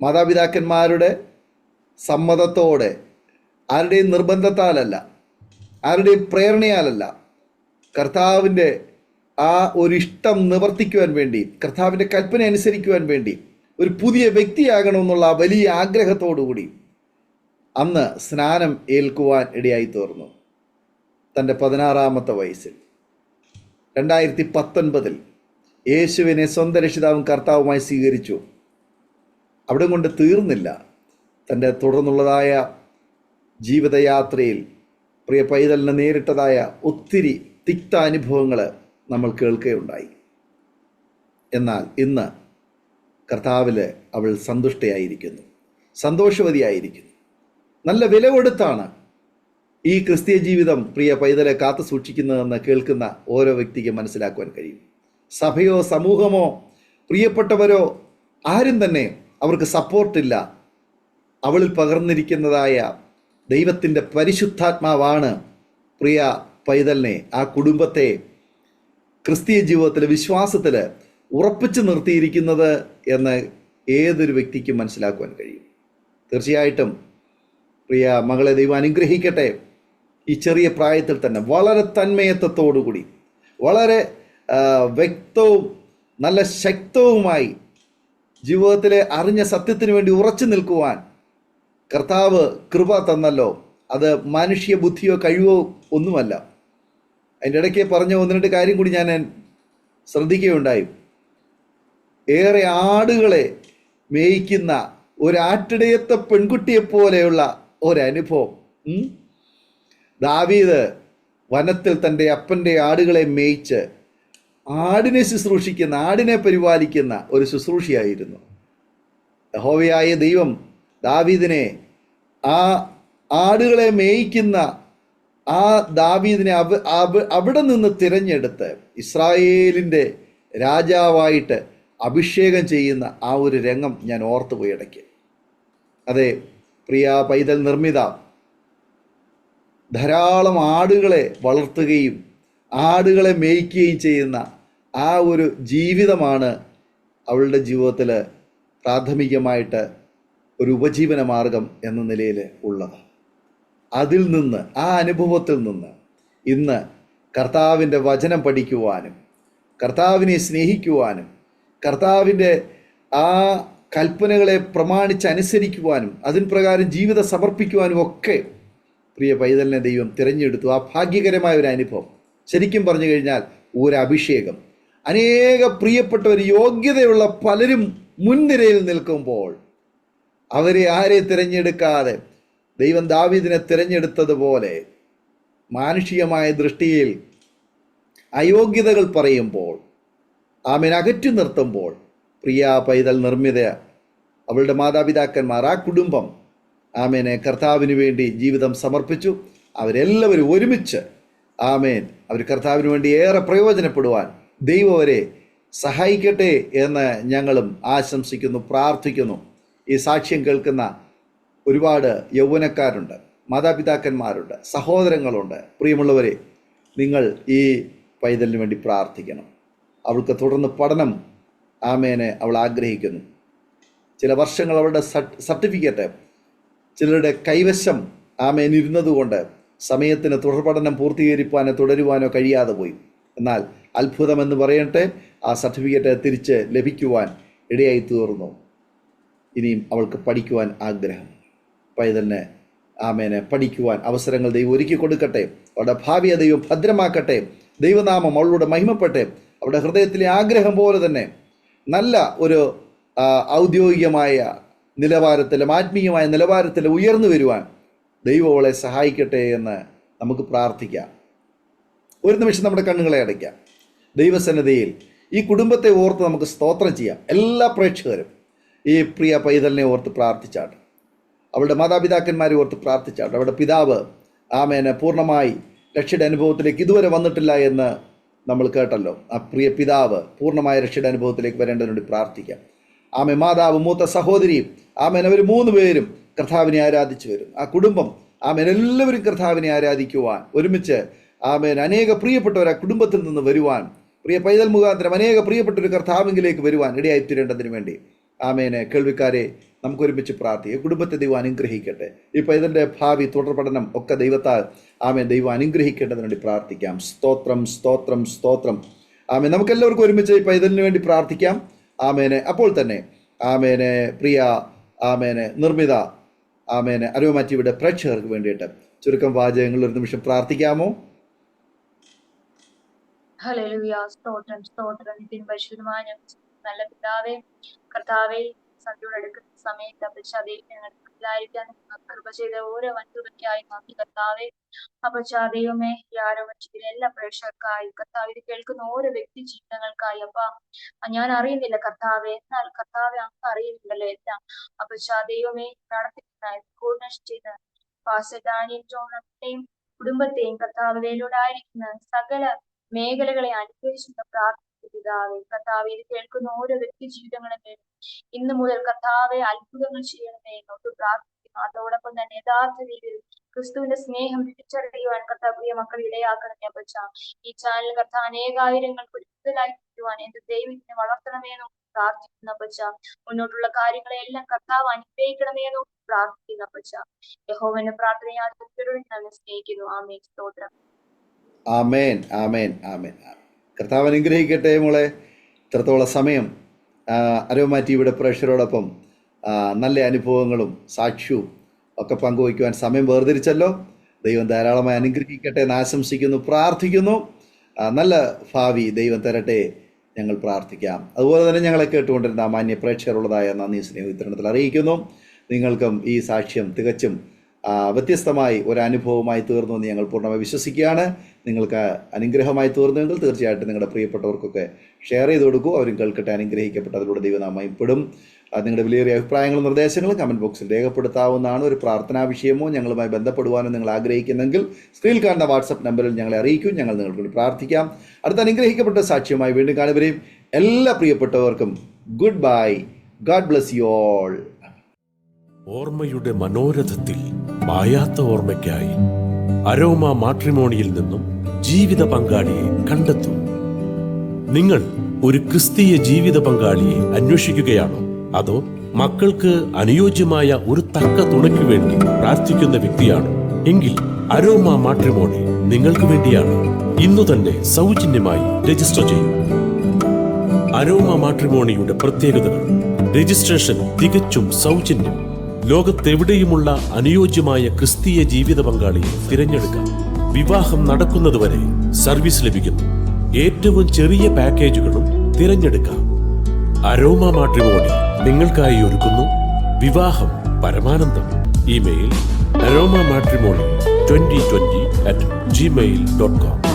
S1: മാതാപിതാക്കന്മാരുടെ സമ്മതത്തോടെ, ആരുടെയും നിർബന്ധത്താലല്ല, ആരുടെയും പ്രേരണയാലല്ല, കർത്താവിൻ്റെ ആ ഒരു ഇഷ്ടം നിവർത്തിക്കുവാൻ വേണ്ടി, കർത്താവിൻ്റെ കൽപ്പന അനുസരിക്കുവാൻ വേണ്ടി ഒരു പുതിയ വ്യക്തിയാകണമെന്നുള്ള വലിയ ആഗ്രഹത്തോടുകൂടി അന്ന് സ്നാനം ഏൽക്കുവാൻ ഇടയായി തീർന്നു. തൻ്റെ 16-ാമത്തെ വയസ്സിൽ 2019 യേശുവിനെ സ്വന്തം രക്ഷിതാവും കർത്താവുമായി സ്വീകരിച്ചു. അവിടെ കൊണ്ട് തീർന്നില്ല. തൻ്റെ തുടർന്നുള്ളതായ ജീവിതയാത്രയിൽ പ്രിയ പൈതലിന് നേരിട്ടതായ ഒത്തിരി തിക്ത അനുഭവങ്ങൾ നമ്മൾ കേൾക്കുകയുണ്ടായി. എന്നാൽ ഇന്ന് കർത്താവിൽ അവൾ സന്തുഷ്ടയായിരിക്കുന്നു, സന്തോഷവതിയായിരിക്കുന്നു. നല്ല വില കൊടുത്താണ് ഈ ക്രിസ്തീയ ജീവിതം പ്രിയ പൈതലെ കാത്തു സൂക്ഷിക്കുന്നതെന്ന് കേൾക്കുന്ന ഓരോ വ്യക്തിക്ക് മനസ്സിലാക്കുവാൻ കഴിയും. സഭയോ സമൂഹമോ പ്രിയപ്പെട്ടവരോ ആരും തന്നെ അവർക്ക് സപ്പോർട്ടില്ല. അവളിൽ പകർന്നിരിക്കുന്നതായ ദൈവത്തിൻ്റെ പരിശുദ്ധാത്മാവാണ് പ്രിയ പൈതലിനെ, ആ കുടുംബത്തെ ക്രിസ്തീയ ജീവിതത്തിൽ, വിശ്വാസത്തിൽ ഉറപ്പിച്ചു നിർത്തിയിരിക്കുന്നത് എന്ന് ഏതൊരു വ്യക്തിക്കും മനസ്സിലാക്കുവാൻ കഴിയും. തീർച്ചയായിട്ടും പ്രിയ മകളെ ദൈവം അനുഗ്രഹിക്കട്ടെ. ഈ ചെറിയ പ്രായത്തിൽ തന്നെ വളരെ തന്മയത്വത്തോടുകൂടി, വളരെ വ്യക്തവും നല്ല ശക്തവുമായി ജീവിതത്തിലെ അറിഞ്ഞ സത്യത്തിന് വേണ്ടി ഉറച്ചു നിൽക്കുവാൻ കർത്താവ് കൃപ തന്നല്ലോ. അത് മനുഷ്യ ബുദ്ധിയോ കഴിവോ ഒന്നുമല്ല. അതിൻ്റെ ഇടയ്ക്ക് പറഞ്ഞ ഒന്ന് രണ്ട് കാര്യം കൂടി ഞാൻ ശ്രദ്ധിക്കുകയുണ്ടായി. ഏറെ ആടുകളെ മേയ്ക്കുന്ന ഒരാട്ടിടയത്തെ പെൺകുട്ടിയെപ്പോലെയുള്ള ഒരനുഭവം. ദാവീദ് വനത്തിൽ തൻ്റെ അപ്പൻ്റെ ആടുകളെ മേയിച്ച് ആടിനെ ശുശ്രൂഷിക്കുന്ന, ആടിനെ പരിപാലിക്കുന്ന ഒരു ശുശ്രൂഷയായിരുന്നു. യഹോവയായ ദൈവം ദാവീദിനെ, ആ ആടുകളെ മേയിക്കുന്ന ആ ദാവീദിനെ അവിടെ നിന്ന് തിരഞ്ഞെടുത്ത് ഇസ്രായേലിൻ്റെ രാജാവായിട്ട് അഭിഷേകം ചെയ്യുന്ന ആ ഒരു രംഗം ഞാൻ ഓർത്തുപോയി ഇടയ്ക്ക്. അതെ പ്രിയ പൈതൽ നിർമ്മിത ധാരാളം ആടുകളെ വളർത്തുകയും ആടുകളെ മേയ്ക്കുകയും ചെയ്യുന്ന ആ ഒരു ജീവിതമാണ് അവളുടെ ജീവിതത്തിൽ പ്രാഥമികമായിട്ട് ഒരു ഉപജീവന മാർഗം എന്ന നിലയിൽ ഉള്ളത്. അതിൽ നിന്ന്, ആ അനുഭവത്തിൽ നിന്ന് ഇന്ന് കർത്താവിൻ്റെ വചനം പഠിക്കുവാനും കർത്താവിനെ സ്നേഹിക്കുവാനും കർത്താവിൻ്റെ ആ കൽപ്പനകളെ പ്രമാണിച്ചനുസരിക്കുവാനും അതിൻ പ്രകാരം ജീവിതം സമർപ്പിക്കുവാനും ഒക്കെ പ്രിയ പൈതലിനെ ദൈവം തിരഞ്ഞെടുത്തു. ആ ഭാഗ്യകരമായ ഒരു അനുഭവം, ശരിക്കും പറഞ്ഞു കഴിഞ്ഞാൽ ഒരു അഭിഷേകം. അനേക പ്രിയപ്പെട്ടവർ, യോഗ്യതയുള്ള പലരും മുൻനിരയിൽ നിൽക്കുമ്പോൾ അവരെ ആരെ തിരഞ്ഞെടുക്കാതെ ദൈവം ദാവീദിനെ തിരഞ്ഞെടുത്തതുപോലെ മാനുഷികമായ ദൃഷ്ടിയിൽ അയോഗ്യതകൾ പറയുമ്പോൾ, ആമേൻ അകറ്റി നിർത്തുമ്പോൾ, പ്രിയ പൈതൽ നിർമ്മിത, അവളുടെ മാതാപിതാക്കന്മാർ, ആ കുടുംബം ആമേനെ കർത്താവിന് വേണ്ടി ജീവിതം സമർപ്പിച്ചു. അവരെല്ലാവരും ഒരുമിച്ച് ആമേൻ അവർ കർത്താവിന് വേണ്ടി ഏറെ പ്രയോജനപ്പെടുവാൻ ദൈവം അവരെ സഹായിക്കട്ടെ എന്ന് ഞങ്ങളും ആശംസിക്കുന്നു, പ്രാർത്ഥിക്കുന്നു. ഈ സാക്ഷ്യം കേൾക്കുന്ന ഒരുപാട് യൗവനക്കാരുണ്ട്, മാതാപിതാക്കന്മാരുണ്ട്, സഹോദരങ്ങളുണ്ട്. പ്രിയമുള്ളവരെ, നിങ്ങൾ ഈ പൈതലിന് വേണ്ടി പ്രാർത്ഥിക്കണം. അവൾക്ക് തുടർന്ന് പഠനം ആമേനെ അവൾ ആഗ്രഹിക്കുന്നു. ചില വർഷങ്ങൾ അവളുടെ സർട്ടിഫിക്കറ്റ് ചിലരുടെ കൈവശം ആമേൻ ഇരുന്നതുകൊണ്ട് സമയത്തിന് തുടർ പഠനം പൂർത്തീകരിക്കാനോ തുടരുവാനോ കഴിയാതെ പോയി. എന്നാൽ അത്ഭുതമെന്ന് പറയട്ടെ, ആ സർട്ടിഫിക്കറ്റ് തിരിച്ച് ലഭിക്കുവാൻ ഇടയായി തീർന്നു. ഇനിയും അവൾക്ക് പഠിക്കുവാൻ ആഗ്രഹം. പൈതലിന് ആമേനെ പഠിക്കുവാൻ അവസരങ്ങൾ ദൈവം ഒരുക്കി കൊടുക്കട്ടെ. അവളുടെ ഭാവിയെ ദൈവം ഭദ്രമാക്കട്ടെ. ദൈവനാമം അവളോട് മഹിമപ്പെട്ടെ. അവളുടെ ഹൃദയത്തിലെ ആഗ്രഹം പോലെ തന്നെ നല്ല ഒരു ഔദ്യോഗികമായ നിലവാരത്തിലും ആത്മീയമായ നിലവാരത്തിലും ഉയർന്നു വരുവാൻ ദൈവം അവളെ സഹായിക്കട്ടെ എന്ന് നമുക്ക് പ്രാർത്ഥിക്കാം. ഒരു നിമിഷം നമ്മുടെ കണ്ണുകളെ അടയ്ക്കാം. ദൈവസന്നിധിയിൽ ഈ കുടുംബത്തെ ഓർത്ത് നമുക്ക് സ്തോത്രം ചെയ്യാം. എല്ലാ പ്രേക്ഷകരും ഈ പ്രിയ പൈതലിനെ ഓർത്ത് പ്രാർത്ഥിച്ചാട്ട്, അവളുടെ മാതാപിതാക്കന്മാരെ ഓർത്ത് പ്രാർത്ഥിച്ചാട്ട്. അവളുടെ പിതാവ് ആമേനെ പൂർണ്ണമായി രക്ഷയുടെ അനുഭവത്തിലേക്ക് ഇതുവരെ വന്നിട്ടില്ല എന്ന് നമ്മൾ കേട്ടല്ലോ. ആ പ്രിയ പിതാവ് പൂർണ്ണമായ രക്ഷയുടെ അനുഭവത്തിലേക്ക് വരേണ്ടതിന് വേണ്ടി പ്രാർത്ഥിക്കാം. ആമേ മാതാവ്, മൂത്ത സഹോദരി, ആമേൻ അവർ 3 പേരും കർത്താവിനെ ആരാധിച്ചു വരും. ആ കുടുംബം ആമേൻ എല്ലാവരും കർത്താവിനെ ആരാധിക്കുവാൻ ഒരുമിച്ച് ആമേൻ അനേക പ്രിയപ്പെട്ടവർ ആ കുടുംബത്തിൽ നിന്ന് വരുവാൻ, പ്രിയ പൈതൽ മുഖാന്തരം അനേക പ്രിയപ്പെട്ടൊരു കർത്താവിലേക്ക് വരുവാൻ ഇടയായിത്തീരേണ്ടതിന് വേണ്ടി ആമേനെ കേൾവിക്കാരെ നമുക്ക് ഒരുമിച്ച് പ്രാർത്ഥിക്കാം. കുടുംബത്തെ ദൈവം അനുഗ്രഹിക്കട്ടെ. ഈ പൈതലിൻ്റെ ഭാവി തുടർ പഠനം ഒക്കെ ദൈവത്താൽ ആമേൻ ദൈവം അനുഗ്രഹിക്കേണ്ടതിന് വേണ്ടി പ്രാർത്ഥിക്കാം. സ്തോത്രം, സ്തോത്രം, സ്തോത്രം. ആമേൻ. നമുക്കെല്ലാവർക്കും ഒരുമിച്ച് ഈ പൈതലിന് വേണ്ടി പ്രാർത്ഥിക്കാം. ആമേനെ. അപ്പോൾ തന്നെ ആമേനെ പ്രിയ ആമേനെ നിർമ്മിത ആമേനെ അരോമ ടിവിയുടെ പ്രേക്ഷകർക്ക് വേണ്ടിയിട്ട് ചുരുക്കം വാചകങ്ങൾ ഒരു നിമിഷം പ്രാർത്ഥിക്കാമോ?
S2: ഹല്ലേലൂയ. സ്തോത്രം, സ്തോത്രം. നിത്യം പരിശുദ്ധമായ നല്ല പിതാവേ, കർത്താവേ, സന്ധ്യയോട് അടുക്കുന്ന സമയത്ത് അപ്പച്ചാതെ ഞങ്ങൾക്കായിരിക്കാൻ കൃപ ചെയ്ത ഓരോ വൻതുകയ്ക്കായി നന്ദി കർത്താവേ. അപ്പച്ചാദൈവമേ, ഈ ആരോഗ്യത്തിലെ എല്ലാ പ്രേക്ഷകർക്കായി കർത്താവ്, ഇത് കേൾക്കുന്ന ഓരോ വ്യക്തി ജീവിതങ്ങൾക്കായി അപ്പ ഞാൻ അറിയുന്നില്ല കർത്താവെ, എന്നാൽ കർത്താവെ അങ്ങ് അറിയുന്നില്ലല്ലോ എല്ലാം. അപ്പച്ചാദൈവമേ, നടത്തിപ്പിനായി കോർഡിനേഷൻ ചെയ്ത പാസ്റ്റർ ഡാനിയൽ ജോണിനെയും കുടുംബത്തെയും കർത്താവ് വേലോടായിരിക്കുന്ന സകല മേഖലകളെ അനുഗ്രഹിച്ചുകൊണ്ട് പ്രാർത്ഥിക്കുന്നു. പിതാവേ. കർത്താവെ, ഇത് കേൾക്കുന്ന ഓരോ വ്യക്തി ജീവിതങ്ങളും ഇന്നു മുതൽ കർത്താവെ അത്ഭുതങ്ങൾ ചെയ്യണമേ എന്നോട്ട് പ്രാർത്ഥിക്കുന്നു. അതോടൊപ്പം തന്നെ യഥാർത്ഥ രീതിയിൽ ക്രിസ്തുവിന്റെ സ്നേഹം തിരിച്ചറിയുവാൻ കർത്താവ് പ്രിയ മക്കൾ ഇടയാക്കണമേ അപ്പച്ച. ഈ ചാനൽ കർത്താവ് അനേകായിരങ്ങൾ കൂടുതലായി കിട്ടുവാൻ എന്റെ ദൈവത്തിനെ വളർത്തണമേ എന്ന് പ്രാർത്ഥിക്കുന്ന അപ്പച്ച. മുന്നോട്ടുള്ള കാര്യങ്ങളെല്ലാം കർത്താവ് അനുഗ്രഹിക്കണമേ എന്ന് പ്രാർത്ഥിക്കുന്ന അപ്പച്ച. യഹോവന്റെ പ്രാർത്ഥനയെ ഞാൻ സ്നേഹിക്കുന്നു. ആമേൻ. സ്തോത്രം.
S1: ആമേൻ, ആമേൻ, ആമേൻ. കർത്താവ് അനുഗ്രഹിക്കട്ടെ മോളെ. ഇത്രത്തോളം സമയം അരോമ ടിവിയുടെ പ്രേക്ഷകരോടൊപ്പം നല്ല അനുഭവങ്ങളും സാക്ഷ്യവും ഒക്കെ പങ്കുവയ്ക്കുവാൻ സമയം വേർതിരിച്ചല്ലോ. ദൈവം ധാരാളമായി അനുഗ്രഹിക്കട്ടെ എന്ന് ആശംസിക്കുന്നു, പ്രാർത്ഥിക്കുന്നു. നല്ല ഭാവി ദൈവം തരട്ടെ ഞങ്ങൾ പ്രാർത്ഥിക്കാം. അതുപോലെ തന്നെ ഞങ്ങളെ കേട്ടുകൊണ്ടിരുന്ന മാന്യ പ്രേക്ഷകരുള്ളതായ നന്ദി സ്നേഹം വിതരണത്തിൽ അറിയിക്കുന്നു. നിങ്ങൾക്കും ഈ സാക്ഷ്യം തികച്ചും വ്യത്യസ്തമായി ഒരു അനുഭവമായി തീർന്നു എന്ന് ഞങ്ങൾ പൂർണ്ണമായി വിശ്വസിക്കുകയാണ്. നിങ്ങൾക്ക് അനുഗ്രഹമായി തീർന്നുവെങ്കിൽ തീർച്ചയായിട്ടും നിങ്ങളുടെ പ്രിയപ്പെട്ടവർക്കൊക്കെ ഷെയർ ചെയ്ത് കൊടുക്കൂ. അവരും കേൾക്കട്ടെ, അനുഗ്രഹിക്കപ്പെട്ട അതിലൂടെ ദൈവനാമം പെടും. നിങ്ങളുടെ വിലയേറിയ അഭിപ്രായങ്ങളും നിർദ്ദേശങ്ങളും കമൻറ്റ് ബോക്സിൽ രേഖപ്പെടുത്താവുന്നതാണ്. ഒരു പ്രാർത്ഥനാ വിഷയമോ ഞങ്ങളുമായി ബന്ധപ്പെടുവാനോ നിങ്ങൾ ആഗ്രഹിക്കുന്നെങ്കിൽ സ്ക്രീനിൽ കാണുന്ന വാട്സപ്പ് നമ്പറിൽ ഞങ്ങളെ അറിയിക്കും. ഞങ്ങൾ നിങ്ങൾക്ക് വേണ്ടി പ്രാർത്ഥിക്കാം. അടുത്ത അനുഗ്രഹിക്കപ്പെട്ട സാക്ഷ്യമായി വീണ്ടും കാണുവരെയും എല്ലാ പ്രിയപ്പെട്ടവർക്കും good bye. God bless you all.
S3: ഓർമ്മയുടെ മനോരഥത്തിൽ മായാത്ത ഓർമ്മയ്ക്കായി അരോമ മാട്രിമോണിയിൽ നിന്നും ജീവിത പങ്കാളിയെ കണ്ടെത്തൂ. നിങ്ങൾ ഒരു ക്രിസ്തീയ ജീവിത പങ്കാളിയെ അന്വേഷിക്കുകയാണോ? അതോ മക്കൾക്ക് അനുയോജ്യമായ ഒരു തക്ക തുണയ്ക്കു വേണ്ടി പ്രാർത്ഥിക്കുന്ന വ്യക്തിയാണോ? എങ്കിൽ അരോമ മാട്രിമോണി നിങ്ങൾക്ക് വേണ്ടിയാണ്. ഇന്നു തന്നെ സൗജന്യമായി രജിസ്റ്റർ ചെയ്യൂ. അരോമ മാട്രിമോണിയുടെ പ്രത്യേകതകൾ: രജിസ്ട്രേഷൻ തികച്ചും സൗജന്യം. ലോകത്തെവിടെയുമുള്ള അനുയോജ്യമായ ക്രിസ്തീയ ജീവിത പങ്കാളിയെ തിരഞ്ഞെടുക്കാം. വിവാഹം നടക്കുന്നതുവരെ സർവീസ് ലഭിക്കുന്നു. ഏറ്റവും ചെറിയ പാക്കേജുകളും തിരഞ്ഞെടുക്കാം. അരോമ മാട്രിമോണി നിങ്ങൾക്കായി ഒരുക്കുന്നു വിവാഹം പരമാനന്ദം. Email aroma matrimony2020@gmail.com